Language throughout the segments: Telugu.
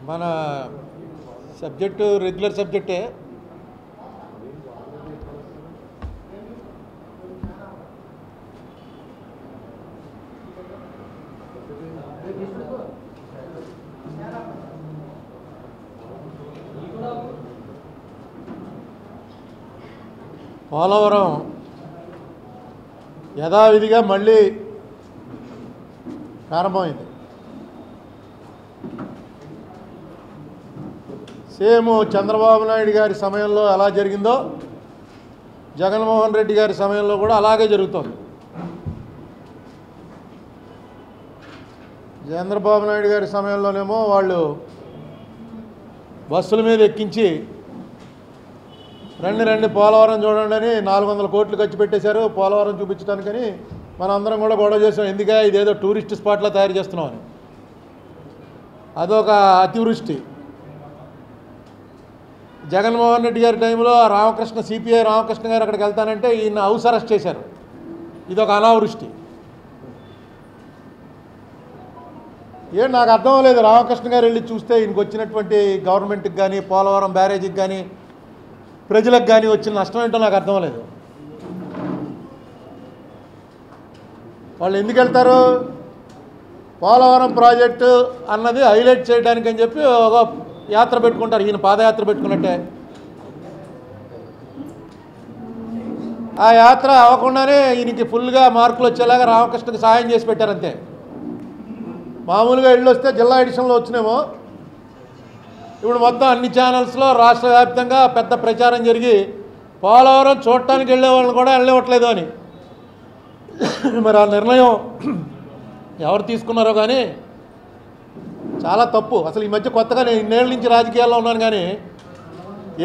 మన సబ్జెక్టు రెగ్యులర్ సబ్జెక్టే. పోలవరం యథావిధిగా మళ్ళీ ప్రారంభమైంది. సేమ్ చంద్రబాబు నాయుడు గారి సమయంలో ఎలా జరిగిందో జగన్మోహన్ రెడ్డి గారి సమయంలో కూడా అలాగే జరుగుతోంది. చంద్రబాబు నాయుడు గారి సమయంలోనేమో వాళ్ళు బస్సుల మీద ఎక్కించి రండి పోలవరం చూడండి అని 400 కోట్లు ఖర్చు పెట్టేశారు పోలవరం చూపించడానికని. మనందరం కూడా గొడవ చేసాం, ఎందుకే ఇదేదో టూరిస్ట్ స్పాట్లా తయారు చేస్తున్నామని. అదొక అతివృష్టి. జగన్మోహన్ రెడ్డి గారి టైంలో రామకృష్ణ సిపిఐ రామకృష్ణ గారు అక్కడికి వెళ్తానంటే ఈయన హౌస్ అరెస్ట్ చేశారు. ఇదొక అనావృష్టి. ఏం నాకు అర్థం అవ్వలేదు. రామకృష్ణ గారు వెళ్ళి చూస్తే ఈయనకు వచ్చినటువంటి గవర్నమెంట్కి కానీ పోలవరం బ్యారేజీకి కానీ ప్రజలకు కానీ వచ్చిన నష్టం ఏంటో నాకు అర్థం అవ్వలేదు. వాళ్ళు ఎందుకు వెళ్తారు? పోలవరం ప్రాజెక్టు అన్నది హైలైట్ చేయడానికి అని చెప్పి ఒక యాత్ర పెట్టుకుంటారు. ఈయన పాదయాత్ర పెట్టుకున్నట్టే. ఆ యాత్ర అవ్వకుండానే ఈయనకి ఫుల్గా మార్కులు వచ్చేలాగా రామకృష్ణకి సహాయం చేసి పెట్టారంతే. మామూలుగా ఇళ్ళు వస్తే జిల్లా ఎడిషన్లో వచ్చినేమో, ఇప్పుడు మొత్తం అన్ని ఛానల్స్లో రాష్ట్ర వ్యాప్తంగా పెద్ద ప్రచారం జరిగి పోలవరం చూడటానికి వెళ్ళే వాళ్ళని కూడా వెళ్ళనివ్వట్లేదు అని. మరి ఆ నిర్ణయం ఎవరు తీసుకున్నారో కానీ చాలా తప్పు. అసలు ఈ మధ్య కొత్తగా నేను ఇన్నేళ్ళ నుంచి రాజకీయాల్లో ఉన్నాను, కానీ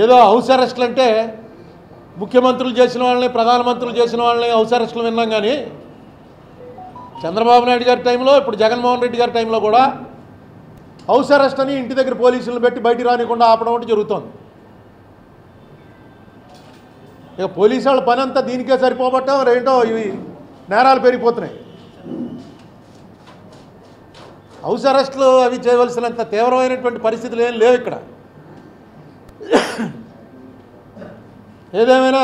ఏదో హౌస్ అరెస్టులు అంటే ముఖ్యమంత్రులు చేసిన వాళ్ళని ప్రధానమంత్రులు చేసిన వాళ్ళని హౌస్ అరెస్టులు విన్నాం. కానీ చంద్రబాబు నాయుడు గారి టైంలో, ఇప్పుడు జగన్మోహన్ రెడ్డి గారి టైంలో కూడా హౌస్ అరెస్ట్ అని ఇంటి దగ్గర పోలీసులను పెట్టి బయటికి రానికుండా ఆపడం ఒకటి జరుగుతోంది. ఇక పోలీసు వాళ్ళ పని అంతా దీనికే సరిపోబట్టం, ఏంటో ఇవి నేరాలు పెరిగిపోతున్నాయి. హౌస్ అరెస్టులు అవి చేయవలసినంత తీవ్రమైనటువంటి పరిస్థితులు ఏం లేవు ఇక్కడ. ఏదేమైనా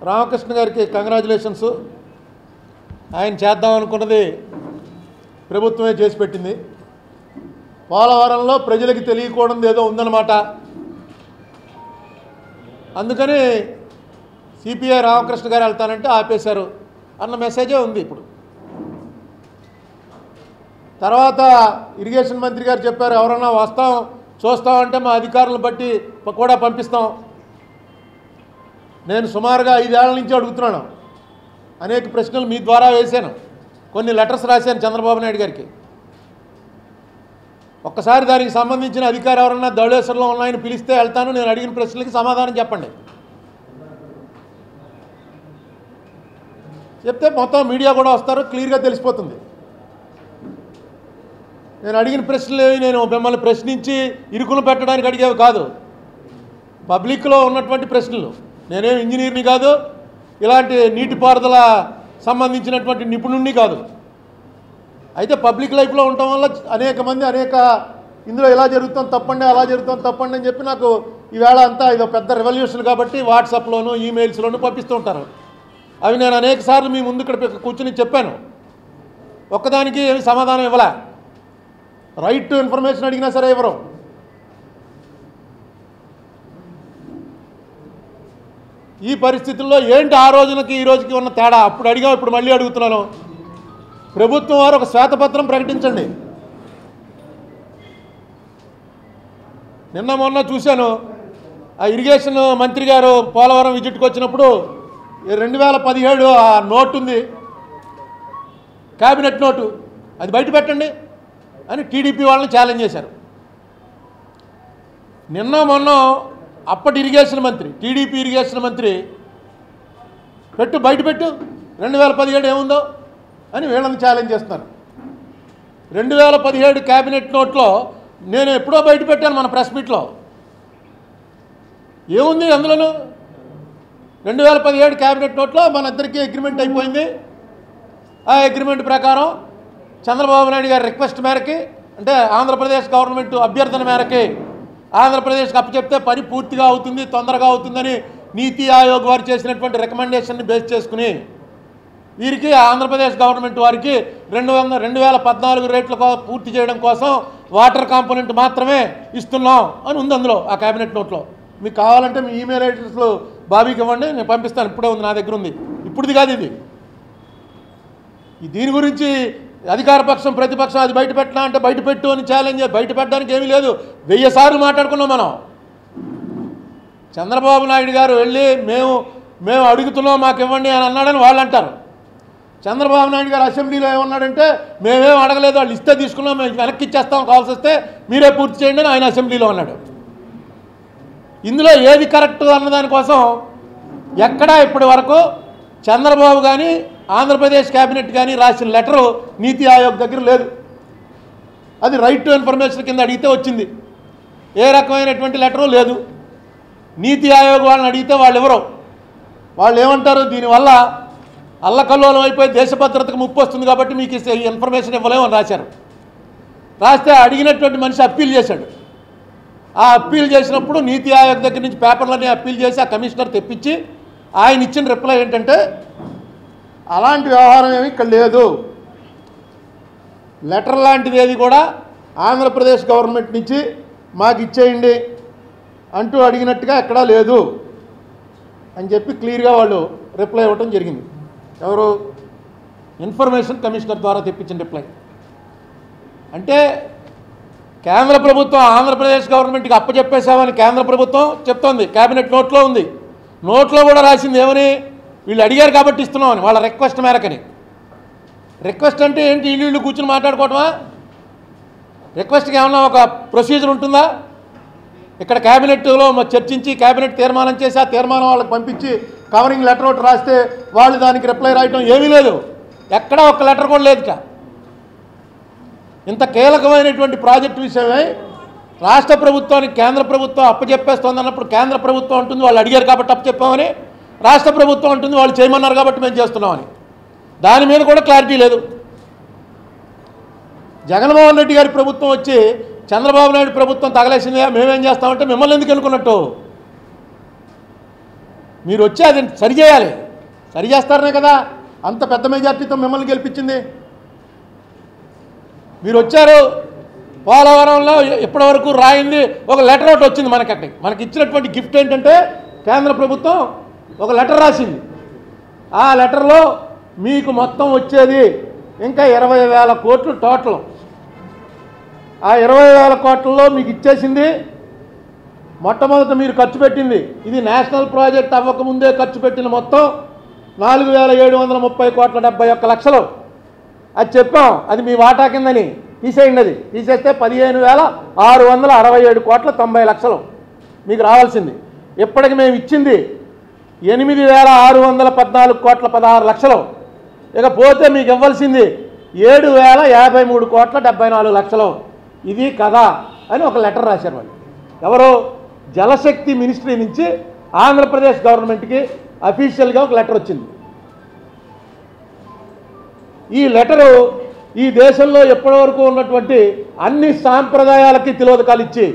రామకృష్ణ గారికి కంగ్రాచులేషన్స్. ఆయన చేద్దాం అనుకున్నది ప్రభుత్వమే చేసి పెట్టింది. పోలవరంలో ప్రజలకి తెలియకూడదు ఏదో ఉందన్నమాట. అందుకని సిపిఐ రామకృష్ణ గారు వెళ్తానంటే ఆపేశారు అన్న మెసేజే ఉంది ఇప్పుడు. తర్వాత ఇరిగేషన్ మంత్రి గారు చెప్పారు, ఎవరన్నా వస్తాం చూస్తామంటే మా అధికారులను బట్టి కూడా పంపిస్తాం. నేను సుమారుగా 5 ఏళ్ల నుంచి అడుగుతున్నాను. అనేక ప్రశ్నలు మీ ద్వారా వేశాను, కొన్ని లెటర్స్ రాశాను చంద్రబాబు నాయుడు గారికి. ఒక్కసారి దానికి సంబంధించిన అధికారి ఎవరన్నా ధవళేశ్వరంలో ఉన్నాయని పిలిస్తే వెళ్తాను. నేను అడిగిన ప్రశ్నలకి సమాధానం చెప్పండి. చెప్తే మొత్తం మీడియా కూడా వస్తారు, క్లియర్గా తెలిసిపోతుంది. నేను అడిగిన ప్రశ్నలు నేను మిమ్మల్ని ప్రశ్నించి ఇరుకులు పెట్టడానికి అడిగేవి కాదు, పబ్లిక్లో ఉన్నటువంటి ప్రశ్నలు. నేనేం ఇంజనీర్ని కాదు, ఇలాంటి నీటిపారుదల సంబంధించినటువంటి నిపుణుడిని కాదు. అయితే పబ్లిక్ లైఫ్లో ఉండటం వల్ల అనేక మంది ఇందులో ఇలా జరుగుతుంది తప్పండి, అలా జరుగుతుంది తప్పండి అని చెప్పి నాకు ఈవేళ అంతా ఇదో పెద్ద రెవల్యూషన్ కాబట్టి వాట్సాప్లోను ఈమెయిల్స్లోనూ పంపిస్తూ ఉంటారు. అవి నేను అనేక సార్లు మీ ముందు ఇక్కడ కూర్చుని చెప్పాను. ఒక్కదానికి ఏమి సమాధానం ఇవ్వలే. రైట్ టు ఇన్ఫర్మేషన్ అడిగినా సరే ఇవ్వరు. ఈ పరిస్థితుల్లో ఏంటి ఆ రోజునకి ఈ రోజుకి ఉన్న తేడా? అప్పుడు అడిగా, ఇప్పుడు మళ్ళీ అడుగుతున్నాను. ప్రభుత్వం వారు ఒక శ్వేతపత్రం ప్రకటించండి. నిన్న మొన్న చూశాను, ఆ ఇరిగేషన్ మంత్రి గారు పోలవరం విజిట్కి వచ్చినప్పుడు 2017 ఆ నోటు ఉంది, క్యాబినెట్ నోటు, అది బయట పెట్టండి అని టీడీపీ వాళ్ళని ఛాలెంజ్ చేశారు. నిన్న మొన్న అప్పటి ఇరిగేషన్ మంత్రి, టీడీపీ ఇరిగేషన్ మంత్రి బయట పెట్టు 2017 ఏముందో అని వీళ్ళని ఛాలెంజ్ చేస్తున్నారు. 2017 క్యాబినెట్ నోట్లో నేను ఎప్పుడో బయట పెట్టాను మన ప్రెస్ మీట్లో. ఏముంది అందులోనూ? 2017 క్యాబినెట్ నోట్లో మన ఇద్దరికీ అగ్రిమెంట్ అయిపోయింది. ఆ అగ్రిమెంట్ ప్రకారం చంద్రబాబు నాయుడు గారి రిక్వెస్ట్ మేరకి అంటే ఆంధ్రప్రదేశ్ గవర్నమెంట్ అభ్యర్థన మేరకే ఆంధ్రప్రదేశ్కి అప్పచెప్తే పని పూర్తిగా అవుతుంది, తొందరగా అవుతుందని నీతి ఆయోగ్ వారు చేసినటువంటి రికమెండేషన్ని బేస్ చేసుకుని వీరికి ఆంధ్రప్రదేశ్ గవర్నమెంట్ వారికి 2014 రేట్లు పూర్తి చేయడం కోసం వాటర్ కాంపోనెంట్ మాత్రమే ఇస్తున్నాం అని ఉంది అందులో ఆ కేబినెట్ నోట్లో. మీకు కావాలంటే మీ ఈమెయిల్ అడ్రస్లో బాబీకి ఇవ్వండి, నేను పంపిస్తాను. ఇప్పుడే ఉంది, నా దగ్గర ఉంది. ఇప్పుడుది కాదు ఇది. దీని గురించి అధికార పక్షం ప్రతిపక్షం అది బయట పెట్టినా అంటే బయట పెట్టు అని ఛాలెంజ్. బయట పెట్టడానికి ఏమీ లేదు. 1000 సార్లు మాట్లాడుకున్నాం మనం. చంద్రబాబు నాయుడు గారు వెళ్ళి మేము అడుగుతున్నాం మాకు ఇవ్వండి అని అన్నాడని వాళ్ళు అంటారు. చంద్రబాబు నాయుడు గారు అసెంబ్లీలో ఏమన్నాడంటే మేమేం అడగలేదు, వాళ్ళు ఇస్తే తీసుకున్నాం, మేము వెనక్కి ఇచ్చేస్తాం, కావాల్సి వస్తే మీరే పూర్తి చేయండి అని ఆయన అసెంబ్లీలో అన్నాడు. ఇందులో ఏది కరెక్ట్ అన్నదానికోసం ఎక్కడా ఇప్పటి వరకు చంద్రబాబు కానీ ఆంధ్రప్రదేశ్ క్యాబినెట్ కానీ రాసిన లెటరు నీతి ఆయోగ్ దగ్గర లేదు. అది రైట్ టు ఇన్ఫర్మేషన్ కింద అడిగితే వచ్చింది. ఏ రకమైనటువంటి లెటరు లేదు. నీతి ఆయోగ్ వాళ్ళని అడిగితే వాళ్ళు ఏమంటారు, దీనివల్ల అల్లకల్లోలం అయిపోయి దేశ భద్రతకు ముప్పు వస్తుంది కాబట్టి మీకు ఈ ఇన్ఫర్మేషన్ ఇవ్వలేమని రాశారు. రాస్తే అడిగినటువంటి మనిషి అప్పీల్ చేశాడు. ఆ అప్పీల్ చేసినప్పుడు నీతి ఆయోగ్ దగ్గర నుంచి పేపర్లన్నీ అప్పీల్ చేసి ఆ కమిషనర్ తెప్పించి ఆయన ఇచ్చిన రిప్లై ఏంటంటే అలాంటి వ్యవహారం ఏమి ఇక్కడ లేదు, లెటర్ లాంటిది ఏది కూడా ఆంధ్రప్రదేశ్ గవర్నమెంట్ నుంచి మాకు ఇచ్చేయండి అంటూ అడిగినట్టుగా ఎక్కడా లేదు అని చెప్పి క్లియర్గా వాళ్ళు రిప్లై ఇవ్వటం జరిగింది. ఎవరు? ఇన్ఫర్మేషన్ కమిషనర్ ద్వారా తెప్పించిన రిప్లై. అంటే కేంద్ర ప్రభుత్వం ఆంధ్రప్రదేశ్ గవర్నమెంట్కి అప్పచెప్పేశామని కేంద్ర ప్రభుత్వం చెప్తోంది. కేబినెట్ నోట్లో ఉంది. నోట్లో కూడా రాసింది ఏమని, వీళ్ళు అడిగారు కాబట్టి ఇస్తున్నామని, వాళ్ళ రిక్వెస్ట్ మేరకని. రిక్వెస్ట్ అంటే ఏంటి? వీళ్ళు కూర్చుని మాట్లాడుకోవటమా? రిక్వెస్ట్కి ఏమన్నా ఒక ప్రొసీజర్ ఉంటుందా? ఇక్కడ క్యాబినెట్లో చర్చించి క్యాబినెట్ తీర్మానం చేసి ఆ తీర్మానం వాళ్ళకి పంపించి కవరింగ్ లెటర్ ఒకటి రాస్తే వాళ్ళు దానికి రిప్లై రాయటం ఏమీ లేదు. ఎక్కడా ఒక లెటర్ కూడా లేదుట. ఇంత కీలకమైనటువంటి ప్రాజెక్టు విషయమై రాష్ట్ర ప్రభుత్వానికి కేంద్ర ప్రభుత్వం అప్పచెప్పేస్తోంది అన్నప్పుడు కేంద్ర ప్రభుత్వం అంటుంది వాళ్ళు అడిగారు కాబట్టి అప్పచెప్పామని, రాష్ట్ర ప్రభుత్వం అంటుంది వాళ్ళు చేయమన్నారు కాబట్టి మేము చేస్తున్నామని. దాని మీద కూడా క్లారిటీ లేదు. జగన్మోహన్ రెడ్డి గారి ప్రభుత్వం వచ్చి చంద్రబాబు నాయుడు ప్రభుత్వం తగలేసిందే, మేమేం చేస్తామంటే మిమ్మల్ని ఎందుకు ఎన్నుకున్నట్టు? మీరు వచ్చి అది సరిచేయాలి. సరిచేస్తారనే కదా అంత పెద్ద మెజార్టీతో మిమ్మల్ని గెలిపించింది. మీరు వచ్చారు, పోలవరంలో ఇప్పటివరకు రాయింది ఒక లెటర్ ఒకటి వచ్చింది మనకి ఇచ్చినటువంటి గిఫ్ట్ ఏంటంటే కేంద్ర ప్రభుత్వం ఒక లెటర్ రాసింది. ఆ లెటర్లో మీకు మొత్తం వచ్చేది ఇంకా 20,000 కోట్లు టోటల్. ఆ 20,000 కోట్లలో మీకు ఇచ్చేసింది మొట్టమొదట మీరు ఖర్చు పెట్టింది, ఇది నేషనల్ ప్రాజెక్ట్ అవ్వకముందే ఖర్చు పెట్టిన మొత్తం 4,730 కోట్ల 71 లక్షలు. అది చెప్పాం, అది మీ వాటా కిందని తీసేయండి. అది తీసేస్తే 15,667 కోట్ల 90 లక్షలు మీకు రావాల్సింది. ఇప్పటికి మేము ఇచ్చింది 8,614 కోట్ల 16 లక్షలు. ఇకపోతే మీకు ఇవ్వాల్సింది 7,053 కోట్ల 74 లక్షలు. ఇది కదా అని ఒక లెటర్ రాశారు వాళ్ళు. ఎవరు? జలశక్తి మినిస్ట్రీ నుంచి ఆంధ్రప్రదేశ్ గవర్నమెంట్కి అఫీషియల్గా ఒక లెటర్ వచ్చింది. ఈ లెటరు ఈ దేశంలో ఎప్పటివరకు ఉన్నటువంటి అన్ని సాంప్రదాయాలకి తిలోదకాలు ఇచ్చి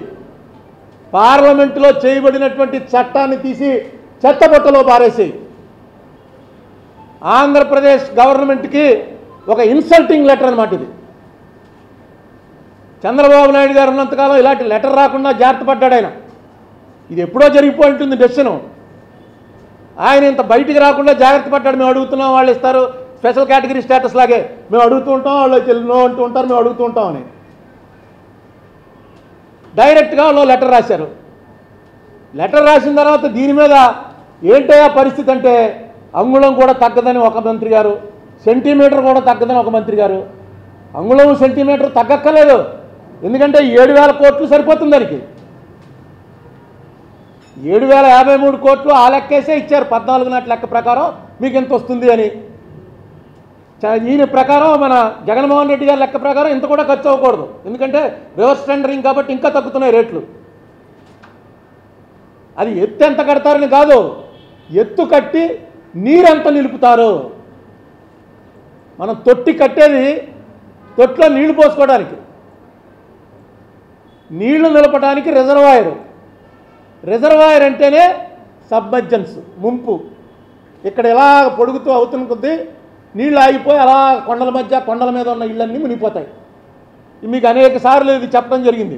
పార్లమెంటులో చేయబడినటువంటి చట్టాన్ని తీసి చెత్తబుట్టలో పారేసి ఆంధ్రప్రదేశ్ గవర్నమెంట్కి ఒక ఇన్సల్టింగ్ లెటర్ అన్నమాట ఇది. చంద్రబాబు నాయుడు గారు ఉన్నంతకాలం ఇలాంటి లెటర్ రాకుండా జాగ్రత్త పడ్డాడు ఆయన. ఇది ఎప్పుడో జరిగిపోయి ఉంటుంది డెసిషను. ఆయన ఇంత బయటికి రాకుండా జాగ్రత్త పడ్డాడు. మేము అడుగుతున్నాం, వాళ్ళు ఇస్తారు, స్పెషల్ కేటగిరీ స్టేటస్ లాగే మేము అడుగుతూ ఉంటాం, వాళ్ళు నో అంటూ ఉంటారు, మేము అడుగుతూ ఉంటామని డైరెక్ట్గా వాళ్ళు లెటర్ రాశారు. లెటర్ రాసిన తర్వాత దీని మీద ఏంటయ్యా పరిస్థితి అంటే అంగుళం కూడా తగ్గదని ఒక మంత్రి గారు, సెంటీమీటర్ కూడా తగ్గదని ఒక మంత్రి గారు. అంగుళం సెంటీమీటర్ తగ్గక్కర్లేదు, ఎందుకంటే 7,000 కోట్లు సరిపోతుంది దానికి. 7,053 కోట్లు ఆ లెక్కేసే ఇచ్చారు 14 నాటి లెక్క ప్రకారం మీకు ఎంత వస్తుంది అని. ఈయన ప్రకారం మన జగన్మోహన్ రెడ్డి గారి లెక్క ప్రకారం ఇంత కూడా ఖర్చు అవ్వకూడదు, ఎందుకంటే రివర్స్ టెండరింగ్ కాబట్టి ఇంకా తగ్గుతున్నాయి రేట్లు. అది ఎత్తు ఎంత కడతారని కాదు, ఎత్తు కట్టి నీరెంత నిలుపుతారు. మనం తొట్టి కట్టేది తొట్టిలో నీళ్లు పోసుకోవడానికి, నీళ్లు నిలపడానికి రిజర్వాయర్ అంటేనే సబ్మర్జెన్స్, ముంపు. ఇక్కడ ఎలా పొడుగుతూ అవుతున్న కొద్దీ నీళ్ళు ఆగిపోయి అలా కొండల మీద ఉన్న ఇళ్ళన్నీ మునిగిపోతాయి. మీకు అనేక సార్లు ఇది చెప్పడం జరిగింది.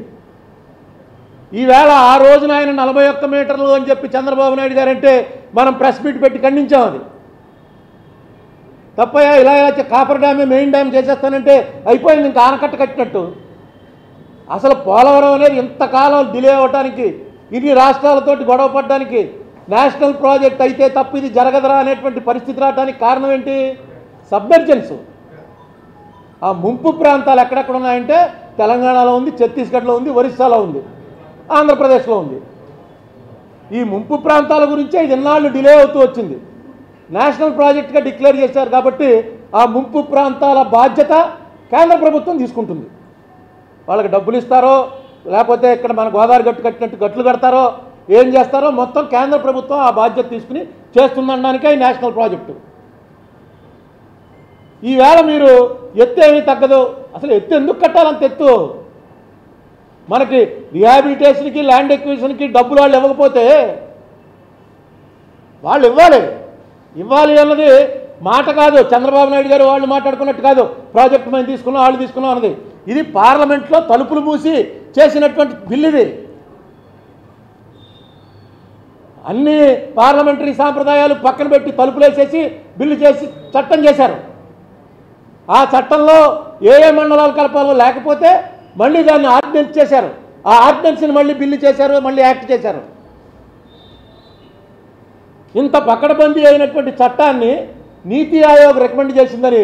ఈవేళ ఆ రోజున ఆయన 41 మీటర్లు అని చెప్పి చంద్రబాబు నాయుడు గారంటే మనం ప్రెస్ మీట్ పెట్టి ఖండించాం. అది తప్పయ్యా, ఇలా కాపర్ డ్యామే మెయిన్ డ్యామ్ చేసేస్తానంటే అయిపోయింది, ఇంకా ఆనకట్ట కట్టినట్టు. అసలు పోలవరం అనేది ఇంతకాలం డిలే అవ్వడానికి, ఇన్ని రాష్ట్రాలతోటి గొడవ పడడానికి, నేషనల్ ప్రాజెక్ట్ అయితే తప్ప ఇది జరగదరా అనేటువంటి పరిస్థితి రావడానికి కారణం ఏంటి? సబ్మెర్జెన్స్. ఆ ముంపు ప్రాంతాలు ఎక్కడెక్కడ ఉన్నాయంటే తెలంగాణలో ఉంది, ఛత్తీస్గఢ్లో ఉంది, ఒరిస్సాలో ఉంది, ఆంధ్రప్రదేశ్లో ఉంది. ఈ ముంపు ప్రాంతాల గురించే ఇది ఎన్నాళ్ళు డిలే అవుతూ వచ్చింది. నేషనల్ ప్రాజెక్ట్గా డిక్లేర్ చేశారు కాబట్టి ఆ ముంపు ప్రాంతాల బాధ్యత కేంద్ర ప్రభుత్వం తీసుకుంటుంది. వాళ్ళకి డబ్బులు ఇస్తారో లేకపోతే ఇక్కడ మన గోదావరి గట్టు కట్టినట్టు గట్లు కడతారో ఏం చేస్తారో మొత్తం కేంద్ర ప్రభుత్వం ఆ బాధ్యత తీసుకుని చేస్తుందనడానికే ఈ నేషనల్ ప్రాజెక్టు. ఈవేళ మీరు ఎత్తు ఏమీ తగ్గదు. అసలు ఎత్తు ఎందుకు కట్టాలంత ఎత్తు? మనకి రిహాబిలిటేషన్కి, ల్యాండ్ ఎక్విజిషన్కి డబ్బులు వాళ్ళు ఇవ్వకపోతే వాళ్ళు ఇవ్వాలి అన్నది మాట కాదు. చంద్రబాబు నాయుడు గారు వాళ్ళు మాట్లాడుకున్నట్టు కాదు, ప్రాజెక్టు మేము తీసుకున్నాం వాళ్ళు తీసుకున్నాం అన్నది. ఇది పార్లమెంట్లో తలుపులు మూసి చేసినటువంటి బిల్లు. ఇది అన్ని పార్లమెంటరీ సాంప్రదాయాలు పక్కన పెట్టి తలుపులు వేసేసి బిల్లు చేసి చట్టం చేశారు. ఆ చట్టంలో ఏ మండలాలు కలపాలో లేకపోతే మళ్ళీ దాన్ని ఆర్డినెన్స్ చేశారు. ఆ ఆర్డినెన్స్ని మళ్ళీ బిల్లు చేశారు, మళ్ళీ యాక్ట్ చేశారు. ఇంత పకడ్బందీ అయినటువంటి చట్టాన్ని నీతి ఆయోగ్ రికమెండ్ చేసిందని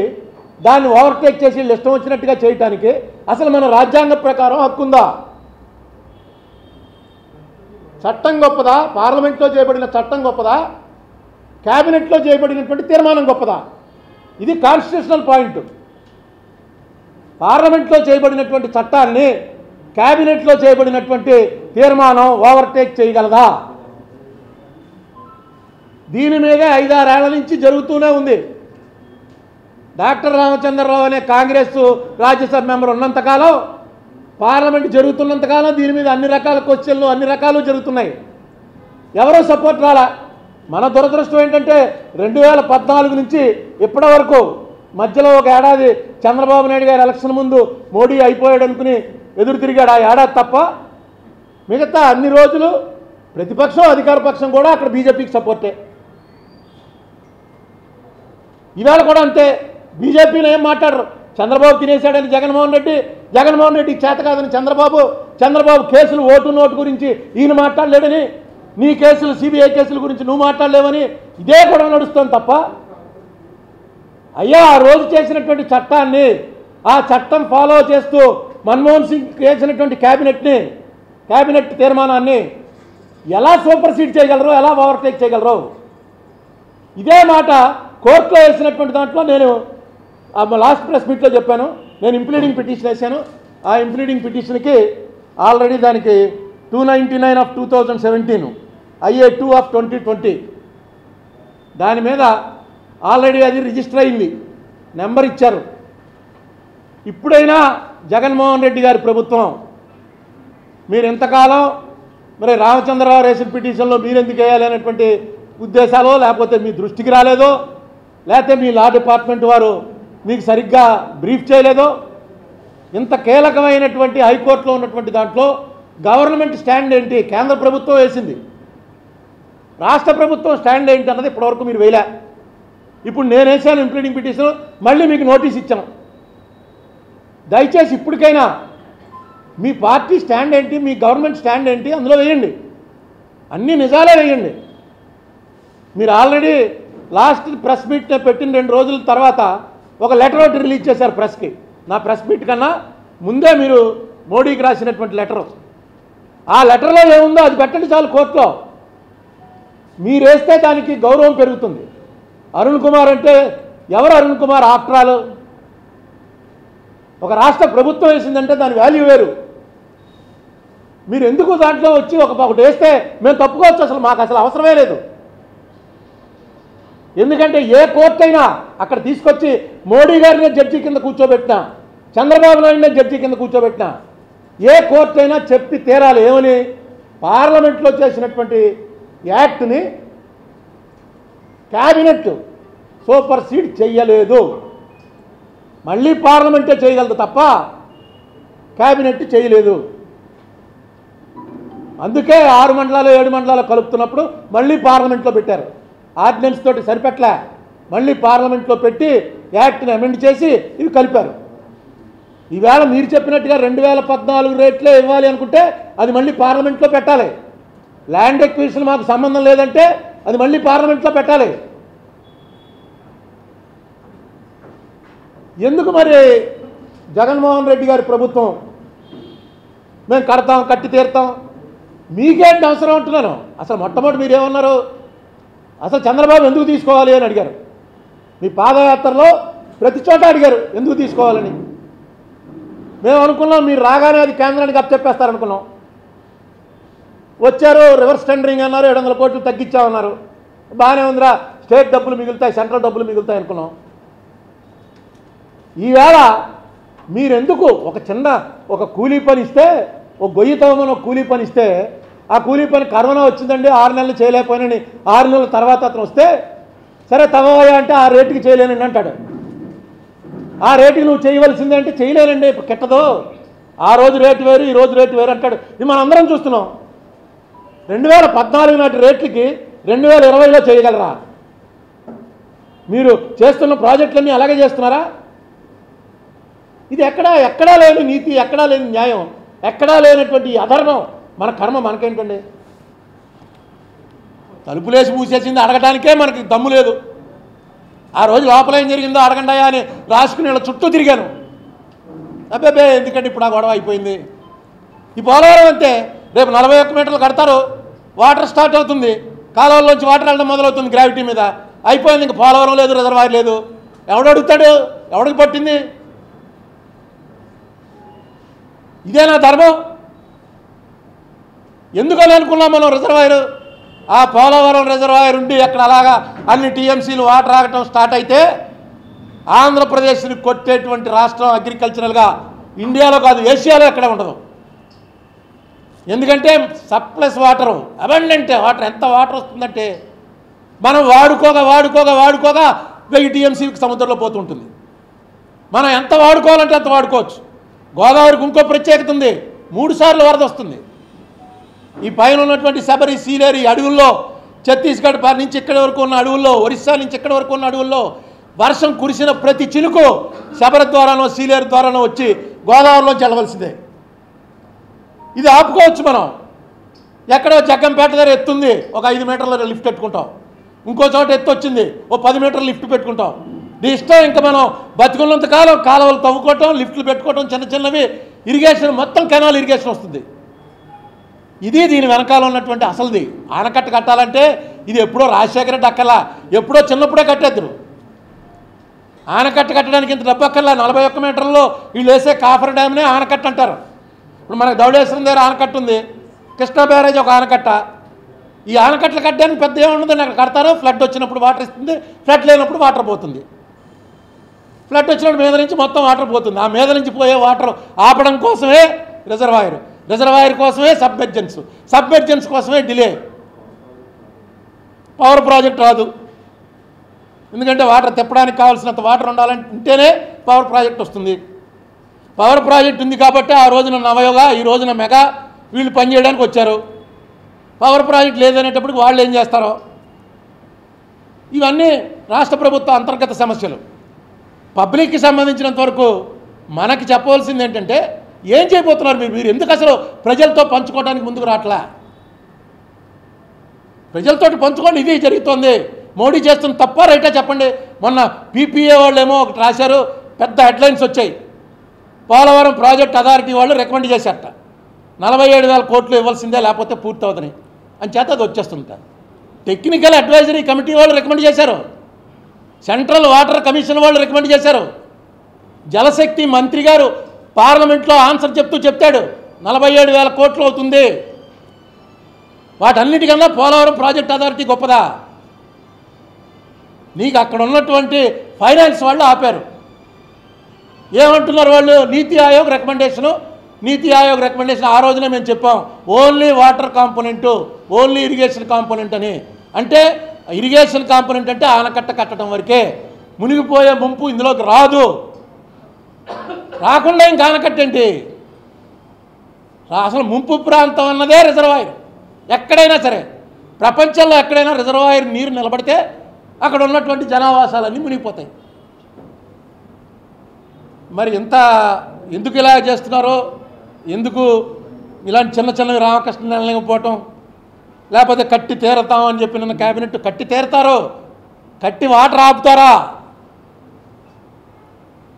దాన్ని ఓవర్టేక్ చేసి ఇష్టం వచ్చినట్టుగా చేయటానికి అసలు మన రాజ్యాంగ ప్రకారం హక్కుందా? చట్టం గొప్పదా? పార్లమెంట్లో చేయబడిన చట్టం గొప్పదా? క్యాబినెట్లో చేయబడినటువంటి తీర్మానం గొప్పదా? ఇది కాన్స్టిట్యూషనల్ పాయింట్. పార్లమెంట్లో చేయబడినటువంటి చట్టాన్ని క్యాబినెట్లో చేయబడినటువంటి తీర్మానం ఓవర్టేక్ చేయగలదా? దీని మీదే 5-6 ఏళ్ల నుంచి జరుగుతూనే ఉంది. డాక్టర్ రామచంద్రరావు అనే కాంగ్రెస్ రాజ్యసభ మెంబర్ ఉన్నంతకాలం, పార్లమెంట్ జరుగుతున్నంతకాలం దీని మీద అన్ని రకాల క్వశ్చన్లు అన్ని రకాలు జరుగుతున్నాయి. ఎవరో సపోర్ట్ రాలా. మన దురదృష్టం ఏంటంటే 2014 నుంచి ఇప్పటి వరకు మధ్యలో ఒక ఏడాది చంద్రబాబు నాయుడు గారు ఎలక్షన్ ముందు మోడీ అయిపోయాడు అనుకుని ఎదురు తిరిగాడు. ఆ ఏడాది తప్ప మిగతా అన్ని రోజులు ప్రతిపక్షం అధికార పక్షం కూడా అక్కడ బీజేపీకి సపోర్టే. ఇవాళ కూడా అంతే. బీజేపీని ఏం మాట్లాడరు. చంద్రబాబు తినేశాడని జగన్మోహన్ రెడ్డి చేత కాదని చంద్రబాబు కేసులు ఓటు నోటు గురించి ఈయన మాట్లాడలేడని, నీ కేసులు సిబిఐ కేసుల గురించి నువ్వు మాట్లాడలేవని ఇదే గొడవ నడుస్తుంది తప్ప, అయ్యా ఆ రోజు చేసినటువంటి చట్టాన్ని, ఆ చట్టం ఫాలో చేస్తూ మన్మోహన్ సింగ్ చేసినటువంటి క్యాబినెట్ తీర్మానాన్ని ఎలా సూపర్ సీడ్ చేయగలరు, ఎలా ఓవర్టేక్ చేయగలరు? ఇదే మాట కోర్టులో వేసినటువంటి దాంట్లో నేను లాస్ట్ ప్రెస్ మీట్లో చెప్పాను. నేను ఇంప్లీడింగ్ పిటిషన్ వేశాను. ఆ ఇంప్లీడింగ్ పిటిషన్కి ఆల్రెడీ దానికి 299/2017 IA 2/2020 దాని మీద ఆల్రెడీ అది రిజిస్టర్ అయింది, నెంబర్ ఇచ్చారు. ఇప్పుడైనా జగన్మోహన్ రెడ్డి గారి ప్రభుత్వం మీరు ఇంతకాలం మరి రామచంద్రరావు వేసిన పిటిషన్లో మీరెందుకు వేయాలి అనేటువంటి ఉద్దేశాలో, లేకపోతే మీ దృష్టికి రాలేదో, లేకపోతే మీ లా డిపార్ట్మెంట్ వారు మీకు సరిగ్గా బ్రీఫ్ చేయలేదో, ఇంత కీలకమైనటువంటి హైకోర్టులో ఉన్నటువంటి దాంట్లో గవర్నమెంట్ స్టాండ్ ఏంటి, కేంద్ర ప్రభుత్వం వేసింది, రాష్ట్ర ప్రభుత్వం స్టాండ్ ఏంటి అన్నది ఇప్పటివరకు మీరు వేయలే. ఇప్పుడు నేను వేసాను ఇంప్లీడింగ్ పిటిషన్, మళ్ళీ మీకు నోటీస్ ఇచ్చాను. దయచేసి ఇప్పటికైనా మీ పార్టీ స్టాండ్ ఏంటి, మీ గవర్నమెంట్ స్టాండ్ ఏంటి అందులో వేయండి. అన్ని నిజాలే వేయండి. మీరు ఆల్రెడీ లాస్ట్ ప్రెస్ మీట్ పెట్టిన 2 రోజుల తర్వాత ఒక లెటర్ ఒకటి రిలీజ్ చేశారు ప్రెస్కి. నా ప్రెస్ మీట్ కన్నా ముందే మీరు మోడీకి రాసినటువంటి లెటరు. ఆ లెటర్లో ఏముందో అది పెట్టండి చాలు. కోర్టులో మీరు వేస్తే దానికి గౌరవం పెరుగుతుంది. అరుణ్ కుమార్ అంటే ఎవరు? అరుణ్ కుమార్ ఆఫ్టర్ ఆల్ ఒక రాష్ట్ర ప్రభుత్వం వేసిందంటే దాని వాల్యూ వేరు. మీరు ఎందుకు దాంట్లో వచ్చి ఒకటి వేస్తే మేము తప్పుకోవచ్చు? మాకు అవసరమే లేదు. ఎందుకంటే ఏ కోర్టు అయినా అక్కడ తీసుకొచ్చి మోడీ గారినే జడ్జి కింద కూర్చోబెట్టినా, చంద్రబాబు నాయుడునే జడ్జి కింద కూర్చోబెట్టినా, ఏ కోర్టు అయినా చెప్పి తీరాలి. ఏమని? పార్లమెంట్లో చేసినటువంటి యాక్ట్ని క్యాబినెట్ సూపర్ సీడ్ చెయ్యలేదు. మళ్ళీ పార్లమెంటే చేయగలదు తప్ప క్యాబినెట్ చేయలేదు. అందుకే 6 మండలాలు 7 మండలాలు కలుపుతున్నప్పుడు మళ్ళీ పార్లమెంట్లో పెట్టారు. ఆర్డినెన్స్ తోటి సరిపెట్టలే, మళ్ళీ పార్లమెంట్లో పెట్టి యాక్ట్ని అమెండ్ చేసి ఇవి కలిపారు. ఈవేళ మీరు చెప్పినట్టుగా 2014 రేట్లే ఇవ్వాలి అనుకుంటే అది మళ్ళీ పార్లమెంట్లో పెట్టాలి. ల్యాండ్ ఎక్విజిషన్ మాకు సంబంధం లేదంటే అది మళ్ళీ పార్లమెంట్లో పెట్టాలి. ఎందుకు మరి జగన్మోహన్ రెడ్డి గారి ప్రభుత్వం మేము కడతాం, కట్టి తీరుతాం, మీకేంటి అవసరం అంటున్నాను. అసలు మొట్టమొదటి మీరేమన్నారు? అసలు చంద్రబాబు ఎందుకు తీసుకోవాలి అని అడిగారు. మీ పాదయాత్రలో ప్రతి చోట అడిగారు ఎందుకు తీసుకోవాలని. మేము అనుకున్నాం మీరు రాగానే అది కేంద్రానికి అప్పచెప్పేస్తారనుకున్నాం. వచ్చారు, రివర్స్ టెండరింగ్ అన్నారు, 700 కోట్లు తగ్గించామన్నారు. బాగానే ఉందిరా, స్టేట్ డబ్బులు మిగులుతాయి, సెంట్రల్ డబ్బులు మిగులుతాయి అనుకున్నాం. ఈవేళ మీరెందుకు ఒక కూలీ పని ఇస్తే, ఒక గొయ్యి తవ్వమని ఒక కూలీ పని ఇస్తే, ఆ కూలీ పని కరోనా వచ్చిందండి 6 నెలలు చేయలేకపోయినని 6 నెలల తర్వాత అతను వస్తే సరే తవ్వయా అంటే ఆ రేటుకి చేయలేనండి అంటాడు. ఆ రేటుకి నువ్వు చేయవలసిందే అంటే చేయలేనండి, కిట్టదు, ఆ రోజు రేటు వేరు ఈ రోజు రేటు వేరు అంటాడు. ఇది మనం అందరం చూస్తున్నాం. 2014 నాటి రేట్లకి 2020లో చేయగలరా? మీరు చేస్తున్న ప్రాజెక్టులన్నీ అలాగే చేస్తున్నారా? ఇది ఎక్కడా లేని నీతి, ఎక్కడా లేని న్యాయం, ఎక్కడా లేనటువంటి అధర్మం. మన కర్మ మనకేంటండి? తలుపులేసి మూసేసింది అడగడానికే మనకి దమ్ము లేదు. ఆ రోజు లోపల ఏం జరిగిందో అడగండాయా అని రాసుకుని ఇలా చుట్టూ తిరిగాను. అబ్బే ఎందుకంటే ఇప్పుడు ఆ గొడవ అయిపోయింది. ఈ పోలవరం అంతే, రేపు 41 మీటర్లు కడతారు, వాటర్ స్టార్ట్ అవుతుంది, కాలువల్లోంచి వాటర్ వెళ్ళడం మొదలవుతుంది గ్రావిటీ మీద, అయిపోయింది. ఇంక పోలవరం లేదు, రిజర్వాయర్ లేదు. ఎవడు అడుగుతాడు? ఎవడికి పట్టింది? ఇదేనా ధర్మం? ఎందుకని అనుకున్నాం మనం రిజర్వాయర్? ఆ పోలవరం రిజర్వాయర్ ఉండి అక్కడ అలాగా అన్ని టీఎంసీలు వాటర్ ఆగటం స్టార్ట్ అయితే ఆంధ్రప్రదేశ్ని కొట్టేటువంటి రాష్ట్రం అగ్రికల్చరల్గా ఇండియాలో కాదు, ఏషియాలో ఎక్కడ ఉండదు. ఎందుకంటే సప్లస్ వాటరు, అబండెంట్ వాటర్. ఎంత వాటర్ వస్తుందంటే మనం వాడుకోగా 1000 టీఎంసీకి సముద్రంలో పోతుంటుంది. మనం ఎంత వాడుకోవాలంటే అంత వాడుకోవచ్చు. గోదావరికి ఇంకో ప్రత్యేకత ఉంది, 3 సార్లు వరద వస్తుంది. ఈ పైన ఉన్నటువంటి శబరి, సీలేరు అడవుల్లో, ఛత్తీస్గఢ్ నుంచి ఇక్కడి వరకు ఉన్న అడవుల్లో, ఒరిస్సా నుంచి ఇక్కడి వరకు ఉన్న అడవుల్లో వర్షం కురిసిన ప్రతి చినుకు శబరి ద్వారానో సీలేరు ద్వారానో వచ్చి గోదావరిలోంచి వెళ్ళవలసిందే. ఇది ఆపుకోవచ్చు మనం. ఎక్కడో జగ్గంపేట దగ్గర ఎత్తుంది, ఒక 5 మీటర్ల లిఫ్ట్ పెట్టుకుంటాం. ఇంకో చోట ఎత్తు వచ్చింది, ఓ 10 మీటర్ల లిఫ్ట్ పెట్టుకుంటాం. నీ ఇష్టం. ఇంకా మనం బతుకున్నంత కాలం కాలువలు తవ్వుకోవటం, లిఫ్ట్లు పెట్టుకోవటం, చిన్నవి ఇరిగేషన్, మొత్తం కెనాల్ ఇరిగేషన్ వస్తుంది. ఇది దీని వెనకాల ఉన్నటువంటి అసలుది. ఆనకట్ట కట్టాలంటే ఇది ఎప్పుడో రాజశేఖర రెడ్డి అక్కర్లా, ఎప్పుడో చిన్నప్పుడే కట్టేద్దరు. ఆనకట్ట కట్టడానికి ఇంత డబ్బు అక్కర్లా. 41 మీటర్లలో వీళ్ళు వేసే కాఫర్ డ్యామ్నే ఆనకట్ట అంటారు. ఇప్పుడు మనకు ధవళేశ్వరం దగ్గర ఆనకట్ట ఉంది, కృష్ణా బ్యారేజ్ ఒక ఆనకట్ట. ఈ ఆనకట్టలు కట్టడానికి పెద్ద ఏముండదండి. అక్కడ కడతారు, ఫ్లడ్ వచ్చినప్పుడు వాటర్ ఇస్తుంది, ఫ్లడ్ లేనప్పుడు వాటర్ పోతుంది. ఫ్లడ్ వచ్చినప్పుడు మీద నుంచి మొత్తం వాటర్ పోతుంది. ఆ మీద నుంచి పోయే వాటర్ ఆపడం కోసమే రిజర్వాయర్ కోసమే సబ్మెర్జెన్స్ కోసమే డిలే. పవర్ ప్రాజెక్ట్ రాదు, ఎందుకంటే వాటర్ తిప్పడానికి కావాల్సినంత వాటర్ ఉంటేనే పవర్ ప్రాజెక్ట్ వస్తుంది. పవర్ ప్రాజెక్ట్ ఉంది కాబట్టి ఆ రోజున నవయోగ, ఈ రోజున మెగా వీళ్ళు పనిచేయడానికి వచ్చారు. పవర్ ప్రాజెక్ట్ లేదనేటప్పటికి వాళ్ళు ఏం చేస్తారో. ఇవన్నీ రాష్ట్ర ప్రభుత్వ అంతర్గత సమస్యలు. పబ్లిక్కి సంబంధించినంత వరకు మనకి చెప్పవలసింది ఏంటంటే, ఏం చేయబోతున్నారు మీరు ఎందుకు అసలు ప్రజలతో పంచుకోవడానికి ముందుకు రావట్లా? ప్రజలతో పంచుకోండి. ఇది జరుగుతోంది. మోడీ చేస్తున్న తప్ప రైటా చెప్పండి. మొన్న పీపీఏ వాళ్ళు ఏమో ఒకటి రాశారు, పెద్ద హెడ్లైన్స్ వచ్చాయి. పోలవరం ప్రాజెక్ట్ అథారిటీ వాళ్ళు రికమెండ్ చేశారట 47,000 కోట్లు ఇవ్వాల్సిందే, లేకపోతే పూర్తి అవుతుంది అని చేత అది వచ్చేస్తుంటారు. టెక్నికల్ అడ్వైజరీ కమిటీ వాళ్ళు రికమెండ్ చేశారు, సెంట్రల్ వాటర్ కమిషన్ వాళ్ళు రికమెండ్ చేశారు. జలశక్తి మంత్రి గారు పార్లమెంట్లో ఆన్సర్ చెప్తాడు 47,000 కోట్లు అవుతుంది. వాటన్నిటికన్నా పోలవరం ప్రాజెక్ట్ అథారిటీ గొప్పదా? నీకు అక్కడ ఉన్నటువంటి ఫైనాన్స్ వాళ్ళు ఆపారు. ఏమంటున్నారు వాళ్ళు? నీతి ఆయోగ్ రికమెండేషను నీతి ఆయోగ్ రికమెండేషన్ ఆ రోజునే మేము చెప్పాం, only water component, only irrigation component అని. అంటే ఇరిగేషన్ కాంపోనెంట్ అంటే ఆనకట్ట కట్టడం వరకే, మునిగిపోయే ముంపు ఇందులోకి రాదు. రాకుండా ఇంకా ఆనకట్ట ఏంటి? అసలు ముంపు ప్రాంతం అన్నదే రిజర్వాయర్. ఎక్కడైనా సరే ప్రపంచంలో ఎక్కడైనా రిజర్వాయర్ నీరు నిలబడితే అక్కడ ఉన్నటువంటి జనావాసాలన్నీ మునిగిపోతాయి. మరి ఎందుకు ఇలా చేస్తున్నారో, ఎందుకు ఇలాంటి చిన్న చిన్నవి రామకృష్ణ నిలకపోవటం, లేకపోతే కట్టి తీరతాం అని చెప్పి నిన్న క్యాబినెట్ కట్టి తీరతారో, కట్టి వాటర్ ఆపుతారా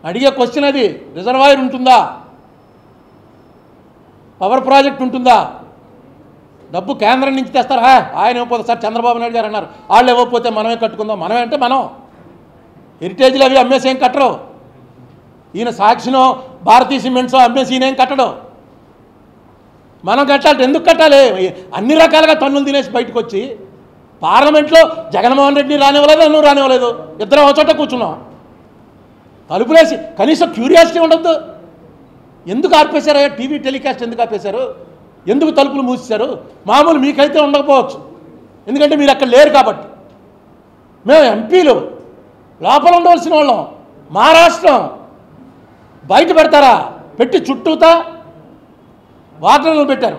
అడిగే క్వశ్చన్ అది. రిజర్వాయర్ ఉంటుందా? పవర్ ప్రాజెక్ట్ ఉంటుందా? డబ్బు కేంద్రం నుంచి తెస్తారా? ఆయన ఇవ్వకపోతే సార్ చంద్రబాబు నాయుడు గారు అన్నారు, వాళ్ళు ఇవ్వకపోతే మనమే కట్టుకుందాం. మనమే అంటే మనం హెరిటేజ్లు అవి అమ్మేసి ఏం కట్టరు. ఈయన సాక్షినో భారతీయ సిమెంట్సో అమ్మేసి ఈయన ఏం కట్టడు. మనం కట్టాలి. ఎందుకు కట్టాలి? అన్ని రకాలుగా తన్నులు తినేసి బయటకు వచ్చి పార్లమెంట్లో జగన్మోహన్ రెడ్డిని రానివ్వలేదు, నన్ను రానివ్వలేదు. ఇద్దరం ఒక చోట కూర్చున్నాం, తలుపులేసి. కనీసం క్యూరియాసిటీ ఉండద్దు. ఎందుకు ఆపేశారు? టీవీ టెలికాస్ట్ ఎందుకు ఆపేశారు? ఎందుకు తలుపులు మూసేశారు? మామూలు మీకైతే ఉండకపోవచ్చు, ఎందుకంటే మీరు అక్కడ లేరు కాబట్టి. మేము ఎంపీలు లోపల ఉండవలసిన వాళ్ళం. మా రాష్ట్రం బయట పెడతారా? పెట్టి చుట్టూతా వాటర్లు పెట్టారు.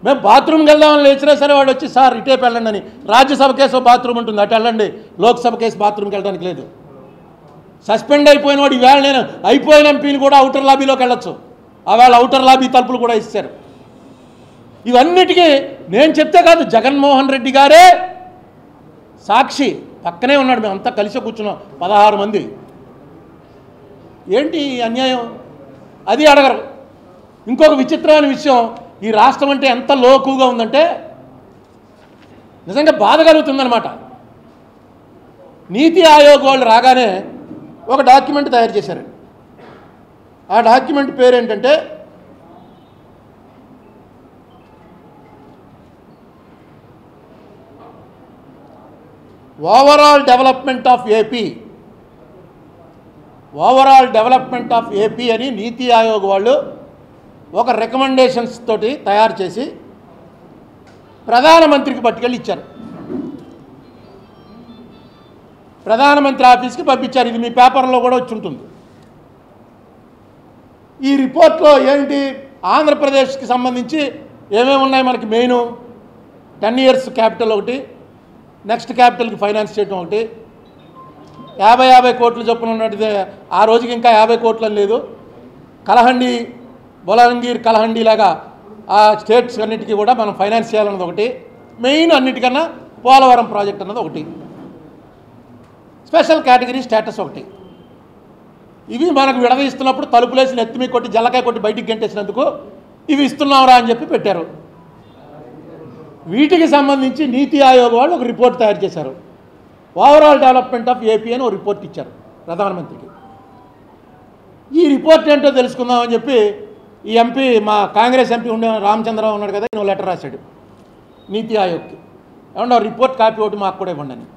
మేము బాత్రూమ్కి వెళ్దామని లేచినా సరే వాడు వచ్చి సార్ ఇటేపు వెళ్ళండి అని. రాజ్యసభ కేసు బాత్రూమ్ ఉంటుంది, అటు వెళ్ళండి. లోక్సభ కేసు బాత్రూమ్కి వెళ్ళడానికి లేదు. సస్పెండ్ అయిపోయిన వాడు ఈవేళ నేను అయిపోయిన ఎంపీని కూడా అవుటర్ లాబీలోకి వెళ్ళొచ్చు. ఆవేళ అవుటర్ లాబీ తలుపులు కూడా ఇస్తారు. ఇవన్నిటికీ నేను చెప్తే కాదు, జగన్మోహన్ రెడ్డి గారే సాక్షి. పక్కనే ఉన్నాడు, మేమంతా కలిసి కూర్చున్నాం 16 మంది. ఏంటి అన్యాయం? అది అడగరు. ఇంకొక విచిత్రమైన విషయం, ఈ రాష్ట్రం అంటే ఎంత లోకుగా ఉందంటే నిజంగా బాధ కలుగుతుందన్నమాట. నీతి ఆయోగ్ వాళ్ళు రాగానే ఒక డాక్యుమెంట్ తయారు చేశారు. ఆ డాక్యుమెంట్ పేరు ఏంటంటే overall development of AP. Overall development of AP అని నీతి ఆయోగ్ వాళ్ళు ఒక రికమెండేషన్స్ తోటి తయారు చేసి ప్రధానమంత్రికి పట్టుకెళ్ళి ఇచ్చారు. ప్రధానమంత్రి ఆఫీస్కి పంపించారు. ఇది మీ పేపర్లో కూడా వచ్చి ఉంటుంది. ఈ రిపోర్ట్లో ఏంటి, ఆంధ్రప్రదేశ్కి సంబంధించి ఏమేమి ఉన్నాయి మనకి? మెయిన్ 10 years క్యాపిటల్ ఒకటి, నెక్స్ట్ క్యాపిటల్కి ఫైనాన్స్ చేయడం ఒకటి, 50 కోట్లు చొప్పున ఉన్నది. ఆ రోజుకి ఇంకా 50 కోట్లు అని లేదు. కలహండి, బొలాంగీర్ కలహండి లాగా ఆ స్టేట్స్ అన్నిటికీ కూడా మనం ఫైనాన్స్ చేయాలన్నది ఒకటి. మెయిన్ అన్నిటికన్నా పోలవరం ప్రాజెక్ట్ అన్నది ఒకటి, స్పెషల్ కేటగిరీ స్టేటస్ ఒకటి. ఇవి మనకు విడదీస్తున్నప్పుడు తలుపులేసి నెత్తిమీ కొట్టి జల్లకాయ కొట్టి బయటికి గంటేసినందుకు ఇవి ఇస్తున్నాంరా అని చెప్పి పెట్టారు. వీటికి సంబంధించి నీతి ఆయోగ్ వాళ్ళు ఒక రిపోర్ట్ తయారు చేశారు. ఓవరాల్ డెవలప్మెంట్ ఆఫ్ ఏపీ అని ఒక రిపోర్ట్ ఇచ్చారు ప్రధానమంత్రికి. ఈ రిపోర్ట్ ఏంటో తెలుసుకుందామని చెప్పి ఈ ఎంపీ, మా కాంగ్రెస్ ఎంపీ ఉండే రామచంద్రరావు ఉన్నాడు కదా, నేను లెటర్ రాశాడు నీతి ఆయోగ్కి. ఏమన్నా రిపోర్ట్ కాపీ ఒకటి మాకు కూడా ఇవ్వండి అని.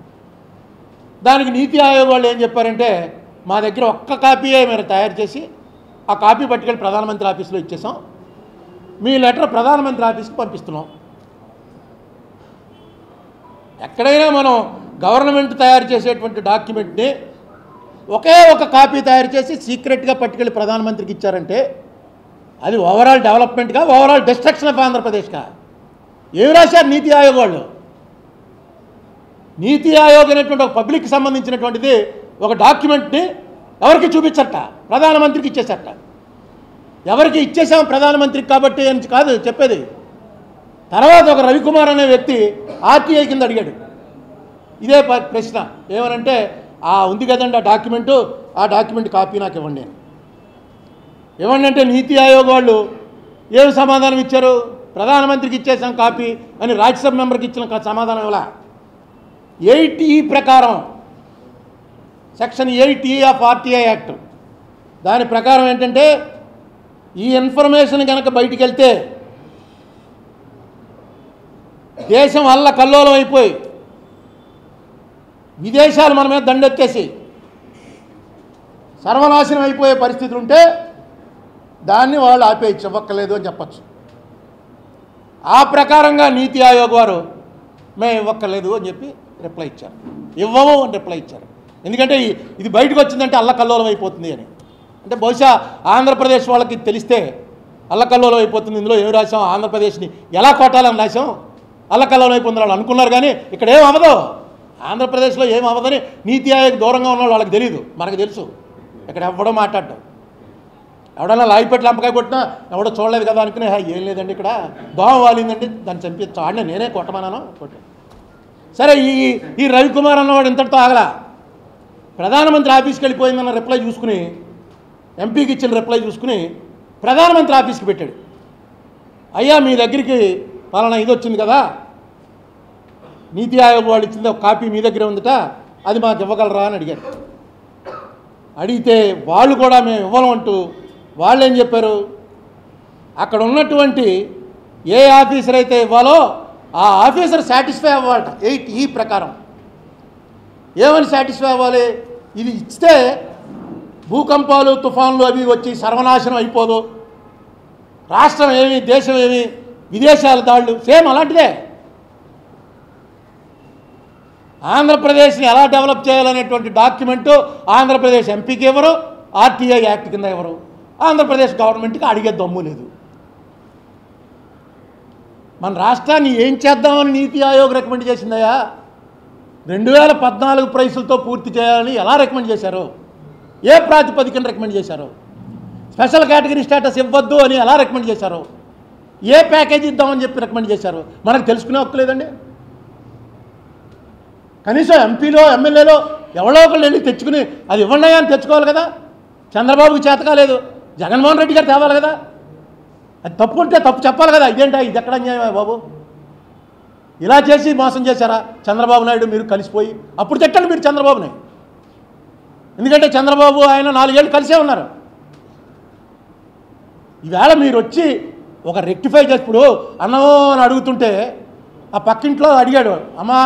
దానికి నీతి ఆయోగ్ వాళ్ళు ఏం చెప్పారంటే, మా దగ్గర ఒక్క కాపీయే మీరు తయారు చేసి ఆ కాపీ పట్టుకెళ్ళి ప్రధానమంత్రి ఆఫీస్లో ఇచ్చేసాం, మీ లెటర్ ప్రధానమంత్రి ఆఫీస్కి పంపిస్తున్నాం. ఎక్కడైనా మనం గవర్నమెంట్ తయారు చేసేటువంటి డాక్యుమెంట్ని ఒకే ఒక కాపీ తయారు చేసి సీక్రెట్గా పట్టుకెళ్ళి ప్రధానమంత్రికి ఇచ్చారంటే అది ఓవరాల్ డెవలప్మెంట్గా, ఓవరాల్ డిస్ట్రక్షన్ ఆఫ్ ఆంధ్రప్రదేశ్గా ఏమి రాశారు నీతి ఆయోగ్ వాళ్ళు? నీతి ఆయోగ్ అనేటువంటి ఒక పబ్లిక్కి సంబంధించినటువంటిది ఒక డాక్యుమెంట్ని ఎవరికి చూపించట? ప్రధానమంత్రికి ఇచ్చేసట. ఎవరికి ఇచ్చేసాం? ప్రధానమంత్రికి కాబట్టి అని కాదు చెప్పేది. తర్వాత ఒక రవికుమార్ అనే వ్యక్తి ఆర్టీఐ కింద అడిగాడు ఇదే ప్రశ్న. ఏమనంటే, ఉంది కదండి ఆ డాక్యుమెంట్ కాపీ నాకు ఇవ్వండి అని. ఇవ్వండి అంటే నీతి ఆయోగ్ వాళ్ళు ఏమి సమాధానం ఇచ్చారు? ప్రధానమంత్రికి ఇచ్చేసాం కాపీ అని రాజ్యసభ మెంబర్కి ఇచ్చిన సమాధానం ఇలా 8E ప్రకారం, section 8E of RTI act, దాని ప్రకారం ఏంటంటే, ఈ ఇన్ఫర్మేషన్ కనుక బయటికి వెళ్తే దేశం వల్ల కల్లోలం అయిపోయి విదేశాలు మన మీద దండెత్తేసి సర్వనాశనం అయిపోయే పరిస్థితులు ఉంటే దాన్ని వాళ్ళు ఆపేయచ్చు, ఇవ్వక్కలేదు అని చెప్పచ్చు. ఆ ప్రకారంగా నీతి ఆయోగ్ వారు మేము ఇవ్వక్కలేదు అని చెప్పి రిప్లై ఇచ్చారు, ఇవ్వము అని రిప్లై ఇచ్చారు. ఎందుకంటే ఇది బయటకు వచ్చిందంటే అల్లకల్లోలం అయిపోతుంది అని. అంటే బహుశా ఆంధ్రప్రదేశ్ వాళ్ళకి తెలిస్తే అల్లకల్లోలం అయిపోతుంది, ఇందులో ఏమి రాసాం, ఆంధ్రప్రదేశ్ని ఎలా కొట్టాలని రాసాం, అల్లకల్లోలం అయిపోతుంది వాళ్ళు అనుకున్నారు. కానీ ఇక్కడ ఏం అవ్వదు, ఆంధ్రప్రదేశ్లో ఏం అవ్వదని నీతి ఆయోగ్ దూరంగా ఉన్న వాళ్ళకి తెలియదు, మనకు తెలుసు. ఇక్కడ ఎవడో మాట్లాడటం, ఎవడన్నా లాగిపెట్టి లంపకాయ కొట్టినా ఎవడో చూడలేదు కదా అనుకునే, ఏం లేదండి ఇక్కడ దోమ వాలిందండి దాన్ని చంపించు ఆడినే నేనే కొట్టమన్నాను కొట్టాను. సరే, ఈ రవికుమార్ అన్నవాడు ఇంతటితో ఆగలా. ప్రధానమంత్రి ఆఫీస్కి వెళ్ళిపోయిందన్న రిప్లై చూసుకుని, ఎంపీకి ఇచ్చిన రిప్లై చూసుకుని ప్రధానమంత్రి ఆఫీస్కి పెట్టాడు. అయ్యా మీ దగ్గరికి పలానా ఇది వచ్చింది కదా, నీతి ఆయోగ్ వాళ్ళు ఇచ్చింది ఒక కాపీ మీ దగ్గర ఉందట, అది మాకు ఇవ్వగలరా అని అడిగారు. అడిగితే వాళ్ళు కూడా మేము ఇవ్వడం అంటూ వాళ్ళు ఏం చెప్పారు, అక్కడ ఉన్నటువంటి ఏ ఆఫీసర్ అయితే ఇవ్వాలో ఆ ఆఫీసర్ సాటిస్ఫై అవ్వాలట 8E ప్రకారం. ఏమని సాటిస్ఫై అవ్వాలి, ఇది ఇస్తే భూకంపాలు తుఫాన్లు అవి వచ్చి సర్వనాశనం అయిపోదు, రాష్ట్రం ఏమి దేశం ఏమి విదేశాల దాళ్ళు సేమ్ అలాంటిదే. ఆంధ్రప్రదేశ్ని ఎలా డెవలప్ చేయాలనేటువంటి డాక్యుమెంటు ఆంధ్రప్రదేశ్ ఎంపీకి ఎవరు, ఆర్టీఐ యాక్ట్ కింద ఎవరు, ఆంధ్రప్రదేశ్ గవర్నమెంట్కి అడిగే దమ్ము లేదు. మన రాష్ట్రాన్ని ఏం చేద్దామని నీతి ఆయోగ్ రికమెండ్ చేసిందయ్యా, 2014 ప్రైసులతో పూర్తి చేయాలని ఎలా రికమెండ్ చేశారు, ఏ ప్రాతిపదికన రికమెండ్ చేశారు, స్పెషల్ కేటగిరీ స్టేటస్ ఇవ్వద్దు అని ఎలా రికమెండ్ చేశారు, ఏ ప్యాకేజ్ ఇద్దామని చెప్పి రికమెండ్ చేశారు, మనకు తెలుసుకునే హక్కు లేదండి. కనీసం ఎంపీలో ఎమ్మెల్యేలో ఎవరో ఒకళ్ళు వెళ్ళి తెచ్చుకుని అది ఇవ్వండి అని తెచ్చుకోవాలి కదా. చంద్రబాబుకి చేత కాలేదు, జగన్మోహన్ రెడ్డి గారు తేవాలి కదా. అది తప్పు ఉంటే తప్పు చెప్పాలి కదా. ఇదేంటా, ఇది ఎక్కడ అన్యాయమా బాబు, ఇలా చేసి మోసం చేశారా చంద్రబాబు నాయుడు మీరు కలిసిపోయి, అప్పుడు తిట్టండి మీరు చంద్రబాబుని. ఎందుకంటే చంద్రబాబు ఆయన 4 ఏళ్ళు కలిసే ఉన్నారు. ఈవేళ మీరు వచ్చి ఒక రెక్టిఫై చేసినప్పుడు అన్నం అని అడుగుతుంటే ఆ పక్కింట్లో అడిగాడు, అమ్మా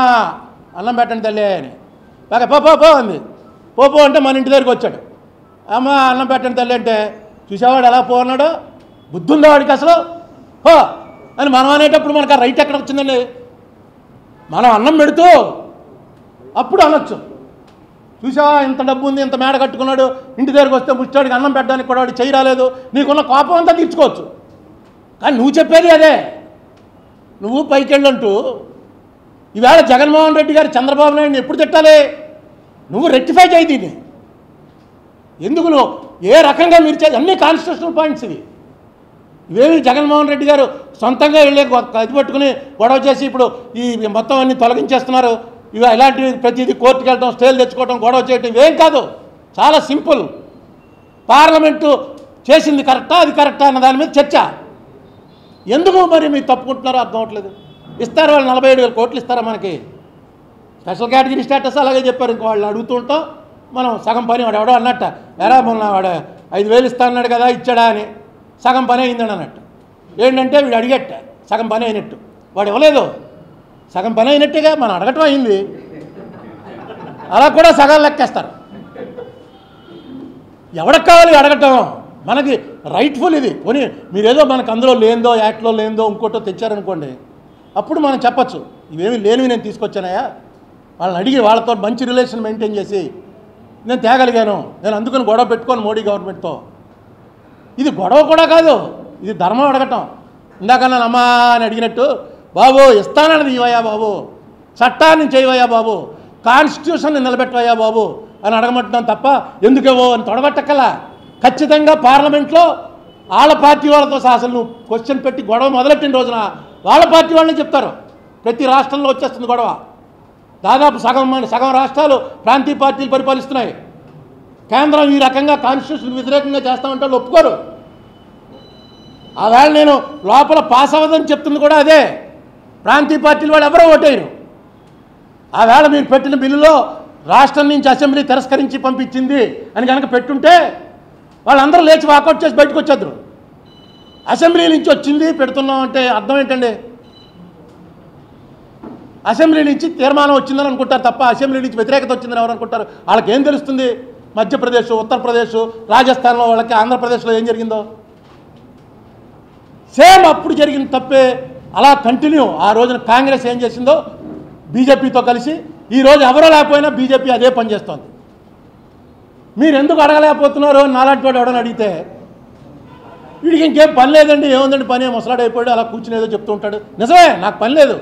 అన్నం పెట్టండి తల్లి అని, బాగా పో అంది. పో అంటే మన ఇంటి దగ్గరికి వచ్చాడు, అమ్మ అన్నం పెట్టండి తల్లి అంటే చూసేవాడు ఎలా పో అన్నాడు, బుద్ధి ఉందా వాడికి అసలు, హో అని మనం అనేటప్పుడు మనకు ఆ రైట్ ఎక్కడ వచ్చిందండి. మనం అన్నం పెడుతూ అప్పుడు అనొచ్చు, చూసావా ఇంత డబ్బు ఉంది, ఇంత మేడ కట్టుకున్నాడు, ఇంటి దగ్గరికి వస్తే ముచ్చాడికి అన్నం పెట్టడానికి కూడా వాడు చేయి రాలేదు, నీకున్న కోపం అంతా తీర్చుకోవచ్చు. కానీ నువ్వు చెప్పేది అదే, నువ్వు పైకెళ్ళంటూ ఈవేళ జగన్మోహన్ రెడ్డి గారు చంద్రబాబు నాయుడిని ఎప్పుడు తిట్టాలి, నువ్వు రెక్టిఫై చేయి దీన్ని. ఎందుకు నువ్వు ఏ రకంగా మీరు అన్ని కాన్స్టిట్యూషనల్ పాయింట్స్ ఇవేమి జగన్మోహన్ రెడ్డి గారు సొంతంగా వెళ్ళే అది పట్టుకుని గొడవ చేసి ఇప్పుడు ఈ మొత్తం అన్ని తొలగించేస్తున్నారు. ఇవి ఇలాంటివి ప్రతిదీ కోర్టుకు వెళ్ళడం, స్టేలు తెచ్చుకోవడం, గొడవ చేయడం ఇవేం కాదు, చాలా సింపుల్. పార్లమెంటు చేసింది కరెక్టా అది కరెక్టా అన్న దాని మీద చర్చ. ఎందుకు మరి మీరు తప్పుకుంటున్నారో అర్థం అవట్లేదు. ఇస్తారు వాళ్ళు 47,000 కోట్లు ఇస్తారా మనకి, స్పెషల్ కేటగిరీ స్టేటస్ అలాగే చెప్పారు. ఇంక వాళ్ళు అడుగుతూ ఉంటాం మనం సగం పని, వాడు ఎవడో అన్నట్ట ఎరా మొన్న వాడు 5,000 ఇస్తా అన్నాడు కదా ఇచ్చాడా అని, సగం పని అయిందని అన్నట్టు. ఏంటంటే వీడు అడిగట్ట సగం పని అయినట్టు, వాడు ఇవ్వలేదు, సగం పని అయినట్టుగా మనం అడగటం అయింది, అలా కూడా సగం లెక్కేస్తారు. ఎవరికి కావాలి అడగటం, మనకి రైట్ఫుల్ ఇది. పోనీ మీరేదో మనకు అందులో లేదో యాక్ట్లో లేదో ఇంకోటో తెచ్చారనుకోండి, అప్పుడు మనం చెప్పచ్చు ఇవేమి లేనివి నేను తీసుకొచ్చానయా, వాళ్ళని అడిగి వాళ్ళతో మంచి రిలేషన్ మెయింటైన్ చేసి నేను తేగలిగాను, నేను అందుకని గొడవ పెట్టుకోను మోడీ గవర్నమెంట్తో. ఇది గొడవ కూడా కాదు, ఇది ధర్మం అడగటం. ఇందాక నన్ను అమ్మా అని అడిగినట్టు, బాబు ఇస్తానన్నది ఇవయ్యా బాబు, చట్టాన్ని చేయవయ్యా బాబు, కాన్స్టిట్యూషన్ని నిలబెట్టవయ్యా బాబు అని అడగమంటున్నాను తప్ప ఎందుకేవో అని తొడగట్టక్కలా. ఖచ్చితంగా పార్లమెంట్లో వాళ్ళ పార్టీ వాళ్ళతో అసలు నువ్వు క్వశ్చన్ పెట్టి గొడవ మొదలెట్టిన రోజున వాళ్ళ పార్టీ వాళ్ళని చెప్తారు. ప్రతి రాష్ట్రంలో వచ్చేస్తుంది గొడవ. దాదాపు సగం రాష్ట్రాలు ప్రాంతీయ పార్టీలు పరిపాలిస్తున్నాయి. కేంద్రం ఈ రకంగా కాన్స్టిట్యూషన్ వ్యతిరేకంగా చేస్తామంటే వాళ్ళు ఒప్పుకోరు. ఆవేళ నేను లోపల పాస్ అవ్వదని చెప్తుంది కూడా అదే, ప్రాంతీయ పార్టీలు వాళ్ళు ఎవరో ఓటేయరు. ఆవేళ మీరు పెట్టిన బిల్లులో రాష్ట్రం నుంచి అసెంబ్లీ తిరస్కరించి పంపించింది అని కనుక పెట్టుంటే వాళ్ళందరూ లేచి వాకౌట్ చేసి బయటకు వచ్చేద్దరు. అసెంబ్లీ నుంచి వచ్చింది పెడుతున్నాం అంటే అర్థం ఏంటండి, అసెంబ్లీ నుంచి తీర్మానం వచ్చిందని అనుకుంటారు తప్ప అసెంబ్లీ నుంచి వ్యతిరేకత వచ్చిందని ఎవరు అనుకుంటారు. వాళ్ళకి ఏం తెలుస్తుంది మధ్యప్రదేశ్, ఉత్తరప్రదేశ్, రాజస్థాన్లో వాళ్ళకి, ఆంధ్రప్రదేశ్లో ఏం జరిగిందో సేమ్ అప్పుడు జరిగిన తప్పే అలా కంటిన్యూ. ఆ రోజున కాంగ్రెస్ ఏం చేసిందో బీజేపీతో కలిసి ఈరోజు ఎవరో లేకపోయినా బీజేపీ అదే పని చేస్తోంది. మీరు ఎందుకు అడగలేకపోతున్నారు నాలాంటి వాడు ఎవడని అడిగితే వీడికి ఇంకేం పని లేదండి, ఏముందండి పని, ముసలాడైపోయాడు అలా కూర్చుని ఏదో చెప్తూ ఉంటాడు. నిజమే, నాకు పని లేదు.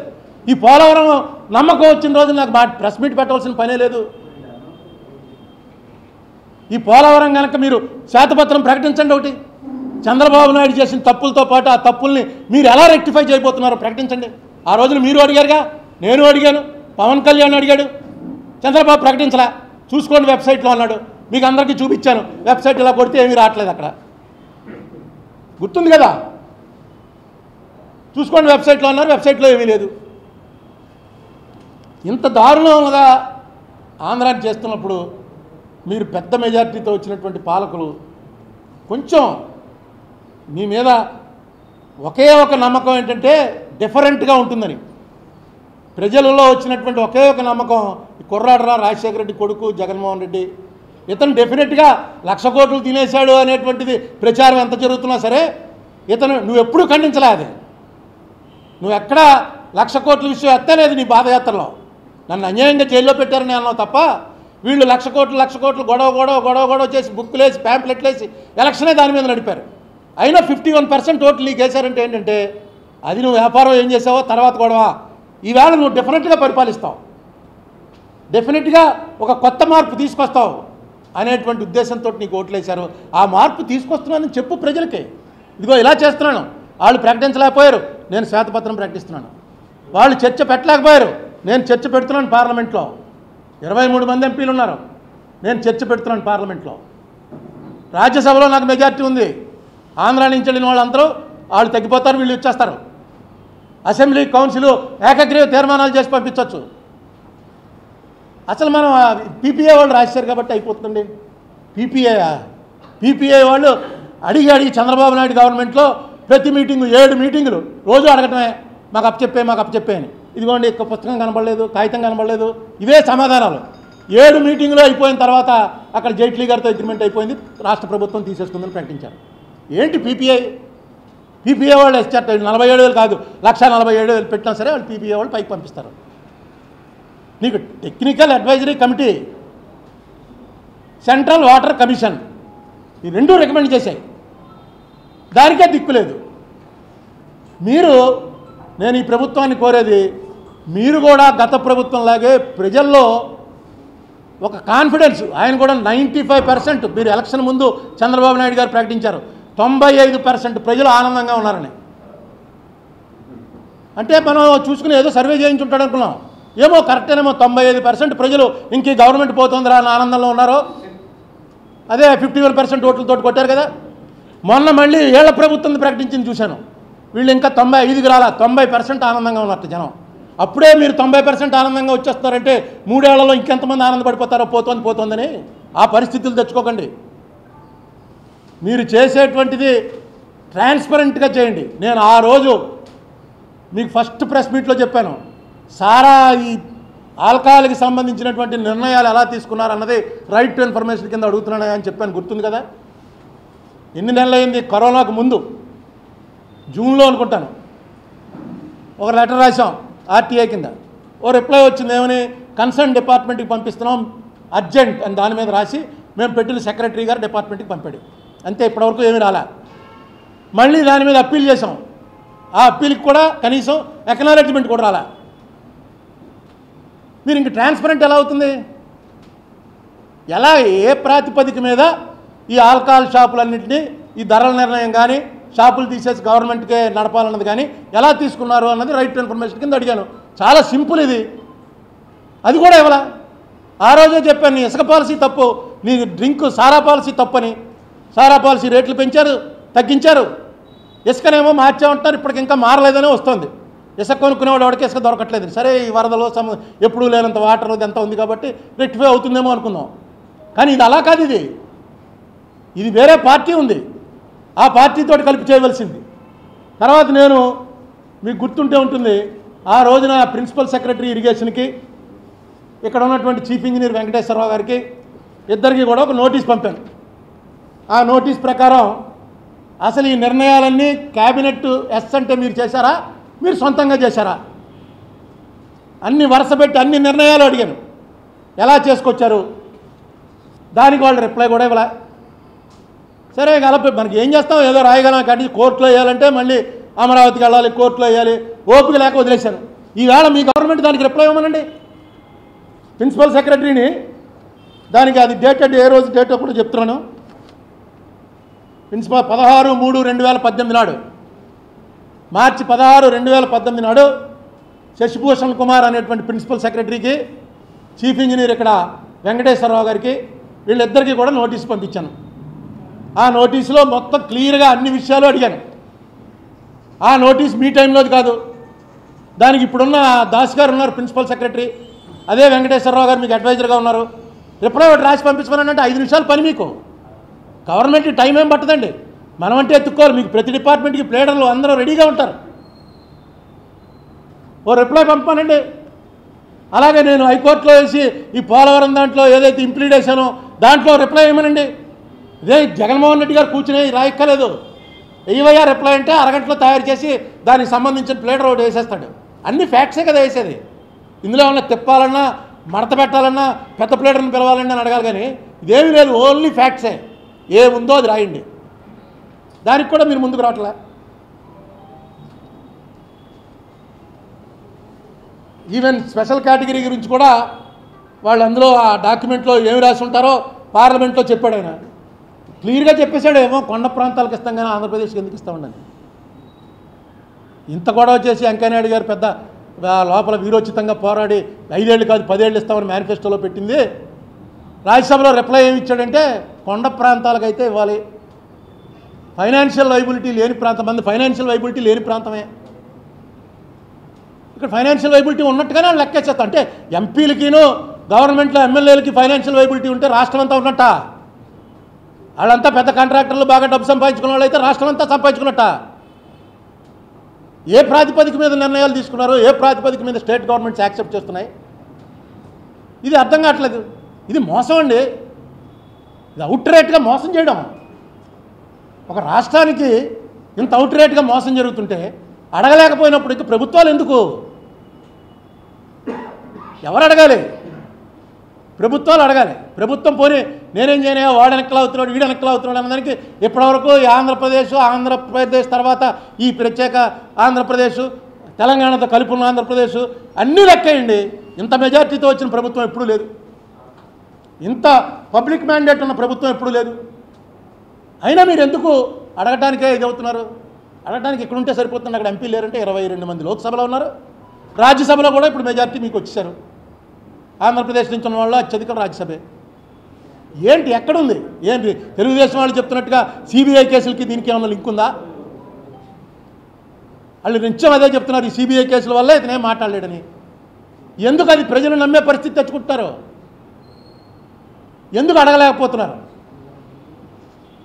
ఈ పోలవరం నమ్మకం వచ్చిన రోజు నాకు ప్రెస్ మీట్ పెట్టవలసిన పనే లేదు. ఈ పోలవరం కనుక మీరు శ్వేతపత్రం ప్రకటించండి. ఒకటి చంద్రబాబు నాయుడు చేసిన తప్పులతో పాటు ఆ తప్పుల్ని మీరు ఎలా రెక్టిఫై చేయబోతున్నారో ప్రకటించండి. ఆ రోజున మీరు అడిగారుగా, నేను అడిగాను, పవన్ కళ్యాణ్ అడిగాడు, చంద్రబాబు ప్రకటించలా, చూసుకోండి వెబ్సైట్లో అన్నాడు. మీకు అందరికీ చూపించాను, వెబ్సైట్ ఇలా కొడితే ఏమీ రావట్లేదు, అక్కడ గుర్తుంది కదా, చూసుకోండి వెబ్సైట్లో అన్నారు, వెబ్సైట్లో ఏమీ లేదు. ఇంత దారుణంగా ఆంధ్రాని చేస్తున్నప్పుడు మీరు పెద్ద మెజార్టీతో వచ్చినటువంటి పాలకులు కొంచెం మీ మీద ఒకే ఒక నమ్మకం ఏంటంటే డిఫరెంట్గా ఉంటుందని. ప్రజలలో వచ్చినటువంటి ఒకే ఒక నమ్మకం, కుర్రాడరా రాజశేఖర రెడ్డి కొడుకు జగన్మోహన్ రెడ్డి, ఇతను డెఫినెట్గా 1,00,000 కోట్లు తినేశాడు అనేటువంటిది ప్రచారం ఎంత జరుగుతున్నా సరే ఇతను నువ్వు ఎప్పుడూ ఖండించలే. అది నువ్వు ఎక్కడా 1,00,000 కోట్ల విషయం ఎత్తలేదు నీ పాదయాత్రలో. నన్ను అన్యాయంగా జైల్లో పెట్టారని అన్నావు తప్ప వీళ్ళు 1,00,000 కోట్లు గొడవ చేసి బుక్కులేసి ప్యాంప్లెట్లేసి ఎలక్షనే దాని మీద నడిపారు. అయినా 51% ఓట్లు నీకు వేశారంటే ఏంటంటే అది నువ్వు వ్యాపారం ఏం చేసావో తర్వాత గొడవ. ఈవేళ నువ్వు డెఫినెట్గా పరిపాలిస్తావు, డెఫినెట్గా ఒక కొత్త మార్పు తీసుకొస్తావు అనేటువంటి ఉద్దేశంతో నీకు ఓట్లు వేశారు. ఆ మార్పు తీసుకొస్తున్నానని చెప్పు ప్రజలకి. ఇదిగో ఇలా చేస్తున్నాను, వాళ్ళు ప్రకటించలేకపోయారు, నేను శ్వేతపత్రం ప్రకటిస్తున్నాను. వాళ్ళు చర్చ పెట్టలేకపోయారు, నేను చర్చ పెడుతున్నాను పార్లమెంట్లో. 23 మంది ఎంపీలు ఉన్నారు, నేను చర్చ పెడుతున్నాను పార్లమెంట్లో. రాజ్యసభలో నాకు మెజార్టీ ఉంది. ఆంధ్రా నుంచి వెళ్ళిన వాళ్ళందరూ వాళ్ళు తగ్గిపోతారు, వీళ్ళు ఇచ్చేస్తారు. అసెంబ్లీ కౌన్సిల్ ఏకగ్రీవ తీర్మానాలు చేసి పంపించవచ్చు. అసలు మనం పీపీఏ వాళ్ళు రాశారు కాబట్టి అయిపోతుంది. పీపీఏ వాళ్ళు అడిగి చంద్రబాబు నాయుడు గవర్నమెంట్లో ప్రతి మీటింగు 7 మీటింగులు రోజు అడగటమే, మాకు అప్పచెప్పే అని. ఇదిగోండి పుస్తకం కనబడలేదు, కాగితం కనబడలేదు, ఇవే సమాధానాలు. 7 మీటింగులు అయిపోయిన తర్వాత అక్కడ జైట్లీ గారితో అగ్రిమెంట్ అయిపోయింది, రాష్ట్ర ప్రభుత్వం తీసేసుకుందని ప్రకటించారు. ఏంటి పీపీఏ వాళ్ళు ఇచ్చారు. 47,000 కాదు, 1,47,000 పెట్టినా సరే వాళ్ళు పీపీఏ వాళ్ళు పైకి పంపిస్తారు. నీకు technical advisory committee, central water commission, ఈ 2 రికమెండ్ చేశాయి, దానికే దిక్కులేదు. నేను ఈ ప్రభుత్వాన్ని కోరేది, మీరు కూడా గత ప్రభుత్వంలాగే ప్రజల్లో ఒక కాన్ఫిడెన్స్, ఆయన కూడా 95% మీరు ఎలక్షన్ ముందు చంద్రబాబు నాయుడు గారు ప్రకటించారు 95% ప్రజలు ఆనందంగా ఉన్నారని. అంటే మనం చూసుకుని ఏదో సర్వే చేయించుంటాడు అనుకున్నాం, ఏమో కరెక్టేనేమో 95% ప్రజలు ఇంక గవర్నమెంట్ పోతుందిరా అని ఆనందంలో ఉన్నారో. అదే 51% ఓట్లతో కొట్టారు కదా. మొన్న మళ్ళీ ఏళ్ల ప్రభుత్వం ప్రకటించింది చూశాను, వీళ్ళు ఇంకా 95కి రాలా, 90% ఆనందంగా ఉన్నట్టు జనం. అప్పుడే మీరు 90% ఆనందంగా వచ్చేస్తున్నారంటే 3 ఏళ్లలో ఇంకెంతమంది ఆనందపడిపోతారో పోతోందని. ఆ పరిస్థితులు తెచ్చుకోకండి. మీరు చేసేటువంటిది ట్రాన్స్పరెంట్గా చేయండి. నేను ఆ రోజు మీకు ఫస్ట్ ప్రెస్ మీట్లో చెప్పాను, సారా ఈ ఆల్కహాల్కి సంబంధించినటువంటి నిర్ణయాలు ఎలా తీసుకున్నారు అన్నది రైట్ టు ఇన్ఫర్మేషన్ కింద అడుగుతున్నాను అని చెప్పాను, గుర్తుంది కదా. ఎన్ని నెలలైంది, కరోనాకు ముందు జూన్లో అనుకుంటాను ఒక లెటర్ రాసాం ఆర్టీఐ కింద. ఓ రిప్లై వచ్చింది, ఏమని, కన్సర్న్ డిపార్ట్మెంట్కి పంపిస్తున్నాం అర్జెంట్ అని దాని మీద రాసి మేము పెట్టిన సెక్రటరీ గారు డిపార్ట్మెంట్కి పంపాడు. అంతే, ఇప్పటివరకు ఏమీ రాలే. మళ్ళీ దాని మీద అప్పీల్ చేసాం, ఆ అప్పీల్కి కూడా కనీసం ఎక్నాలెడ్జ్మెంట్ కూడా రాలే. మీరు ఇంక ట్రాన్స్పరెంట్ ఎలా అవుతుంది? ఎలా, ఏ ప్రాతిపదిక మీద ఈ ఆల్కహాల్ షాపులన్నింటినీ ఈ ధరల నిర్ణయం కానీ షాపులు తీసేసి గవర్నమెంట్కే నడపాలన్నది కానీ ఎలా తీసుకున్నారు అన్నది రైట్ టు ఇన్ఫర్మేషన్ కింద అడిగాను. చాలా సింపుల్ ఇది, అది కూడా ఇవ్వాల. ఆ రోజే చెప్పాను, నీ ఇసుక పాలసీ తప్పు, నీ సారా పాలసీ తప్పని. సారా పాలసీ రేట్లు పెంచారు, తగ్గించారు, ఇసుకనేమో మార్చామంటున్నారు, ఇప్పటికి ఇంకా మారలేదనే వస్తుంది. ఇసుక కొనుక్కునేవాడు వాడికి ఇసుక దొరకట్లేదు. సరే, ఈ వరదలో ఎప్పుడూ లేనంత వాటర్ ఎంత ఉంది కాబట్టి రెక్టిఫై అవుతుందేమో అనుకుందాం. కానీ ఇది అలా కాదు, ఇది వేరే పార్టీ ఉంది, ఆ పార్టీతో కలిపి చేయవలసింది. తర్వాత నేను మీకు గుర్తుంటే ఉంటుంది, ఆ రోజున ప్రిన్సిపల్ సెక్రటరీ ఇరిగేషన్కి ఇక్కడ ఉన్నటువంటి చీఫ్ ఇంజనీర్ వెంకటేశ్వరరావు గారికి ఇద్దరికి కూడా ఒక నోటీస్ పంపాను. ఆ నోటీస్ ప్రకారం అసలు ఈ నిర్ణయాలన్నీ క్యాబినెట్ ఎస్ అంటే మీరు చేశారా, మీరు సొంతంగా చేశారా? అన్ని వరుసపెట్టి అన్ని నిర్ణయాలు అడిగాను, ఎలా చేసుకొచ్చారు? దానికి వాళ్ళు రిప్లై కూడా ఇవ్వలే. సరే కలపి మనకి ఏం చేస్తాం, ఏదో రాయగలం. కానీ కోర్టులో వేయాలంటే మళ్ళీ అమరావతికి వెళ్ళాలి, కోర్టులో వేయాలి, ఓపిక లేక వదిలేశాను. ఈవేళ మీ గవర్నమెంట్ దానికి రిప్లై ఇవ్వమనండి ప్రిన్సిపల్ సెక్రటరీని. దానికి అది డేటెడ్, ఏ రోజు డేటో కూడా చెప్తున్నాను. ప్రిన్సిపల్ 16/3/2018 నాడు, మార్చి 16, 2018 నాడు శశిభూషణ్ కుమార్ అనేటువంటి ప్రిన్సిపల్ సెక్రటరీకి, చీఫ్ ఇంజనీర్ ఇక్కడ వెంకటేశ్వరరావు గారికి, వీళ్ళిద్దరికీ కూడా నోటీసు పంపించాను. ఆ నోటీసులో మొత్తం క్లియర్గా అన్ని విషయాలు అడిగాను. ఆ నోటీస్ మీ టైంలోది కాదు. దానికి ఇప్పుడున్న దాస్ గారు ఉన్నారు ప్రిన్సిపల్ సెక్రటరీ, అదే వెంకటేశ్వరరావు గారు మీకు అడ్వైజర్గా ఉన్నారు. రిప్లై ఒకటి రాసి పంపించమనంటే 5 నిమిషాలు పని. మీకు గవర్నమెంట్కి టైం ఏం పట్టదండి, మనం అంటే ఎత్తుక్కోవాలి. మీకు ప్రతి డిపార్ట్మెంట్కి ప్లేడర్లు అందరూ రెడీగా ఉంటారు. ఓ రిప్లై పంపమనండి. అలాగే నేను హైకోర్టులో వేసి ఈ పోలవరం దాంట్లో ఏదైతే ఇంప్లీడ్ చేశానో దాంట్లో రిప్లై ఇవ్వమనండి. ఇదే జగన్మోహన్ రెడ్డి గారు కూర్చుని రాయక్కలేదు, వెయ్యవయ్యా రిప్లై అంటే అరగంటలో తయారు చేసి దానికి సంబంధించిన ప్లేడర్ ఒకటి వేసేస్తాడు. అన్ని ఫ్యాక్ట్సే కదా వేసేది. ఇందులో ఏమన్నా తిప్పాలన్నా, మడత పెట్టాలన్నా, పెద్ద ప్లేడర్ని పిలవాలన్నా అని అడగాలి. కానీ ఇదేమీ లేదు, ఓన్లీ ఫ్యాక్ట్సే. ఏముందో అది రాయండి. దానికి కూడా మీరు ముందుకు రావట్లే. ఈవెన్ స్పెషల్ కేటగిరీ గురించి కూడా వాళ్ళు అందులో ఆ డాక్యుమెంట్లో ఏమి రాసి ఉంటారో పార్లమెంట్లో చెప్పాడు. ఆయన క్లియర్గా చెప్పేశాడు, ఏమో కొండ ప్రాంతాలకు ఇస్తాం కానీ ఆంధ్రప్రదేశ్కి ఎందుకు ఇస్తామండి. ఇంత గొడవ చేసి వెంకయ్యనాయుడు గారు పెద్ద లోపల వీరోచితంగా పోరాడి 5 ఏళ్ళు కాదు 10 ఏళ్ళు ఇస్తామని మేనిఫెస్టోలో పెట్టింది. రాజ్యసభలో రిప్లై ఏమి ఇచ్చాడంటే కొండ ప్రాంతాలకైతే ఇవ్వాలి. ఫైనాన్షియల్ వైబిలిటీ లేని ప్రాంతం, మంది ఫైనాన్షియల్ వైబిలిటీ లేని ప్రాంతమే. ఇక్కడ ఫైనాన్షియల్ వైబిలిటీ ఉన్నట్టుగానే వాళ్ళు లెక్కేసేస్తా. అంటే ఎంపీలకిను గవర్నమెంట్లో ఎమ్మెల్యేలకి ఫైనాన్షియల్ వైబిలిటీ ఉంటే రాష్ట్రం అంతా ఉన్నట్ట. వాళ్ళంతా పెద్ద కాంట్రాక్టర్లు, బాగా డబ్బు సంపాదించుకున్న వాళ్ళు అయితే రాష్ట్రం అంతా సంపాదించుకున్నట్ట. ఏ ప్రాతిపదిక మీద నిర్ణయాలు తీసుకున్నారో, ఏ ప్రాతిపదిక మీద స్టేట్ గవర్నమెంట్స్ యాక్సెప్ట్ చేస్తున్నాయి, ఇది అర్థం కావట్లేదు. ఇది మోసం అండి. ఇది అవుట్ రేట్గా మోసం చేయడం. ఒక రాష్ట్రానికి ఇంత అవుట్ రేట్గా మోసం జరుగుతుంటే అడగలేకపోయినప్పుడు ఇక ప్రభుత్వాలు ఎందుకు? ఎవరు అడగాలి? ప్రభుత్వాలు అడగాలి. ప్రభుత్వం పోనీ నేనేం చేయనా, వాడు వెనక్కి అవుతున్నాడు, వీడు వెనక్కి అవుతున్నాడు అన్నదానికి ఇప్పటివరకు ఆంధ్రప్రదేశ్ తర్వాత ఈ ప్రత్యేక ఆంధ్రప్రదేశ్, తెలంగాణతో కలిపి ఉన్న ఆంధ్రప్రదేశ్ అన్నీ లెక్కేయండి. ఇంత మెజార్టీతో వచ్చిన ప్రభుత్వం ఎప్పుడూ లేదు. ఇంత పబ్లిక్ మ్యాండేట్ ఉన్న ప్రభుత్వం ఎప్పుడూ లేదు. అయినా మీరు ఎందుకు అడగటానికే ఇది అవుతున్నారు? అడగటానికి ఇక్కడ ఉంటే సరిపోతుంది. అక్కడ ఎంపీ లేరంటే 22 మంది లోక్సభలో ఉన్నారు, రాజ్యసభలో కూడా ఇప్పుడు మెజార్టీ మీకు వచ్చేసారు. ఆంధ్రప్రదేశ్ నుంచి ఉన్న వాళ్ళు అత్యధిక రాజ్యసభే. ఏంటి ఎక్కడుంది? ఏంటి తెలుగుదేశం వాళ్ళు చెప్తున్నట్టుగా సిబిఐ కేసులకి దీనికి ఏమన్నా లింక్ ఉందా? వాళ్ళు నిత్యం అదే చెప్తున్నారు, ఈ సిబిఐ కేసుల వల్ల ఇతనేం మాట్లాడలేడని. ఎందుకు అది ప్రజలు నమ్మే పరిస్థితి తెచ్చుకుంటారు? ఎందుకు అడగలేకపోతున్నారు?